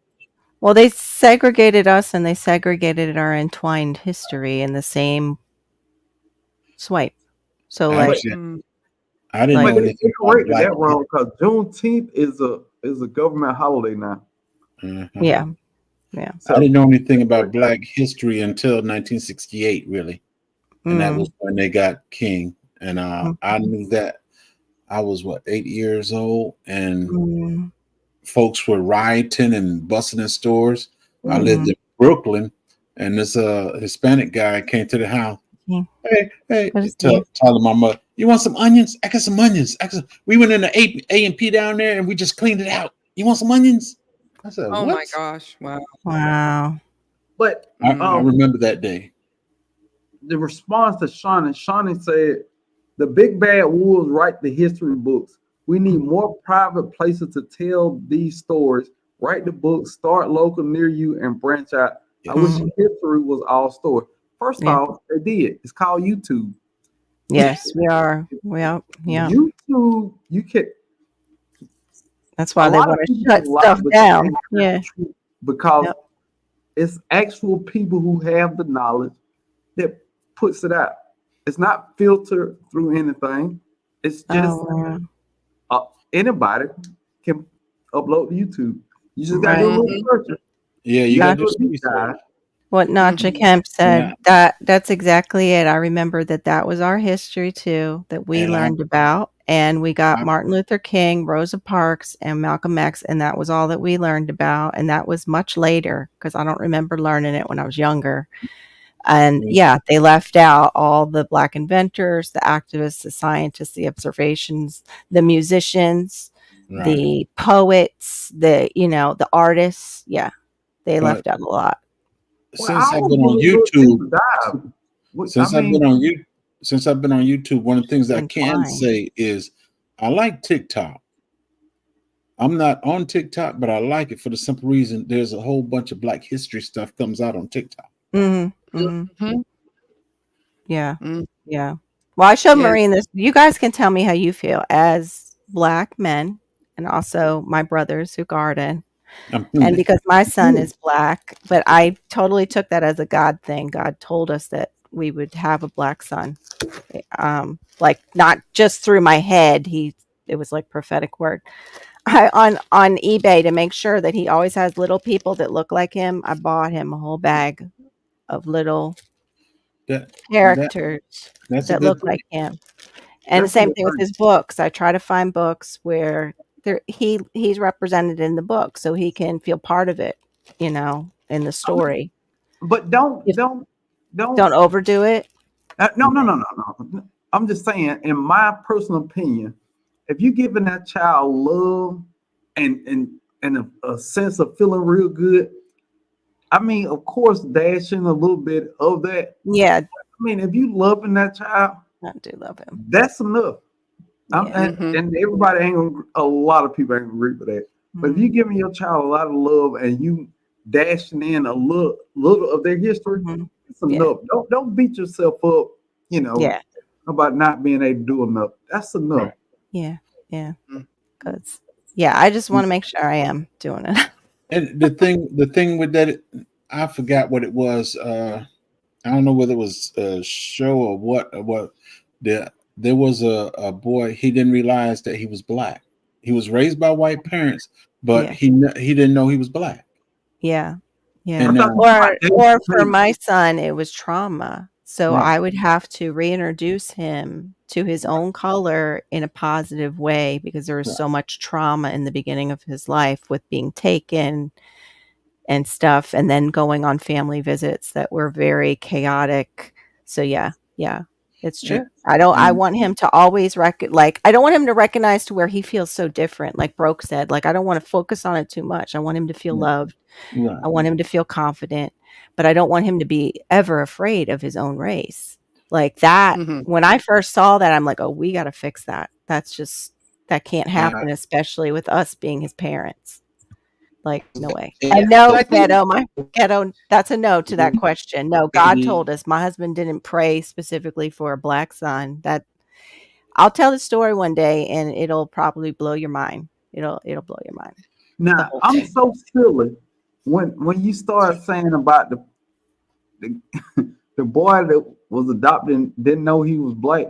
Well, they segregated us and they segregated our entwined history in the same swipe. So I didn't know anything correct that wrong because Juneteenth is a government holiday now. Yeah. So I didn't know anything about Black history until 1968, really. And that was when they got King. And I knew that I was 8 years old, and folks were rioting and busting in stores. I lived in Brooklyn, and this Hispanic guy came to the house. Hey, telling my mother, "You want some onions? I got some onions. We went in the A&P down there, and we just cleaned it out. You want some onions?" I said, "Oh what? My gosh, wow!" But I remember that day. The response to Shawnee said, "The big bad wolves write the history books. We need more private places to tell these stories. Write the books, start local near you, and branch out. I wish history was all story." First off, they did. It's called YouTube. Yes, we are. Well, yeah. YouTube, you can. That's why they want to shut stuff down. Yeah. Because it's actual people who have the knowledge that puts it out. It's not filtered through anything. It's just anybody can upload to YouTube. You just got to do a little research. Yeah, you got to do research. What Nacha Kemp said, that's exactly it. I remember that was our history too, that we learned about. And we got Martin Luther King, Rosa Parks, and Malcolm X, and that was all that we learned about. And that was much later because I don't remember learning it when I was younger. And they left out all the Black inventors, the activists, the scientists, the observations, the musicians, the poets, the artists. Yeah, they left out a lot. Since I've been on YouTube, one of the things I can say is I like TikTok. I'm not on TikTok, but I like it for the simple reason there's a whole bunch of Black history stuff comes out on TikTok. Yeah. Well, I showed Maureen this. You guys can tell me how you feel as Black men, and also my brothers who garden. And because my son is Black, but I totally took that as a God thing. God told us that we would have a Black son. Like not just through my head. It was like prophetic word. on eBay to make sure that he always has little people that look like him. I bought him a whole bag of little characters that look like him. And the same thing with his books. I try to find books where he's represented in the book, so he can feel part of it, in the story. But don't overdo it. No. I'm just saying, in my personal opinion, if you're giving that child love and a sense of feeling real good, I mean, of course, dashing a little bit of that. Yeah. I mean, if you loving that child, I do love him. That's enough. And everybody a lot of people ain't gonna agree with that. But if you're giving your child a lot of love and you dashing in a little of their history, it's enough. Don't beat yourself up, about not being able to do enough. That's enough. Yeah. Because I just want to make sure I am doing it. And the thing with that, I forgot what it was. I don't know whether it was a show or what. There was a boy. He didn't realize that he was black. He was raised by white parents, but he didn't know he was black. Yeah. And, or for my son, it was trauma. So I would have to reintroduce him to his own color in a positive way because there was so much trauma in the beginning of his life with being taken and stuff, and then going on family visits that were very chaotic. So it's true. I want him to always I don't want him to recognize to where he feels so different. Like Broke said, I don't want to focus on it too much. I want him to feel loved. Right. I want him to feel confident, but I don't want him to be ever afraid of his own race. Like that. When I first saw that, I'm like, oh, we got to fix that. That can't happen, especially with us being his parents. Like, no way. And no, Ghetto, that's a no to that question. No, God told us. My husband didn't pray specifically for a black son. That I'll tell the story one day and it'll probably blow your mind. It'll blow your mind. Now, I'm so silly when you start saying about the boy that was adopted and didn't know he was black.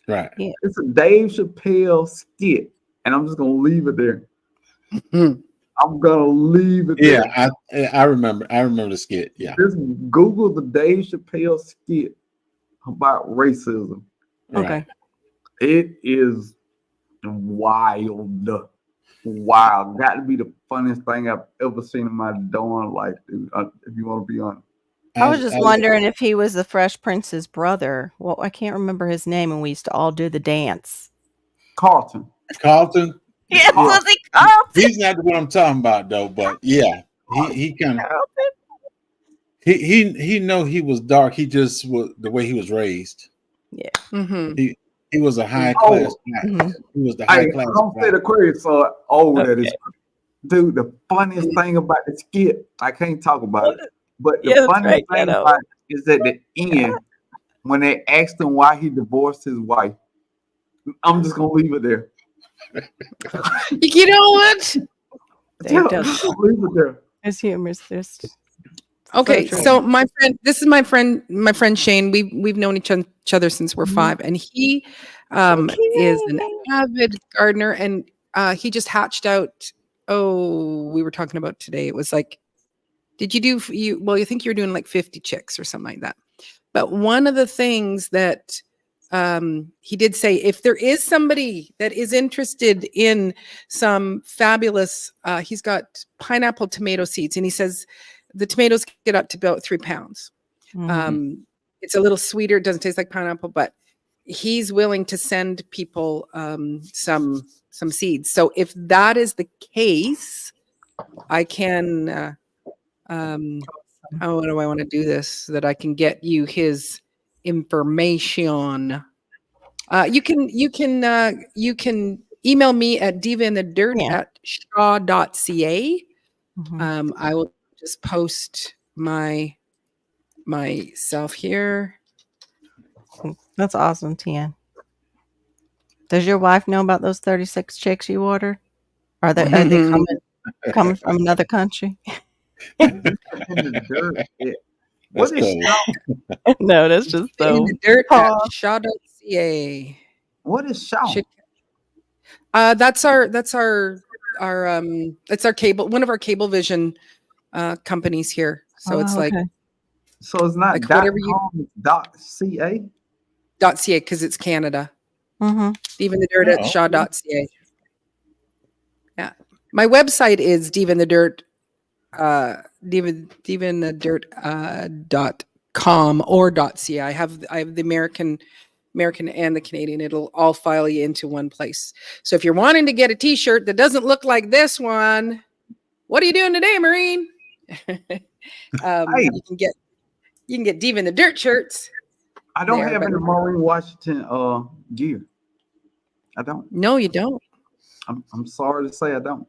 Right. Yeah. It's a Dave Chappelle skit, and I'm just gonna leave it there. I'm gonna leave it there. Yeah, I remember the skit. Yeah. Just Google the Dave Chappelle skit about racism. Okay. It is wild. Got to be the funniest thing I've ever seen in my darn life, dude. If you want to be honest. I was just wondering if he was the Fresh Prince's brother. Well, I can't remember his name, and we used to all do the dance. Carlton. Yes, was he Carlton? He's not the one I'm talking about though, but yeah, he kind of he know he was dark. He just was the way he was raised. Yeah. He was a high class. He was the high class. Don't say the crazy so that is, dude. The funniest thing about the skit, I can't talk about it, but the funniest thing about it is at the end when they asked him why he divorced his wife. I'm just gonna leave it there. You know what? Leave it there. There's humorous. Okay, so my friend, this is my friend Shane. We've known each other since we're 5, and he is an avid gardener, and he just hatched out. Oh, we were talking about today. It was like, did you do you? Well, you think you're doing like 50 chicks or something like that. But one of the things that he did say, if there is somebody that is interested in some fabulous, he's got pineapple tomato seeds, and he says the tomatoes get up to about 3 pounds. It's a little sweeter. It doesn't taste like pineapple, but he's willing to send people some seeds. So if that is the case, I can. How do I want to do this so that I can get you his information? You can email me at divainthedirt@shaw.ca. I will just post myself here. That's awesome, Tian. Does your wife know about those 36 chicks you ordered? Are they coming from another country? What is Shaw? No, that's just so. In the dirt at shaw.ca. What is Shaw? That's our it's our cable, one of our Cablevision companies here. So it's like okay. So it's not Like dot whatever you- com, it's dot .ca. .ca because it's Canada. Mm-hmm. Even the Dirt at Oh, shaw.ca. Yeah. My website is divanthedirt, divanthedirt.com or .ca. I have the American and the Canadian. It'll all file you into one place. So if you're wanting to get a t-shirt that doesn't look like this one, what are you doing today, Maureen? Hey. You can get Diva in the Dirt shirts. I don't There, have but- any Maureen Washington gear. I don't. No, you don't. I'm sorry to say I don't.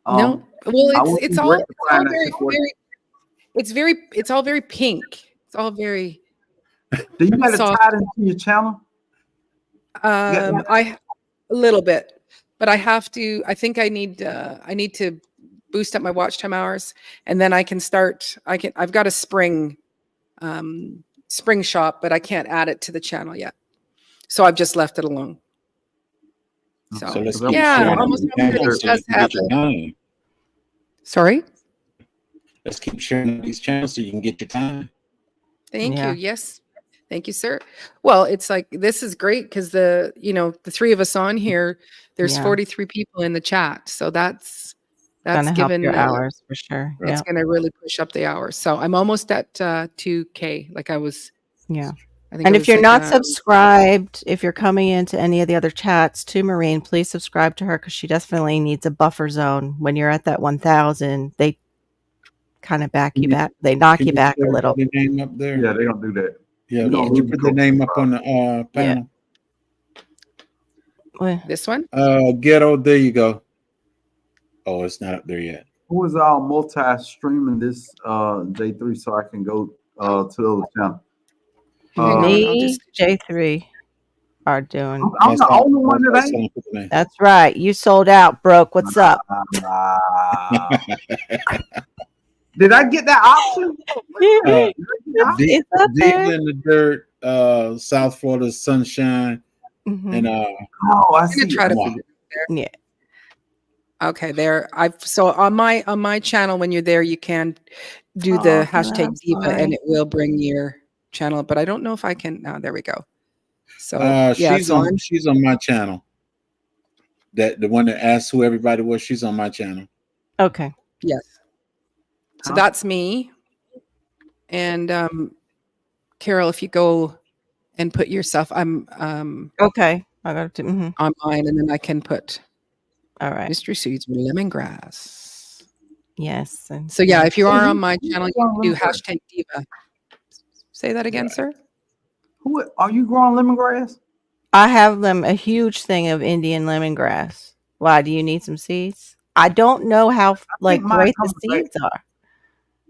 No. Well, I will it's be all rectifying that very, situation. it's all very pink. It's all very Do you got to soft. tie it into your channel? I a little bit, but I have to. I think I need to boost up my watch time hours, and then I can start. I've got a spring shop, but I can't add it to the channel yet. So I've just left it alone. So, So let's Yeah, keep yeah, sharing almost these everybody channels so does you can have get your it. time. Sorry. Let's keep sharing these channels so you can get your time. Thank Yeah. you. Yes. Thank you, sir. Well, it's like this is great because the three of us on here, there's Yeah. 43 people in the chat. So that's Gonna help given your hours for sure. it's Yeah. gonna really push up the hours. So I'm almost at 2K. Like I was, Yeah. I think And it if was you're like, not subscribed, if you're coming into any of the other chats to Maureen, please subscribe to her because she definitely needs a buffer zone. When you're at that 1,000, they kind of back you back. They knock Can you back a put little. the name up there? Yeah, they don't do that. Yeah, You don't could you lose put the the name up on the panel? Well, this one. Ghetto, there you go. Oh, it's not up there yet. Who is all multi-streaming this J3 so I can go to the other channel? Hang on, I'll me, just- J3 are doing. I'm the only one that ain't. That's right. You sold out, broke. What's up? Did I get that option? It's up there. Deep in the Dirt, South Florida Sunshine, Mhm. and Oh, I I'm see. gonna try to Come figure on. it there. Yeah. Okay, there. So on my channel, when you're there, you can do Oh, the I'm hashtag diva, sorry. and it will bring your channel. But I don't know if I can. No, there we go. So yeah, she's so on my channel. The one that asks who everybody was, she's on my channel. Okay. yes. So Huh? that's me. And Carol, if you go and put yourself, I'm Okay. I got to. Mhm. on mine, and then I can put All right. Mystery Seeds with lemongrass. Yes. And So yeah, if you are who- on my who's channel, you growing can do lemongrass? hashtag diva. Say that again, Right. sir. Who are you growing lemongrass? I have them a huge thing of Indian lemongrass. Why do you need some seeds? I don't know how like mine great the comes back. seeds are.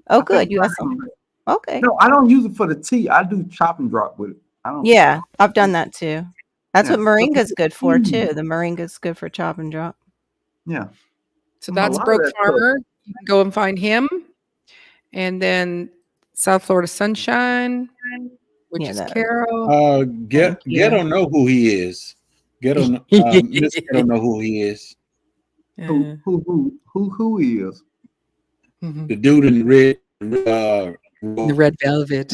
Oh, I good. think You got mine some. come back. Okay. No, I don't use it for the tea. I do chop and drop with it. I don't. Yeah, I've done that too. That's Yeah. what moringa's good for Mm. too. The moringa's good for chop and drop. Yeah. So A that's lot of Broke that stuff. Farmer. You can go and find him. And then South Florida Sunshine, which Yeah, is that- Carol. Ghetto you. know who he is. Ghetto, Miss Ghetto know who he is. Who is? Mhm. The dude in the red. The red velvet.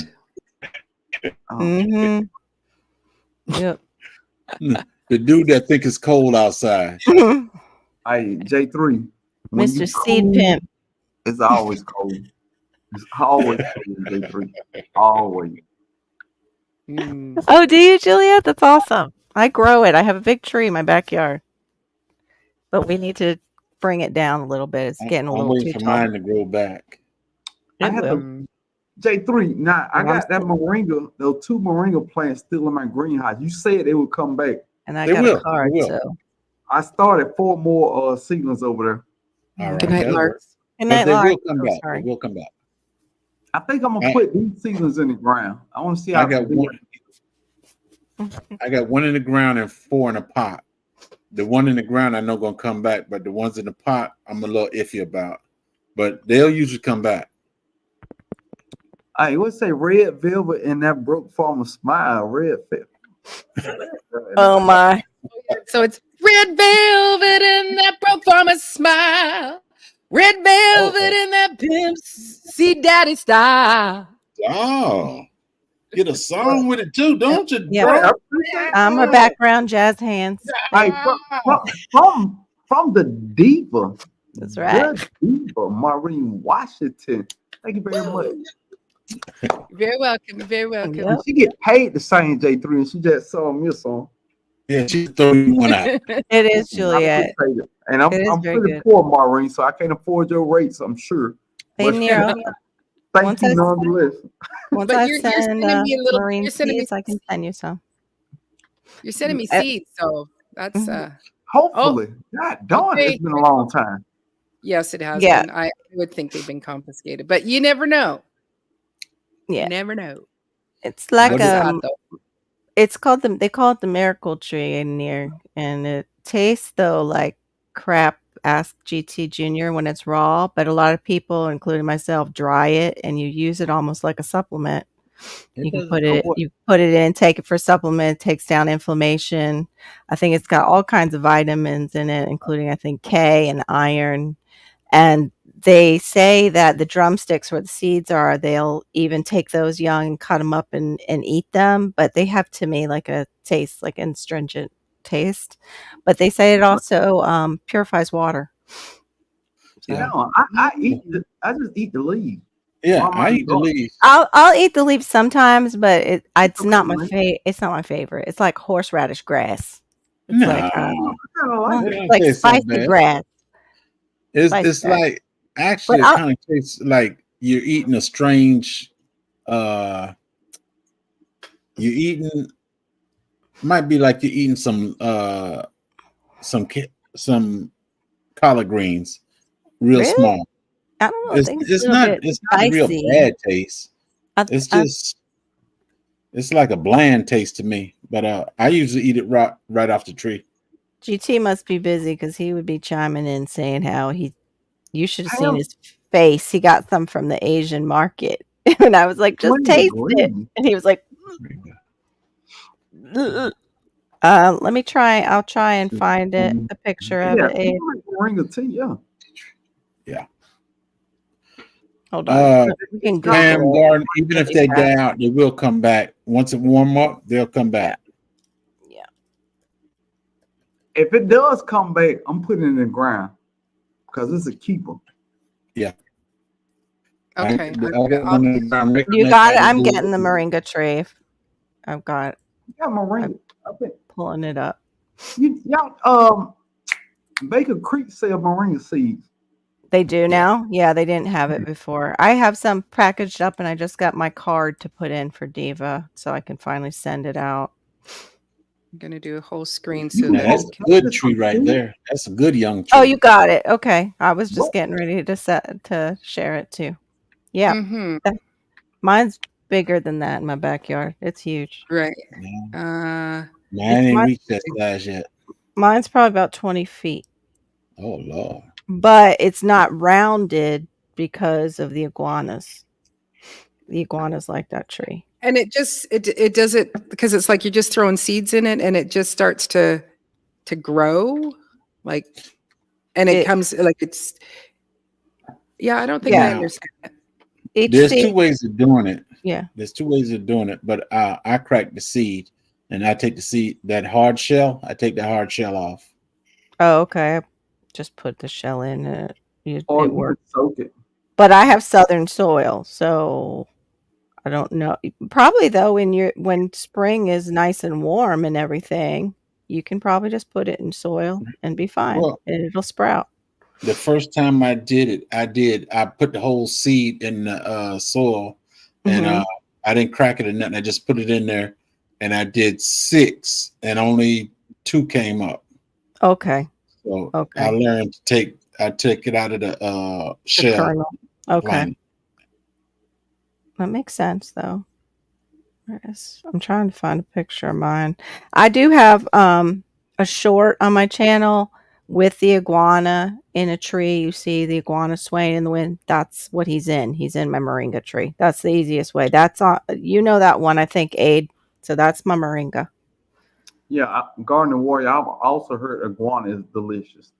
Oh, Mhm. Yep. The dude that think it's cold outside. Hey, J3. when you Mr. Seed cool, Pimp. It's always cold. It's always cold, J3. Always. Mm. Oh, do you, Juliet? That's awesome. I grow it. I have a big tree in my backyard. But we need to bring it down a little bit. It's getting a I'm little waiting too for tall. mine to grow back. I It had will. to, J3. Now I Well, I'm got that moringa. Those 2 moringa plants still in my greenhouse. You said they would come back. And I They got will. a card, They will. so. I started 4 more seedlings over there. All right. Good night, that'll Lark. work. Good But night, they Lark. will come Oh, back. sorry. They will come back. I think I'm gonna I- put these seedlings in the ground. I want to see how I got big- one. I got 1 in the ground and 4 in a pot. The one in the ground I know gonna come back, but the ones in the pot I'm a little iffy about. But they'll usually come back. Hey, what's say red velvet and that Broke Farmer smile? Red velvet. Oh, my. So it's red velvet and that pro farmer smile. Red velvet and that pimp see daddy style. Oh, get a song with it too, don't you? Yeah. bro? I'm a background jazz hands. Hey, from the diva. That's right. The diva, Maureen Washington. Thank you very much. You're very welcome. You're very welcome. Yep. She get paid to sing J3, and she just sung me a song. Yeah, she's throwing one out. It is Juliet. I appreciate it. And I'm It is very pretty good. poor, Maureen, so I can't afford your rates, I'm sure. Hey, But Nero, thank once you I- nonetheless. once But I you're send sending me a little- Marine you're sending me- seeds, I can send you some. You're sending me Uh, seeds, so that's Mhm. Hopefully. God darn it, it's been a long time. yes, it has Yeah. been. I would think they've been confiscated, but you never know. Yeah. You never know. It's like I'm sad, though. it's called they call it the miracle tree in here, and it tastes though like crap. Ask GT Junior when it's raw, but a lot of people, including myself, dry it and you use it almost like a supplement. You can put it in, take it for a supplement, it takes down inflammation. I think it's got all kinds of vitamins in it, including I think K and iron. And they say that the drumsticks where the seeds are, they'll even take those young and cut them up and eat them. But they have to me like a taste, like an astringent taste. But they say it also purifies water. Yeah, I just eat the leaves. Yeah, I eat the leaves. I'll eat the leaves sometimes, but it's not my it's not my favorite. It's like horseradish grass. It's No. like I kinda like it. It like tastes so spicy bad. grass. spicy It's grass. like actually it But kind of tastes like you're eating a strange you're eating might be like you're eating some collard greens real Really? small. I don't know. I think It's a little not bit a real spicy. bad taste. It's I- just it's like a bland taste to me. But I usually eat it right off the tree. GT must be busy because he would be chiming in saying how you should have I seen am- his face. He got some from the Asian market. And I was like, just What is taste it. green? And he was like, let me try. I'll try and find it, a picture of Yeah, it. Abe. moringa tea, yeah. Hold on. Uh, We can Pam Google it. Garden, even if they die out, they will come back. Once it warm up, they'll come back. Yeah. If it does come back, I'm putting it in the ground because it's a keeper. Okay. You got it. I'm getting the moringa tree. I've got it. Yeah, moringa. I've been, Pulling it up. y'all, Baker Creek sell moringa seeds. They do now? Yeah, they didn't have it before. I have some packaged up and I just got my card to put in for Diva so I can finally send it out. I'm gonna do a whole screen so Now, that that's a good tree right there. That's a good young tree. Oh, you got it. Okay. I was just What? getting ready to share it too. Yeah. Mhm. Mine's bigger than that in my backyard. It's huge. Right. Yeah. Mine ain't reached that size yet. Mine's probably about 20 feet. Oh Lord. But it's not rounded because of the iguanas. The iguanas like that tree. And it just it does it because it's like you're just throwing seeds in it and it just starts to grow like and it comes like it's I don't think I Yeah. understand. There's two ways of doing it. Yeah. There's two ways of doing it, but I crack the seed and I take the seed, that hard shell, I take the hard shell off. Oh, okay. Just put the shell in it. Or It you works. could soak it. But I have southern soil, so I don't know. Probably though, when spring is nice and warm and everything, you can probably just put it in soil and be fine, Well, and it'll sprout. the first time I did it, I put the whole seed in the soil and Mhm. I didn't crack it or nothing. I just put it in there and I did 6 and only 2 came up. Okay. So Okay. I learned to take it out of the The shell. kernel. Okay. plant. That makes sense though. I'm trying to find a picture of mine. I do have a short on my channel with the iguana in a tree. You see the iguana swaying in the wind. That's what he's in. He's in my moringa tree. That's the easiest way. That's on, that one, I think, Aid. So that's my moringa. Yeah, Garden Warrior. I've also heard iguana is delicious.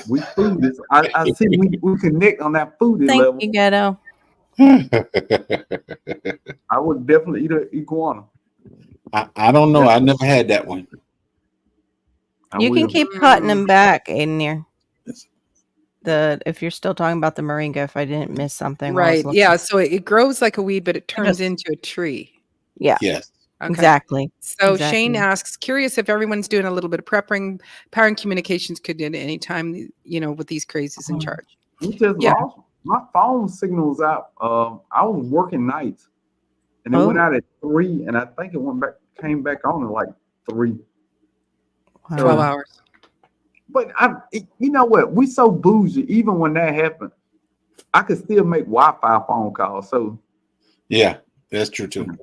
We foodies. I see we connect on that foodie Thank level. you, Ghetto. I would definitely eat an iguana. I don't know. I never had that one. You can keep cutting them back in there. If you're still talking about the moringa, if I didn't miss something. Right. Yeah. So it grows like a weed, but it turns into a tree. Yeah. Yes. Okay. Exactly. So Shane asks, curious if everyone's doing a little bit of prepping. Power and Communications could do it any time, with these crazies in charge. We just lost my phone signals out. I was working nights, and it went out at 3, and I think it came back on at like 3. 12 hours. But you know what? We so bougie. Even when that happened, I could still make Wi-Fi phone calls. So yeah, that's true too.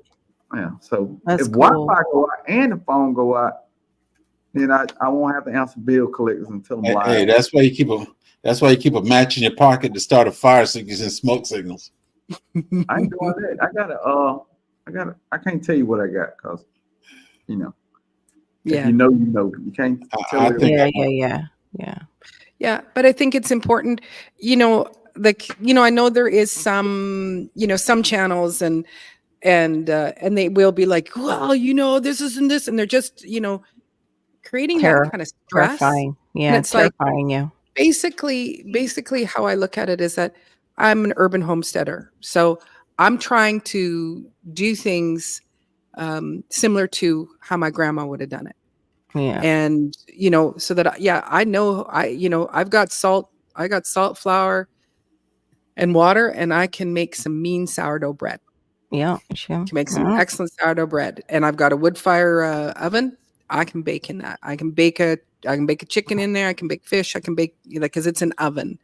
Yeah. So that's if cool. Wi-Fi go out and the phone go out, then I won't have to answer bill collectors until I'm live. Hey, that's why you keep a match in your pocket to start a fire signals and smoke signals. I ain't doing that. I can't tell you what I got because if you know, you can't tell Yeah, but I think it's important, I know there is some channels and they will be like, well, this isn't this, and they're just, creating that kind of stress. Terrifying. Yeah, and it's terrifying you. Basically how I look at it is that I'm an urban homesteader. So I'm trying to do things similar to how my grandma would have done it. Yeah. And, so that, I know I've got salt, flour and water, and I can make some mean sourdough bread. Yeah. Sure. Can make some excellent sourdough bread. And I've got a wood fire oven. I can bake in that. I can bake a chicken in there. I can bake fish. I can bake, because it's an oven.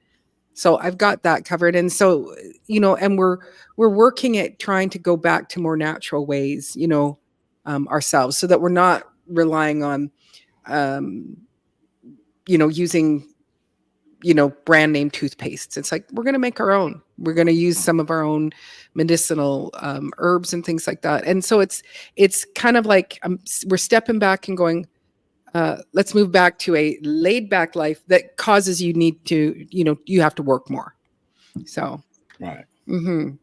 So I've got that covered. And so, and we're working at trying to go back to more natural ways, ourselves, so that we're not relying on, using, brand name toothpastes. It's like, we're going to make our own. We're going to use some of our own medicinal herbs and things like that. And so it's kind of like we're stepping back and going, let's move back to a laid back life that causes you need to, you have to work more. So, right. Mm-hmm.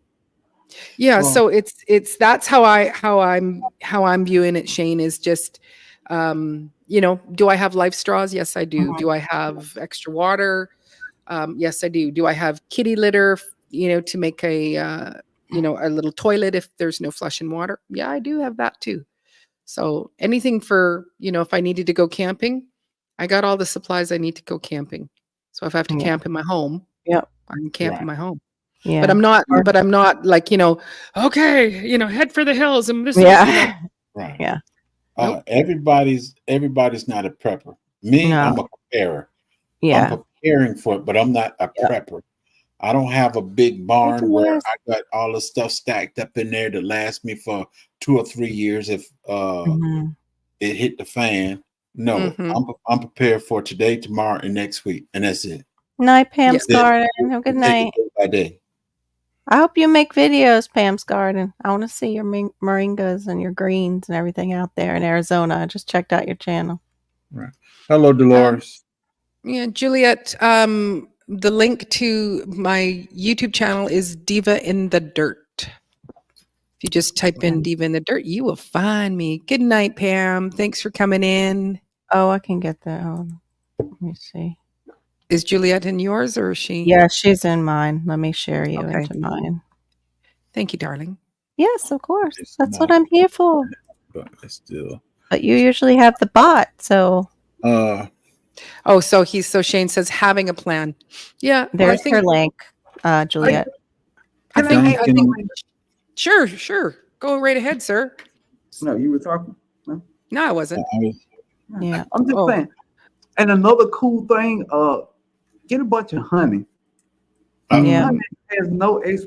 Yeah. Well, so it's that's how I'm viewing it, Shane, is just, do I have life straws? Yes, I do. Do I have extra water? Yes, I do. Do I have kitty litter, to make a little toilet if there's no flushing water? Yeah, I do have that too. So anything for, if I needed to go camping, I got all the supplies I need to go camping. So if I have to camp in my home, I can camp in my home. Yeah. But I'm not like, okay, head for the hills and this. Yeah. Right. Yeah. Nope. Everybody's not a prepper. Me, I'm a preparer. Yeah. I'm preparing for it, but I'm not a prepper. I don't have a big barn where I got all the stuff stacked up in there to last me for 2 or 3 years if it hit the fan. No, I'm prepared for today, tomorrow, and next week, and that's it. Night, Pam's Garden. Have a good night. Day by day. I hope you make videos, Pam's Garden. I want to see your moringas and your greens and everything out there in Arizona. I just checked out your channel. Right. Hello, Dolores. Juliet. The link to my YouTube channel is Diva in the Dirt. If you just type in Diva in the Dirt, you will find me. Good night, Pam. Thanks for coming in. Oh, I can get that. Let me see. Is Juliet in yours or is she? Yeah, she's in mine. Let me share you into mine. Thank you, darling. Yes, of course. That's what I'm here for. But still. But you usually have the bot, so. So Shane says having a plan. Yeah. There's her link, Juliet. I think sure. Go right ahead, sir. No, you were talking. No, I wasn't. Yeah. I'm just saying. And another cool thing, get a bunch of honey. Honey has no as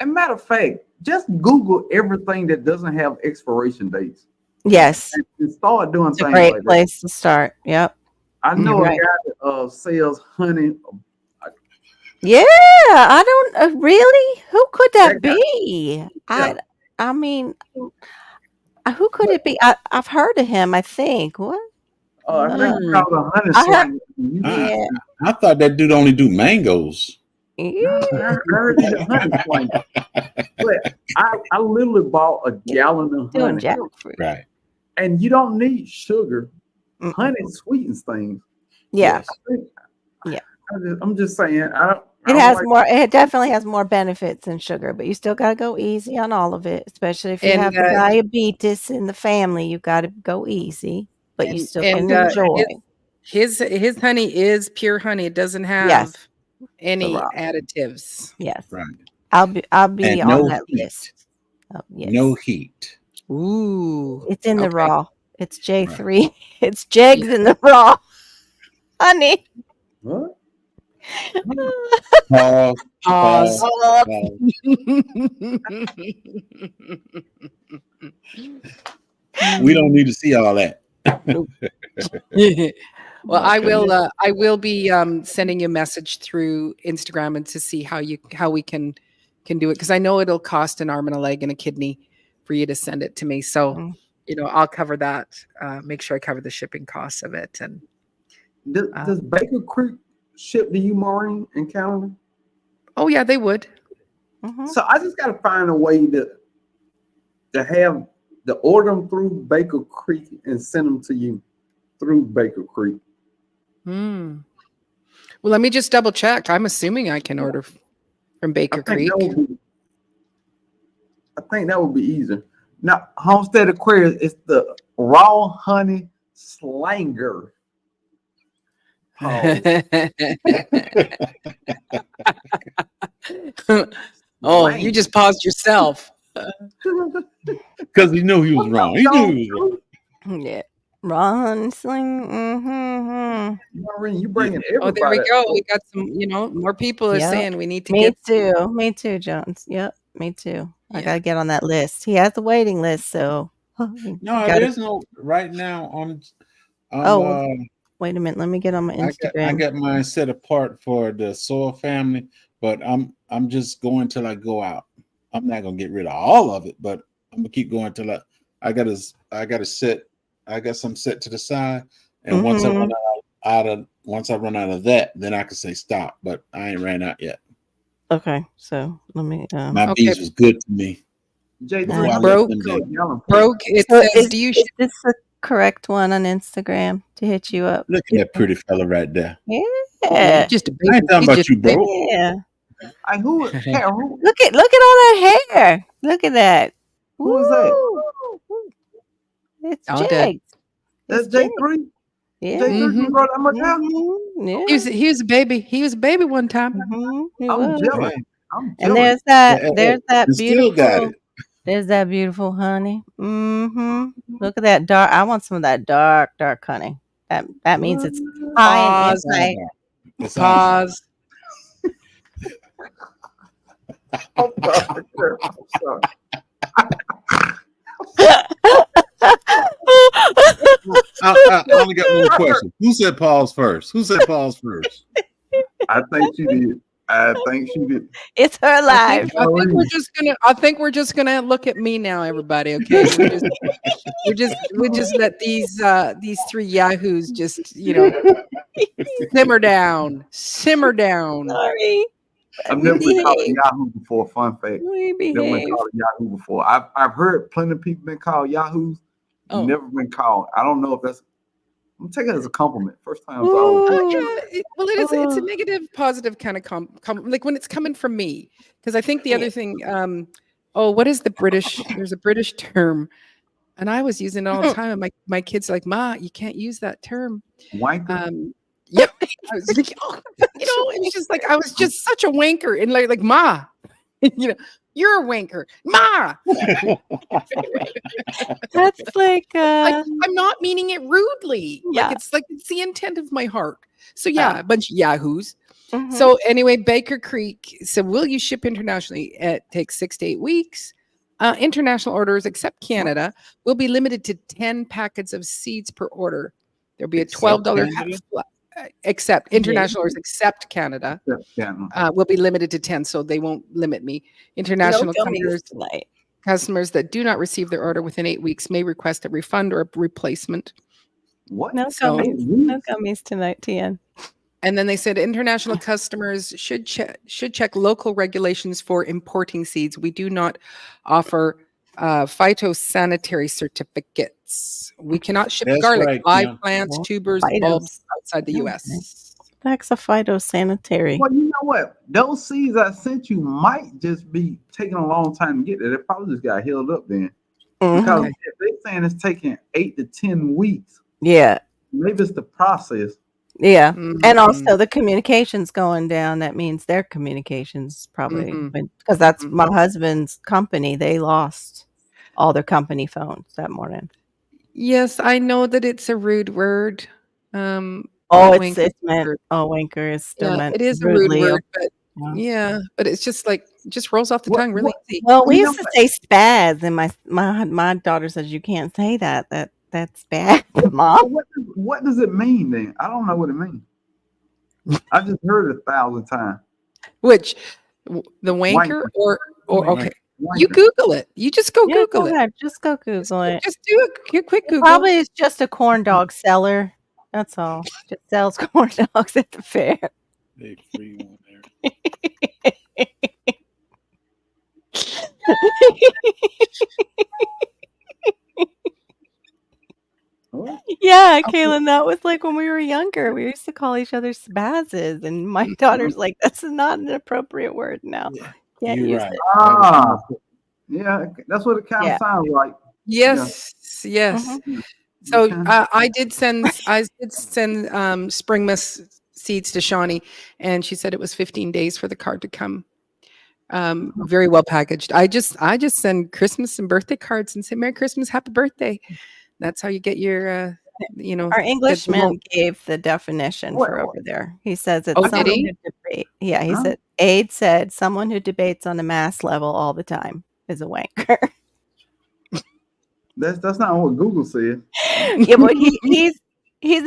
a matter of fact, just Google everything that doesn't have expiration dates. Yes. And start doing it's things. A great like place that. To start. Yep. I know a guy that sells honey. Yeah, I don't really. Who could that be? I mean, Who could it be? I've heard of him. I think what? I think it's called a honey I heard- slinger. Yeah. I thought that dude only do mangoes. I heard he's a honey slinger. But I literally bought a gallon of Doing honey, jackfruit. Right. and you don't need sugar. Mm. Honey sweetens things. Yeah. Yes. Yeah. I'm just saying. I It don't has like- more. It definitely has more benefits than sugar, but you still got to go easy on all of it, especially if you And, have the diabetes in the family. You got to go easy, but you And- still and, can enjoy. His honey is pure honey. It doesn't have Yes. any raw. additives. Yes, Right. I'll be And on no that heat. list. Oh, yes. No heat. Ooh. It's in the Okay. raw. It's J3. It's Jegs in the raw. Honey. What? Pause. Pause. Oh, We don't need to see all that. Well, I will be sending you a message through Instagram and to see how we can do it, because I know it'll cost an arm and a leg and a kidney for you to send it to me. So, Mm. I'll cover that. Make sure I cover the shipping costs of it. And Does Baker Creek ship to you, Maureen, in Canada? oh yeah, they would. mhm. So I just got to find a way to order them through Baker Creek and send them to you through Baker Creek. Hmm. Well, let me just double check. I'm assuming I can order from Baker Creek. I think that would be easier. Now, Homestead Aquarius is the raw honey slanger. Pause. Oh, you just paused yourself. Because he knew he was wrong. He knew he was wrong. Yeah. Ron Sling. Mm-hmm. Maureen, you bringing Oh, everybody. there we go. We got some, more people are Yep. saying we need to Me get. too. Me too, Jones. Yep. Me too. I Yeah. gotta get on that list. He has the waiting list, so No, gotta- there's no right now. Oh, wait a minute. Let me get on my I Instagram. got mine set apart for the soil family, but I'm just going till I go out. I'm not gonna get rid of all of it, but I'm gonna keep going till I got some set to the side, and once I run out of that, then I can say stop. But I ain't ran out yet. Okay, so let me. My Okay. bees was good to me. J3, before I let Broke. them down. Broke. It So says, do you is this the correct one on Instagram to hit you up? Look at that pretty fella right there. Yeah. just a I baby? ain't talking He's about just you, a baby. bro. Yeah. Who Look at all that hair. Look at that. Who is that? Woo. It's Oh, Dad. Jags. That's It's Jags. J3? Yeah. J3 Mhm. can grow that much hair? Yeah. He was a baby. He was a baby one time. He I'm was. jealous. I'm And jealous. there's that You still got beautiful. it. There's that beautiful honey. Look at that dark. I want some of that dark honey. That means it's high in Pause. insight. It's on. Pause. I'm sorry. I'm sorry. I only got one question. Who said pause first? I think she did. It's her life. I think we're just gonna look at me now, everybody. Okay, we just let these three yahoos just simmer down. Sorry. I've never been called a Yahoo before. Fun fact. We Never been behave. called a Yahoo before. I've heard plenty of people been called Yahoos. Oh. Never been called. I don't know if that's. I'm taking it as a compliment. First time. Ooh. It's a negative, positive kind of like when it's coming from me, because I think the other thing. What is the British? There's a British term, and I was using it all the time. And my kids are like, "Ma, you can't use that term." Wanker. Yep. I was like, it's just like I was just such a wanker, and like Ma, you're a wanker, Ma. That's like I'm not meaning it rudely. Yeah. It's the intent of my heart. So yeah, a bunch of yahoos. mhm. So anyway, Baker Creek. So will you ship internationally? It takes 6 to 8 weeks. International orders, except Canada, will be limited to 10 packets of seeds per order. There'll be a Except $12 Canada? except international orders, except Canada, Yeah. will be limited to 10. So they won't limit me. No International gummies orders. tonight. Customers that do not receive their order within 8 weeks may request a refund or a replacement. What? No So- gummies. No gummies tonight, Tian. And then they said international customers should check local regulations for importing seeds. We do not offer phytosanitary certificates. We cannot ship That's garlic, right, live Kim. plants, Well, tubers, phytos. bulbs outside the Okay. U.S. That's a phytosanitary. Well, you know what? Those seeds I sent you might just be taking a long time to get there. They probably just got healed up then. Mhm. Because Okay. if they're saying it's taking 8 to 10 weeks, Yeah. maybe it's the process. Yeah. Mhm. And also the communication's going down. That means their communications probably, Mhm. because that's Mhm. my husband's company. They lost all their company phones that morning. Yes, I know that it's a rude word. Oh, wanker it's meant. word. Oh, wanker is still Yeah, meant. it is a rude rudely. word, but Yeah. yeah, but it's just like just rolls off the What- tongue really what- easy. Well, we You know used to say spaz, and my daughter says you can't say that. That's bad, Mom. What does it mean then? I don't know what it means. I just heard it 1,000 times. Which the wanker Wanker. or okay. Wanker. You Google it. You just go Yeah, Google go it. ahead. Just go Google it. Just do a quick Google. Probably it's just a corn dog seller. That's all. Just sells corn dogs at the fair. They free one there. What? Yeah, Kaylin, that was like when we were younger. We used to call each other spazzes, and my daughter's like, "That's not an appropriate word now. Yeah, Can't you're use right. it." Ah, yeah, that's what it kind of Yeah. sounds like. Yes, yes. Mhm. So Okay. I did send spring miss seeds to Shawnee, and she said it was 15 days for the card to come. Very well packaged. I just send Christmas and birthday cards and say Merry Christmas, Happy Birthday. That's how you get your Our get the Englishman mo- gave the definition What- for over there. He says it's Oh, did someone he? who debate. Yeah, he Huh? said Aide said someone who debates on a mass level all the time is a wanker. That's not what Google said. Yeah, but he's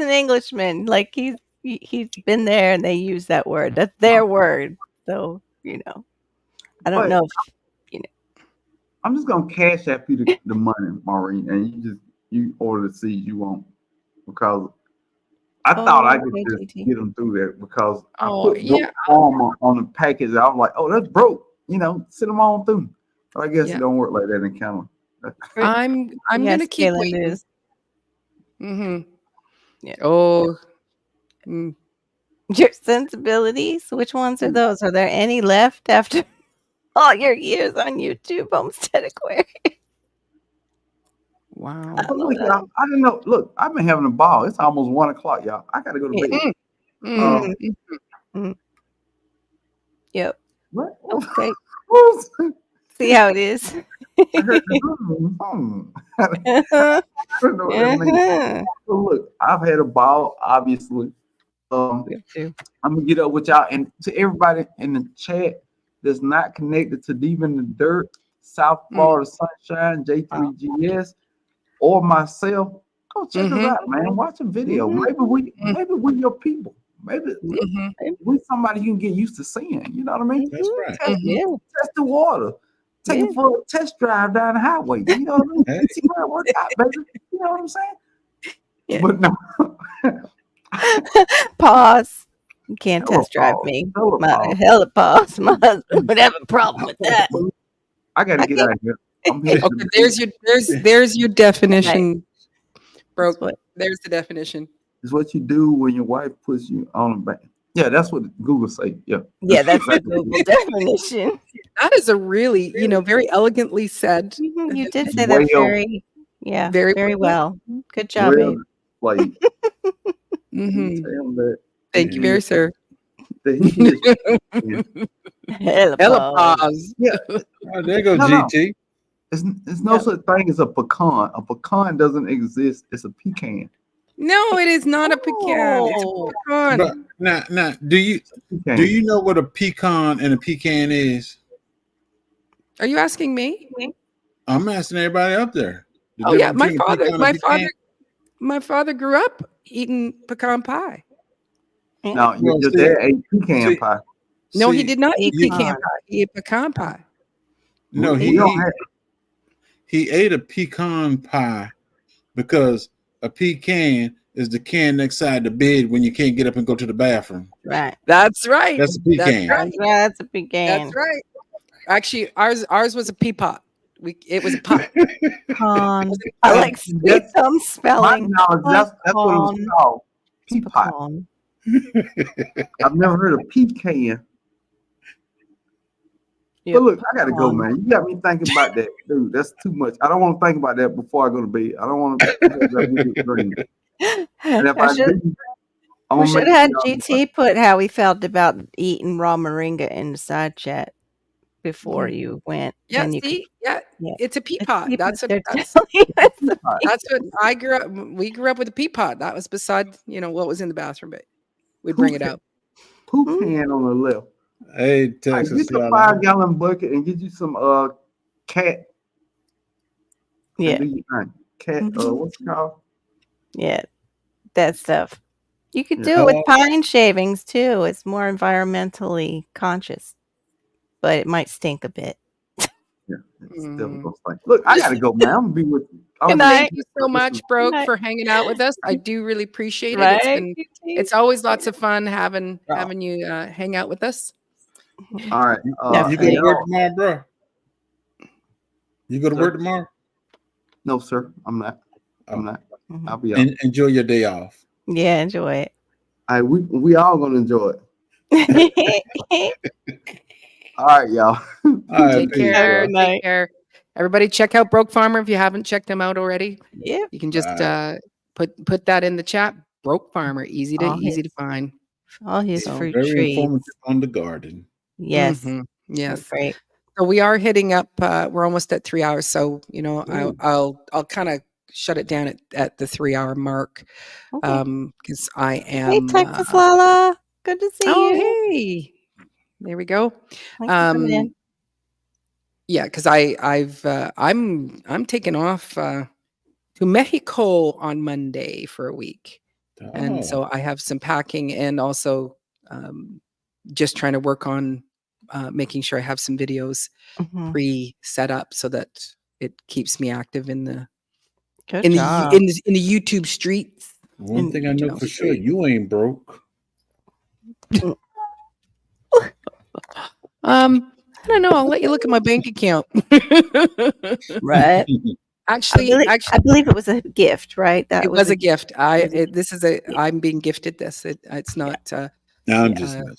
an Englishman. Like he's been there and they use that word. That's their word. So, I don't But- know if I'm just gonna cash app you the money, Maureen, and you order the seeds you want because I thought I could okay, just TT. get them through there because Oh, I put yeah. Farm on the package. I was like, oh, that's broke. Send them on through. But I guess Yeah. it don't work like that in Canada. I'm Yes, gonna keep Kaylin waiting. is. Mm-hmm. Yeah. Oh. Your sensibilities. Which ones are those? Are there any left after all your years on YouTube, Homestead Aquarium? Wow. But look, y'all, I didn't know. Look, I've been having a ball. It's almost 1:00, y'all. I gotta go to bed. Mm. Yep. What? Okay. I See how it is. heard the I don't know what that means. Uh-huh. So look, I've had a ball, obviously. We have to. I'm gonna get up with y'all and to everybody in the chat that's not connected to Deep in the Dirt, South Florida Sunshine, J3GS, or myself. Go check us out, man. Watch a video. Mhm. Maybe we're your people. Maybe Mhm. we're somebody you can get used to seeing. You know what I mean? That's right. Yeah. Test the water. Take it for a test drive down the highway. You know what I mean? Hey. See how it works out, baby. You know what I'm saying? Yeah. But no. Pause. You can't Hella test drive pause. me. Hella Hella pause. pause. My husband would have a problem with that. I gotta get out of here. I'm headed to Okay, the- there's your definition, bro. That's what- There's the definition. It's what you do when your wife puts you on the back. Yeah, that's what Google say. Yeah. Yeah, that's the Google definition. That is a really, very elegantly said. Mhm, you did say Way that over. very Very well. Good job, Well, babe. like Mhm. tell him that Thank you, very sir. that he is- Hella Hella pause. pause. yeah, Oh, there goes No, no. GT. it's no such thing as a pecan. A pecan doesn't exist. It's a pecan. No, it is not a pecan. It's Oh. a pecan. But now, do Pecan. you know what a pecan and a pecan is? Are you asking me? I'm asking everybody up there. The Oh yeah, difference my between a father. pecan and My a pecan? father. My father grew up eating pecan pie. No, Well, your see- dad ate pecan see- pie. No, he See, did not eat pecan. pecan pie. He ate pecan pie. No, We he don't have he ate a pecan pie because a pecan is the can next side the bed when you can't get up and go to the bathroom. Right. That's right. That's a pecan. right. That's a pecan. That's right. Actually, ours was a pea pot. It was a pot. Pecan. I like sweet thumb My spelling. knowledge, that's what it was Pecan. called. Peapot. Pecan. I've never heard of pecan. Yeah, But look, I gotta go, pecan. man. You got me thinking about that, dude. That's too much. I don't want to think about that before I go to bed. I don't want to have that wicked dream. And if I do, I'm We gonna should make have had sure GT put how he felt about eating raw moringa in the side chat before you went. Yeah, Then you see, yeah. it's a pea It's pot. peapot. That's what They're that's, telling you it's a that's what I grew up. We grew up with a pea pot. That was beside, what was in the bathroom, but we'd bring it out. poop can on the left. Hey, Like, Texas. get the 5-gallon bucket and get you some cat. Yeah. And do your thing. Cat. What's it called? Yeah, that stuff. You could Yeah. do it with pine shavings too. It's more environmentally conscious, but it might stink a bit. Yeah. It's definitely gonna stink. Look, I gotta go, man. I'm gonna be with you. Good night. Thank you so much, Broke, night. for hanging out with us. I do really appreciate it. Right? It's always lots of fun having you hang out with us. All right. You go Definitely. to work tomorrow, bro? You go to work tomorrow? No, sir. I'm not. I'm not. Mhm. I'll be out. Enjoy your day off. Yeah, enjoy it. We all gonna enjoy it. All right, y'all. All right, Take peace, care. bro. Take care. Everybody, check out Broke Farmer if you haven't checked him out already. Yeah. You can just put that in the chat. Broke Farmer, easy to All find. All his So, fruit Very trees. informative on the garden. Yes. Mhm. They're Yes. great. So we are hitting up. We're almost at 3 hours. So Ooh. I'll kind of shut it down at the 3-hour mark. Okay. Because I am. Hey, Texas Lala. Good to see Oh, you. hey. There we go. Thanks for coming in. Yeah, because I'm taking off to Mexico on Monday for a week. And so I have some packing and also just trying to work on making sure I have some videos Mhm. pre-set up so that it keeps me active in the Good in job. the in the YouTube streets. One thing I know for sure, you ain't broke. I don't know. I'll let you look at my bank account. Right. Actually, I believe it was a gift, right? That it was a gift. I'm being gifted this. It's not. No, I'm just messing.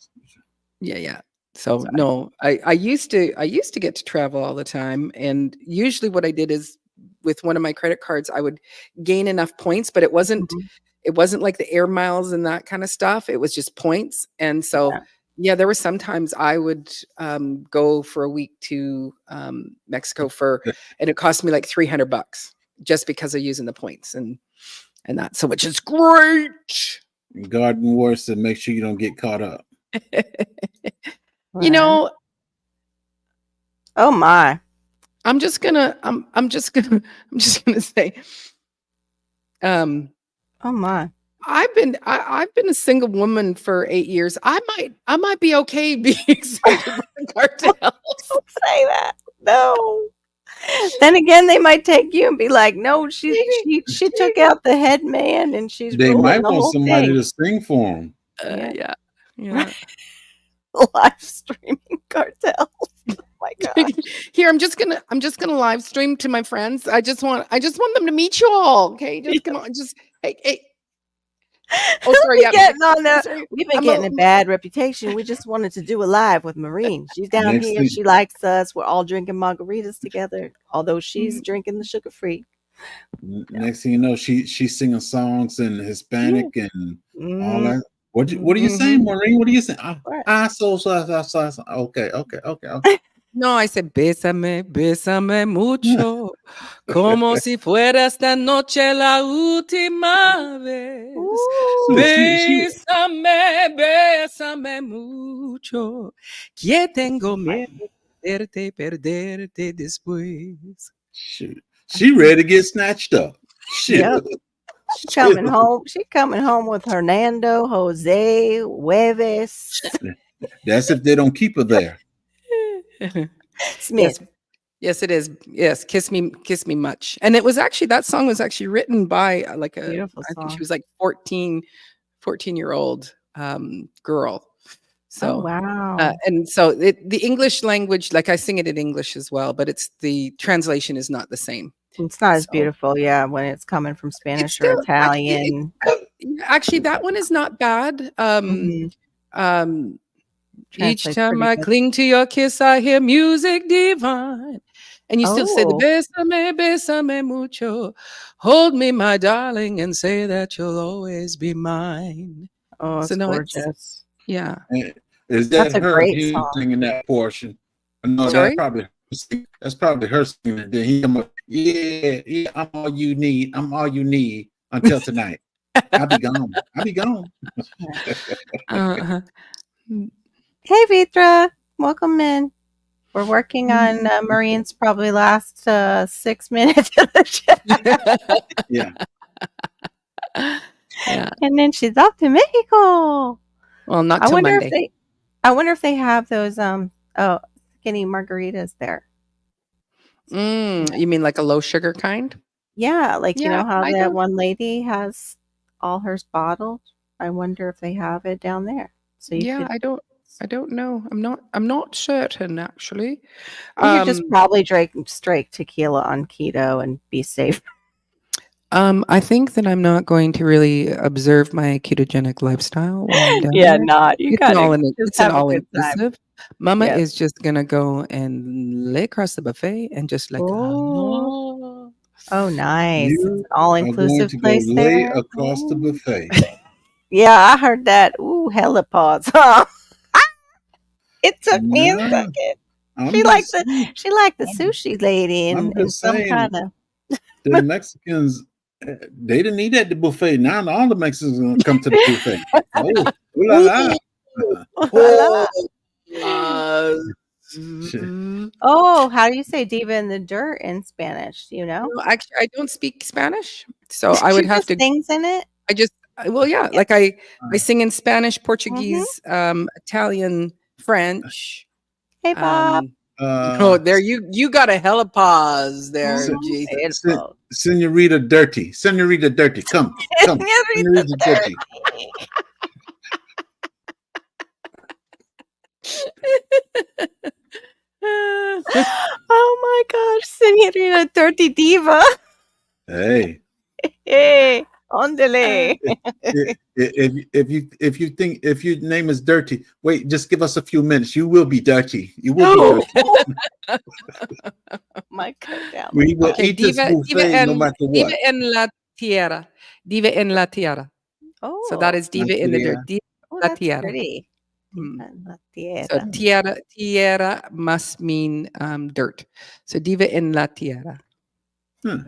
Yeah. So no, I used to get to travel all the time, and usually what I did is with one of my credit cards, I would gain enough points, but it wasn't like the air miles and that kind of stuff. It was just points, and so there were sometimes I would go for a week to Mexico and it cost me like $300 just because of using the points and that. So which is great. Garden War said, make sure you don't get caught up. Oh my. I'm just gonna say, oh my. I've been a single woman for 8 years. I might be okay being excited about the cartels. Don't say that. No. Then again, they might take you and be like, "No, she took out the head man and she's." They might the want whole somebody thing. to sing for them. Yeah. Live streaming cartels. Oh my god. Here, I'm just gonna live stream to my friends. I just want them to meet you all. Okay, just come on, just hey. Oh, sorry. We've been getting a bad reputation. We just wanted to do a live with Maureen. She's down here. She likes us. We're all drinking margaritas together, although she's drinking the sugar free. Next thing you know, she's singing songs in Hispanic and all that. What are you saying, Maureen? What are you saying? Okay. No, I said, bésame mucho, como si fuera esta noche la última vez. Bésame mucho, que tengo miedo de perderte después. Shoot. She ready to get snatched up. Shit. Yep. She's coming home. She's coming home with Hernando, Jose, Hueves. That's if they don't keep her there. Smith. Yes, it is. Yes, kiss me much. And it was actually that song was actually written by like a Beautiful I think she song. was like 14-year-old girl. Oh, So wow. and so the English language, like I sing it in English as well, but it's the translation is not the same. It's not as So beautiful, yeah, when it's coming from it's Spanish or still Italian. actually that one is not bad. Mhm. Each Translates time pretty I good. cling to your kiss, I hear music divine. And you still say the Oh. besame, besame mucho. Hold me, my darling, and say that you'll always be mine. Oh, So it's no, it's gorgeous. yeah. Is That's that a her great he song. singing that portion? No, Sorry? that's probably her singing. Then he come up, yeah, I'm all you need. I'm all you need until tonight. I'll be gone. I'll be gone. Uh-huh. Hey, Vitra, welcome in. We're working on Marine's probably last 6 minutes of the show. Yeah. Yeah. And then she's off to Mexico. Well, not I till wonder Monday. if they have those skinny margaritas there. You mean like a low sugar kind? Yeah, like you Yeah, know how I that don't. one lady has all hers bottled. I wonder if they have it down there. So you Yeah, could I don't know. I'm not certain actually. you could just probably drink straight tequila on keto and be safe. I think that I'm not going to really observe my ketogenic lifestyle while I'm down Yeah, there. not. You gotta just It's an have a good time. all-inclusive. Mama Yes. is just gonna go and lay across the buffet and just like, Oh. Oh, nice. It's You an are going all-inclusive to go place lay there. across the buffet. Yeah, I heard that. Ooh, helipods, huh? It took me a No, second. I'm She liked just saying. the sushi lady I'm in just some saying. kind of The Mexicans, they didn't eat at the buffet. Now all the Mexicans are gonna come to the buffet. Oh, ooh la la. Shit. Oh, how do you say diva in the dirt in Spanish? Do you know? no, actually, I don't speak Spanish, so I would She have just to. sings in it. Well, yeah, Yeah. like I sing in Spanish, Mhm. Portuguese, Italian, French. Hey, Bob. Oh, there you got a hella pause there, Mhm. Jesus. Beautiful. Senorita Dirty. Senorita Dirty. Come. Senorita Dirty. Oh my gosh, Senorita Dirty Diva. Hey. Hey, ondele. If you think if your name is Dirty, wait, just give us a few minutes. You will be dirty. You will be dirty. My cut down. We will Okay, eat this diva buffet no matter what. diva en la tierra. Diva en la tierra. Oh, So that is diva in the dirt. Diva oh, la that's tierra. pretty. Mm. La So tierra. tierra must mean dirt. So diva en la tierra. La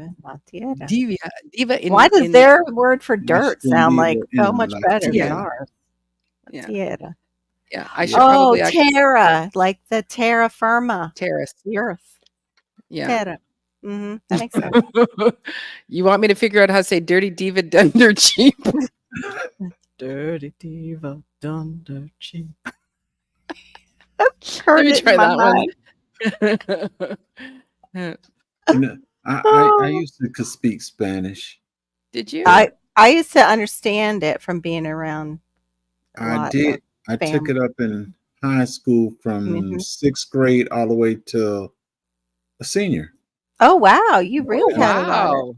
tierra. Diva in. Why does in, their word for dirt Must sound be like so in much la better than tierra. ours? Yeah. Tierra. Yeah, I should Oh, probably terra, like the terra firma, terrace. the earth. Yeah. Terra. That makes sense. You want me to figure out how to say dirty diva dunder cheap? Dirty diva dunder cheap. Let me try that one. You know, I used to speak Spanish. Did you? I used to understand it from being around. I did. I took it up in high school from 6th grade all the way to a senior. Oh wow, you really had a lot of it.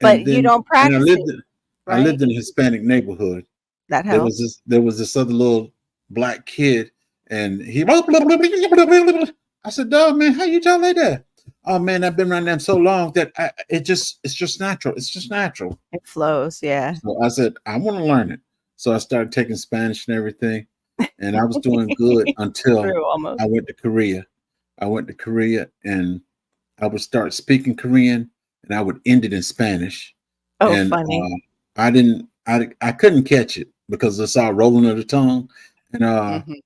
But you don't practice it. I lived in a Hispanic neighborhood. That helps. There was this other little black kid, and he. I said, "Dog, man, how you talk like that?" Oh man, I've been around them so long that it's just natural. It's just natural. It flows, yeah. So I said, I want to learn it. So I started taking Spanish and everything, and I was doing good until I went to Korea. I went to Korea, and I would start speaking Korean, and I would end it in Spanish. Oh, and, funny! I couldn't catch it because it's all rolling of the tongue, and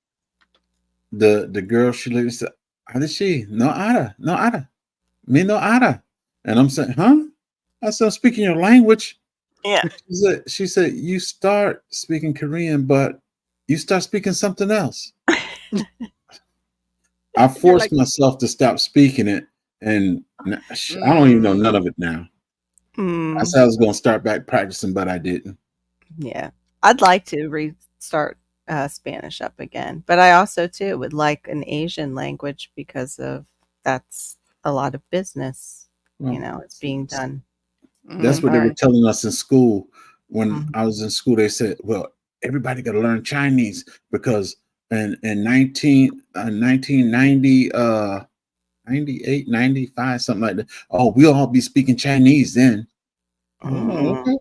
the girl, she looked and said, "Ada she no ada, me no ada," and I'm saying, "Huh?" I said, "I'm speaking your language." Yeah. She said, "You start speaking Korean, but you start speaking something else." I forced myself to stop speaking it, and I don't even know none of it now. Mm. I said I was going to start back practicing, but I didn't. Yeah, I'd like to restart Spanish up again, but I also too would like an Asian language because of that's a lot of business. Well, It's being done. That's what they were telling us in school. When I was in school, they said, well, everybody got to learn Chinese because in 1990, 98, 95, something like that. Oh, we'll all be speaking Chinese then. Oh, okay.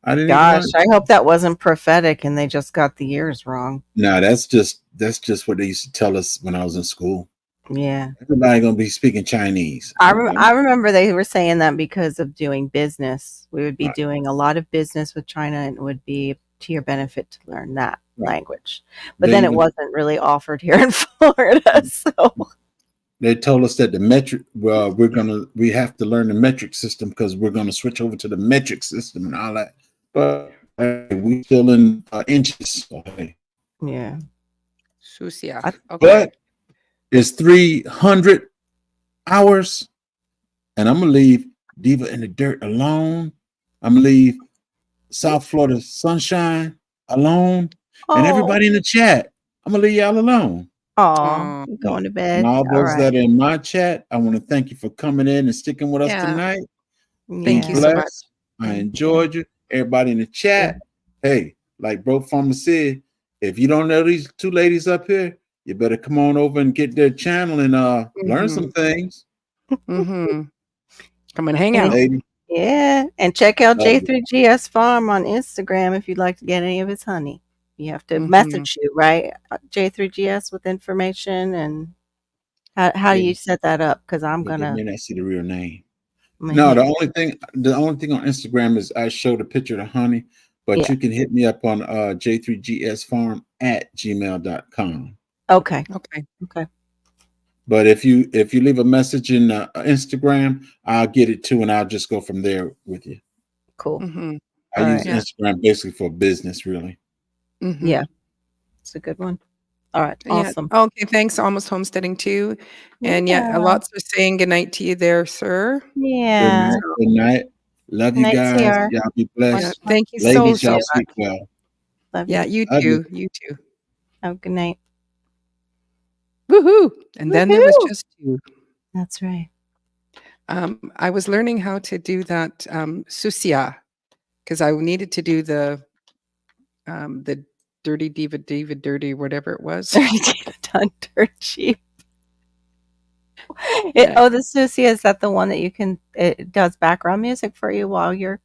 I didn't Gosh, I hope that wasn't prophetic and they just got the years wrong. No, that's just what they used to tell us when I was in school. Yeah. Everybody gonna be speaking Chinese. I remember they were saying that because of doing business. We would be doing a lot of business with China and it would be to your benefit to learn that language. But then it wasn't really offered here in Florida. So they told us that the metric, well, we have to learn the metric system because we're gonna switch over to the metric system and all that. But we still in inches. Okay. Yeah. Susia. Okay. But it's 300 hours, and I'm gonna leave Diva in the Dirt alone. I'm gonna leave South Florida Sunshine alone, and everybody in the chat. I'm gonna leave y'all alone. Oh, going to bed. And all those that are in my chat, I want to thank you for coming in and sticking with us tonight. Thank you so much. I enjoyed you. Everybody in the chat. Hey, like Bro Farmer said, if you don't know these two ladies up here, you better come on over and get their channel and learn some things. Come and hang out. Lady. Yeah. And check out J3GS Farm on Instagram if you'd like to get any of his honey. You have to message you, right? J3GS with information. And how do you set that up? Because I'm gonna may not see the real name. No, the only thing on Instagram is I show the picture of the honey, but you can hit me up on j3gsfarm@gmail.com. Okay. But if you leave a message in Instagram, I'll get it too, and I'll just go from there with you. Cool. I use Instagram basically for business, really. Yeah, it's a good one. All right, awesome. Okay, thanks. Almost homesteading too, and lots are saying good night to you there, sir. Yeah. Good night. Love you guys. Y'all be blessed. Thank you Ladies, so y'all much. sleep well. Love you Love too. You too. Oh, good night. Woohoo! And then there was just you. That's right. I was learning how to do that susia because I needed to do the dirty diva dirty whatever it was. Dirty diva done dirt cheap. The susia, is that the one that it does background music for you while you're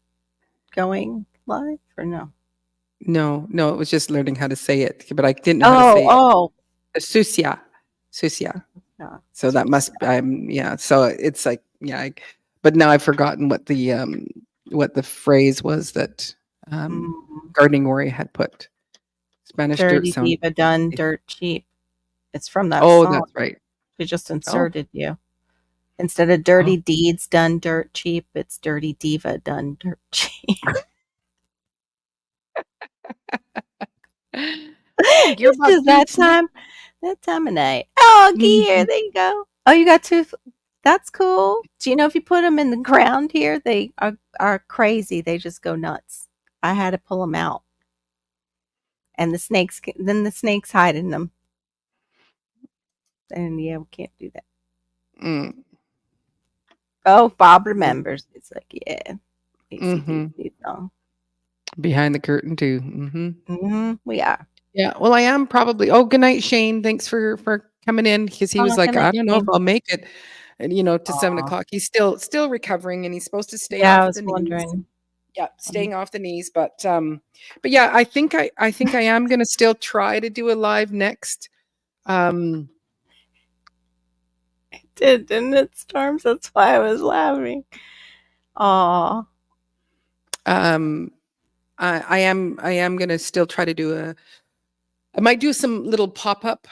going live or no? No, it was just learning how to say it, but I didn't know how to say it. Susia. Yeah. So that must so it's like but now I've forgotten what the phrase was that Gardening Warrior had put. Spanish dirty dirt sound. Diva done dirt cheap. It's from that song. That's right. We just inserted you. Instead of dirty deeds done dirt cheap, it's dirty diva done dirt cheap. This is that time of night. Oh, gear, there you go. Oh, you got two. That's cool. Do you know if you put them in the ground here, they are crazy. They just go nuts. I had to pull them out. And the snakes hide in them. And we can't do that. Oh, Bob remembers. It's like, behind the curtain too. We are. Yeah. Well, I am probably. Oh, good night, Shane. Thanks for coming in because he was like, I don't know if I'll make it, and to 7 o'clock. He's still recovering, and he's supposed to stay. Yeah, I was wondering. Yeah, staying off the knees, but yeah, I think I am gonna still try to do a live next. It did, didn't it, Storms? That's why I was laughing. Aw. I am gonna still try to do I might do some little pop-up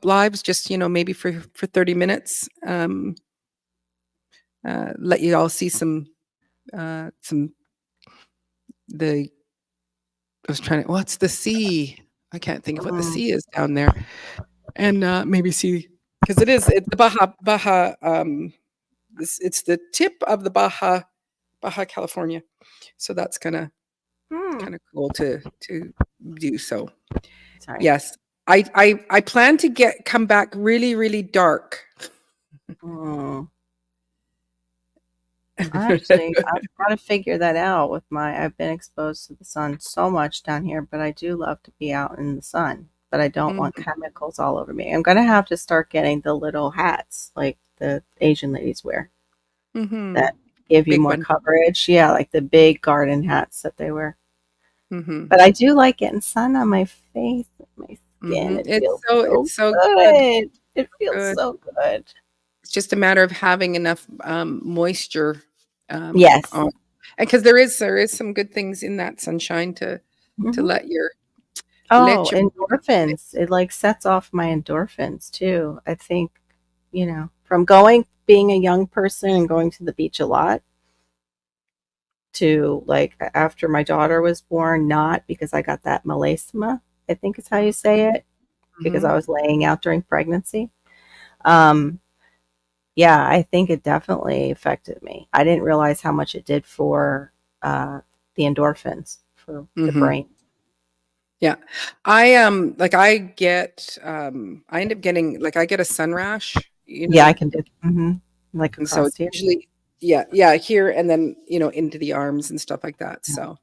lives, just maybe for 30 minutes. Let you all see what's the sea? I can't think of what the sea is down there, and maybe see because it's the Baja. It's the tip of the Baja California, so that's kind of cool to do. So Sorry. yes, I plan to come back really, really dark. Actually, I've got to figure that out with I've been exposed to the sun so much down here, but I do love to be out in the sun, but I don't want chemicals all over me. I'm going to have to start getting the little hats like the Asian ladies wear that give you more coverage. Yeah, like the big garden hats that they wear. But I do like getting sun on my face, my skin. It feels so good. It feels so good. It's just a matter of having enough moisture. Yes, and because there is some good things in that sunshine to let your endorphins. It like sets off my endorphins too. I think, from being a young person and going to the beach a lot to like after my daughter was born, not because I got that melasma, I think is how you say it, because I was laying out during pregnancy. Yeah, I think it definitely affected me. I didn't realize how much it did for the endorphins for the brain. Yeah. I end up getting I get a sun rash. Yeah, I can do like across so it's here. usually here and then into the arms and stuff like that. So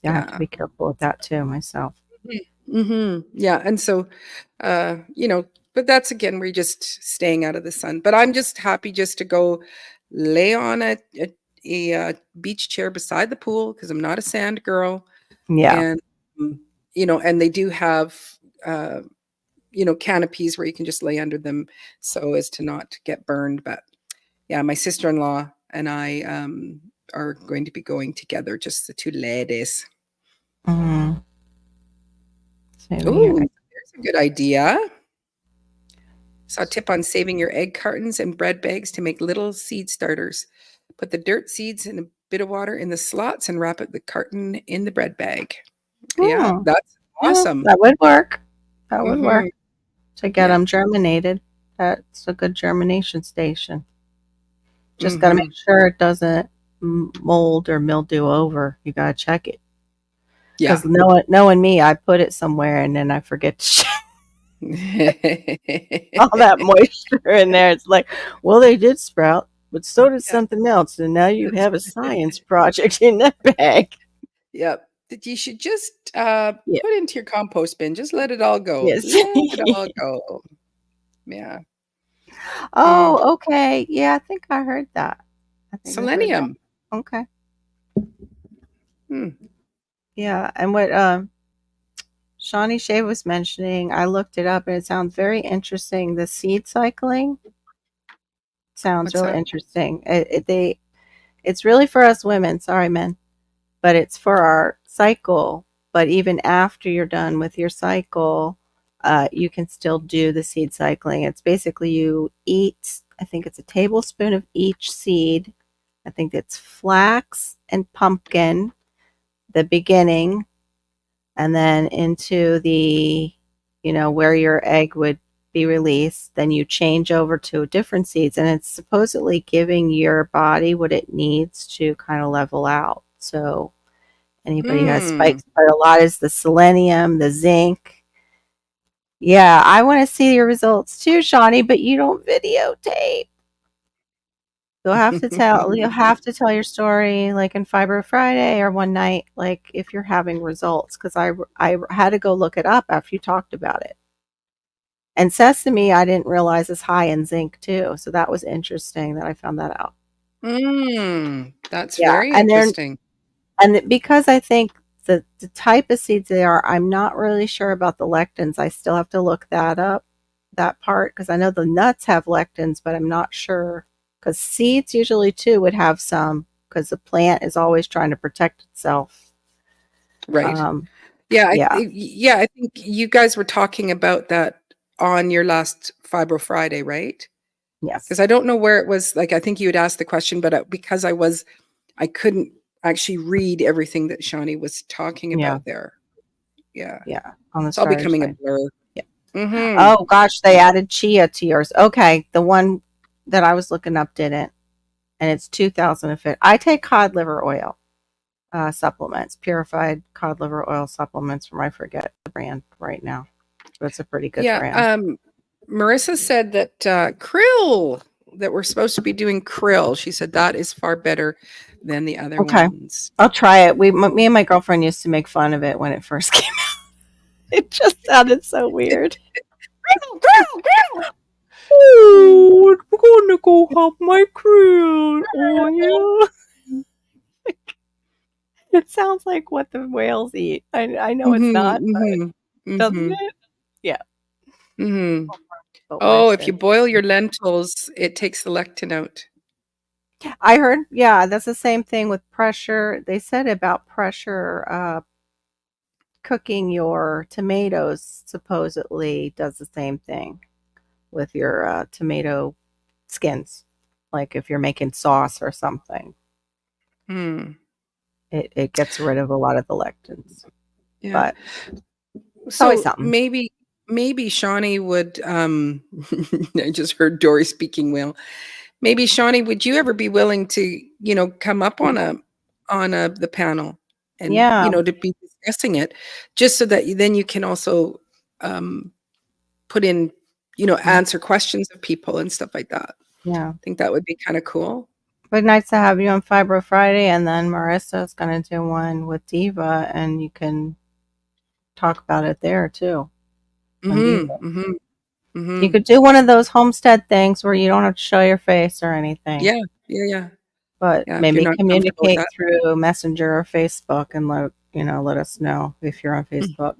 I have to be careful with that too myself. Yeah, and so but that's again, we're just staying out of the sun. But I'm just happy just to go lay on a beach chair beside the pool because I'm not a sand girl. Yeah. And and they do have canopies where you can just lay under them so as to not get burned. But yeah, my sister-in-law and I are going to be going together, just the two ladies. Mm-hmm. Oh, there's a good idea. So a tip on saving your egg cartons and bread bags to make little seed starters. Put the dirt seeds in a bit of water in the slots and wrap the carton in the bread bag. Yeah, that's awesome. That would work. That would work to get them germinated. That's a good germination station. Just got to make sure it doesn't mold or mildew over. You got to check it. Yeah. Because knowing me, I put it somewhere and then I forget to check. All that moisture in there. It's like, well, they did sprout, but so did something else. And now you have a science project in that bag. Yep. That you should just put into your compost bin. Just let it all go. Yes. Let it all go. Yeah. Oh, okay. Yeah, I think I heard that. Selenium. Okay. Yeah, and what Shawnee Shea was mentioning, I looked it up and it sounds very interesting. The seed cycling sounds really interesting. It's really for us women, sorry men, but it's for our cycle. But even after you're done with your cycle, you can still do the seed cycling. It's basically you eat, I think it's a tablespoon of each seed. I think it's flax and pumpkin, the beginning, and then into the, where your egg would be released. Then you change over to different seeds, and it's supposedly giving your body what it needs to kind of level out. So anybody who has spikes, but a lot is the selenium, the zinc. Yeah, I want to see your results too, Shawnee, but you don't videotape. You'll have to tell your story like in Fibro Friday or one night, like if you're having results, because I had to go look it up after you talked about it. And sesame, I didn't realize is high in zinc too, so that was interesting that I found that out. That's very interesting. And because I think the type of seeds they are, I'm not really sure about the lectins. I still have to look that up, that part, because I know the nuts have lectins, but I'm not sure. Because seeds usually too would have some, because the plant is always trying to protect itself. Right. I think you guys were talking about that on your last Fibro Friday, right? Yes. Because I don't know where it was. Like, I think you had asked the question, but because I couldn't actually read everything that Shawnee was talking about there. Yeah. Yeah. On the it's all becoming a blur. Mm-hmm. Oh gosh, they added chia to yours. Okay, the one that I was looking up didn't, and it's 2050. I take cod liver oil supplements, purified cod liver oil supplements from I forget the brand right now, but it's a pretty good brand. Marissa said that krill, that we're supposed to be doing krill. She said that is far better than the other ones. I'll try it. Me and my girlfriend used to make fun of it when it first came out. It just sounded so weird. Oh, I'm gonna go have my krill oil. It sounds like what the whales eat. I know it's not, but doesn't it? Yeah. Mm-hmm. Oh, if you boil your lentils, it takes the lectin out. I heard, yeah, that's the same thing with pressure. They said about pressure, cooking your tomatoes supposedly does the same thing with your tomato skins. Like if you're making sauce or something, it gets rid of a lot of the lectins. Yeah. But so maybe Shawnee would, I just heard Dory speaking well. Maybe Shawnee, would you ever be willing to, come up on the panel and, to be discussing it, just so that then you can also put in, answer questions of people and stuff like that. Yeah. I think that would be kind of cool. But nice to have you on Fibro Friday, and then Marissa's going to do one with Diva, and you can talk about it there too. You could do one of those homestead things where you don't have to show your face or anything. Yeah. But maybe communicate through Messenger or Facebook and let us know if you're on Facebook.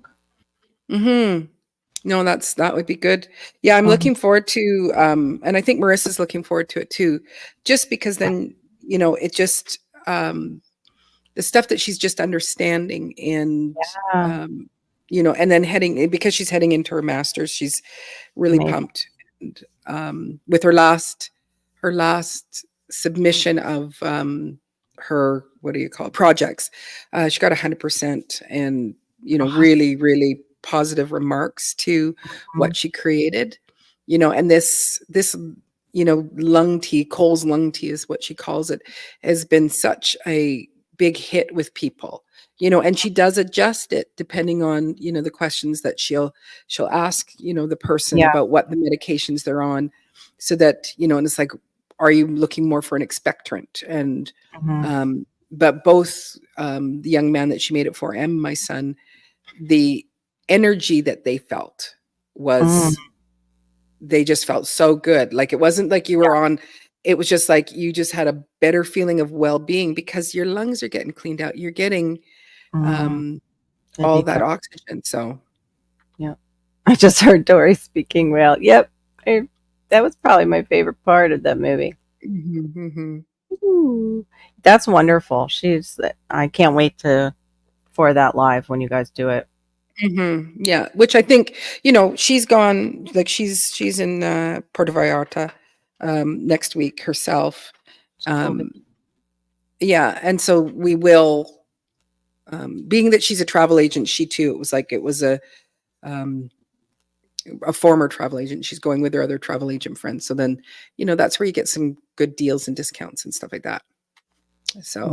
No, that would be good. Yeah, I'm looking forward to, and I think Marissa's looking forward to it too, just because then, it just, the stuff that she's just understanding and, and then because she's heading into her master's, she's really pumped. And, with her last submission of, her, what do you call it, projects, she got 100% and, really, really positive remarks to what she created, and this lung tea, Cole's lung tea is what she calls it, has been such a big hit with people, and she does adjust it depending on, the questions that she'll ask, the person about what the medications they're on, so that, and it's like, are you looking more for an expectorant? And, but both, the young man that she made it for and my son, the energy that they felt was, they just felt so good. Like, it wasn't like you were on, it was just like, you just had a better feeling of well-being because your lungs are getting cleaned out. You're getting, all that oxygen. So, yeah. I just heard Dory speaking well. Yep. That was probably my favorite part of that movie. That's wonderful. I can't wait for that live when you guys do it. Yeah, which I think, she's gone, like she's in Puerto Vallarta next week herself. Yeah, and so we will, being that she's a travel agent, she too, it was a former travel agent. She's going with her other travel agent friends. So then, that's where you get some good deals and discounts and stuff like that. So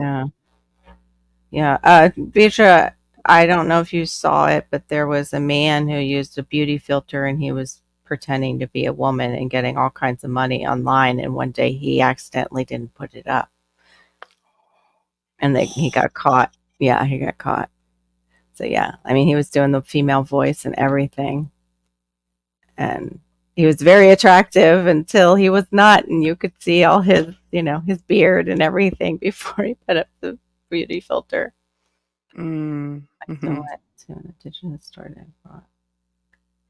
yeah. Beatrice, I don't know if you saw it, but there was a man who used a beauty filter and he was pretending to be a woman and getting all kinds of money online. And one day he accidentally didn't put it up. And he got caught. Yeah, he got caught. So yeah, I mean, he was doing the female voice and everything. And he was very attractive until he was not. And you could see all his, his beard and everything before he put up the beauty filter. I went to an indigenous store and bought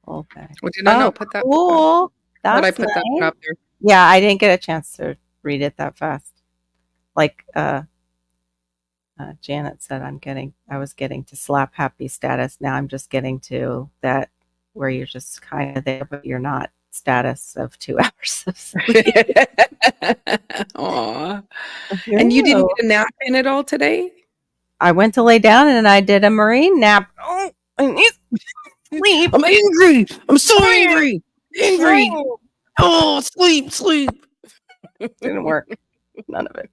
old bag. Well, did I not put that? Cool. That's I put that one up there. Yeah, I didn't get a chance to read it that fast. Like Janet said, I was getting to slap happy status. Now I'm just getting to that where you're just kind of there, but you're not status of 2 hours of sleep. Aw. And you didn't get a nap in it all today? I went to lay down and I did a marine nap. Oh, Sleep. I'm angry. I'm so angry. Angry. Oh, sleep. Didn't work. None of it.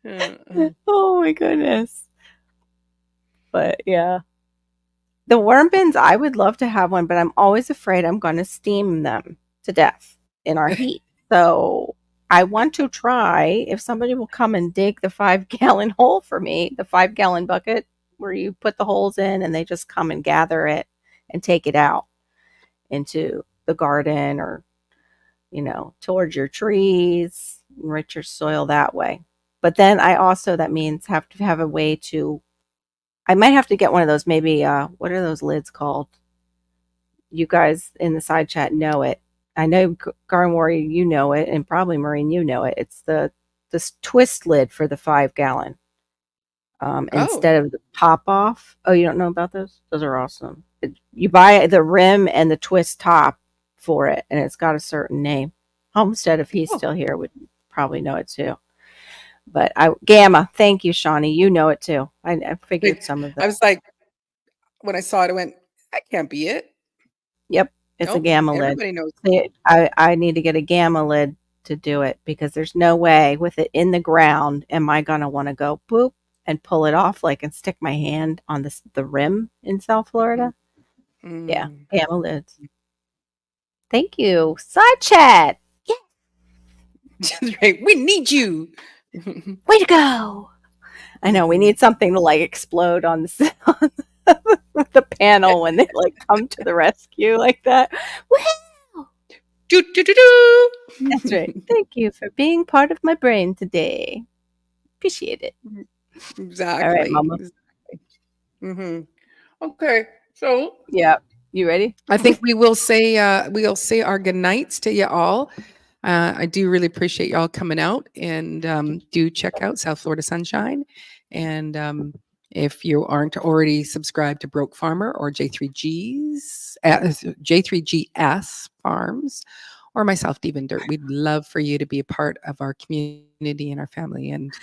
Uh, Oh my goodness. But yeah. The worm bins, I would love to have one, but I'm always afraid I'm going to steam them to death in our heat. So I want to try if somebody will come and dig the 5-gallon hole for me, the 5-gallon bucket where you put the holes in and they just come and gather it and take it out into the garden or, towards your trees, enrich your soil that way. But then that means have to have a way to, I might have to get one of those, maybe, what are those lids called? You guys in the side chat know it. I know Garden Warrior, you know it, and probably Maureen, you know it. It's this twist lid for the 5-gallon. Instead of the pop off. Oh, you don't know about those? Those are awesome. You buy the rim and the twist top for it, and it's got a certain name. Homestead, if he's still here, would probably know it too. But Gamma, thank you, Shawnee. You know it too. I figured some of them. I was like, when I saw it, I went, that can't be it. Yep, it's a Gamma lid. Everybody knows. I need to get a Gamma lid to do it because there's no way with it in the ground am I going to want to go boop and pull it off and stick my hand on the rim in South Florida. Yeah, Gamma lids. Thank you. Side chat. Yeah. Right. We need you. Way to go. I know we need something to explode on the panel when they come to the rescue like that. Woohoo! Do, do, do, do. That's right. Thank you for being part of my brain today. Appreciate it. Exactly. All right, Mama. Exactly. Okay. So yeah, you ready? I think we'll say our good nights to you all. I do really appreciate y'all coming out and do check out South Florida Sunshine. And if you aren't already subscribed to Broke Farmer or J3GS Farms or myself, Devin Dirt, we'd love for you to be a part of our community and our family. And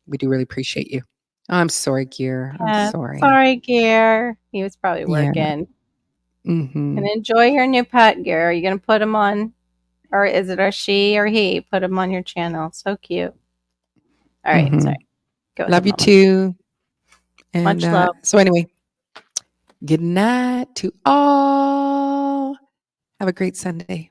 we do really appreciate you. I'm sorry, Gear. I'm sorry. Sorry, Gear. He was probably working. Yeah. Mm-hmm. And enjoy your new pet, Gear. Are you going to put him on? Or is it a she or he? Put him on your channel. So cute. All right. Sorry. Go ahead, love you Mama. too. And, much love. So anyway, good night to all. Have a great Sunday.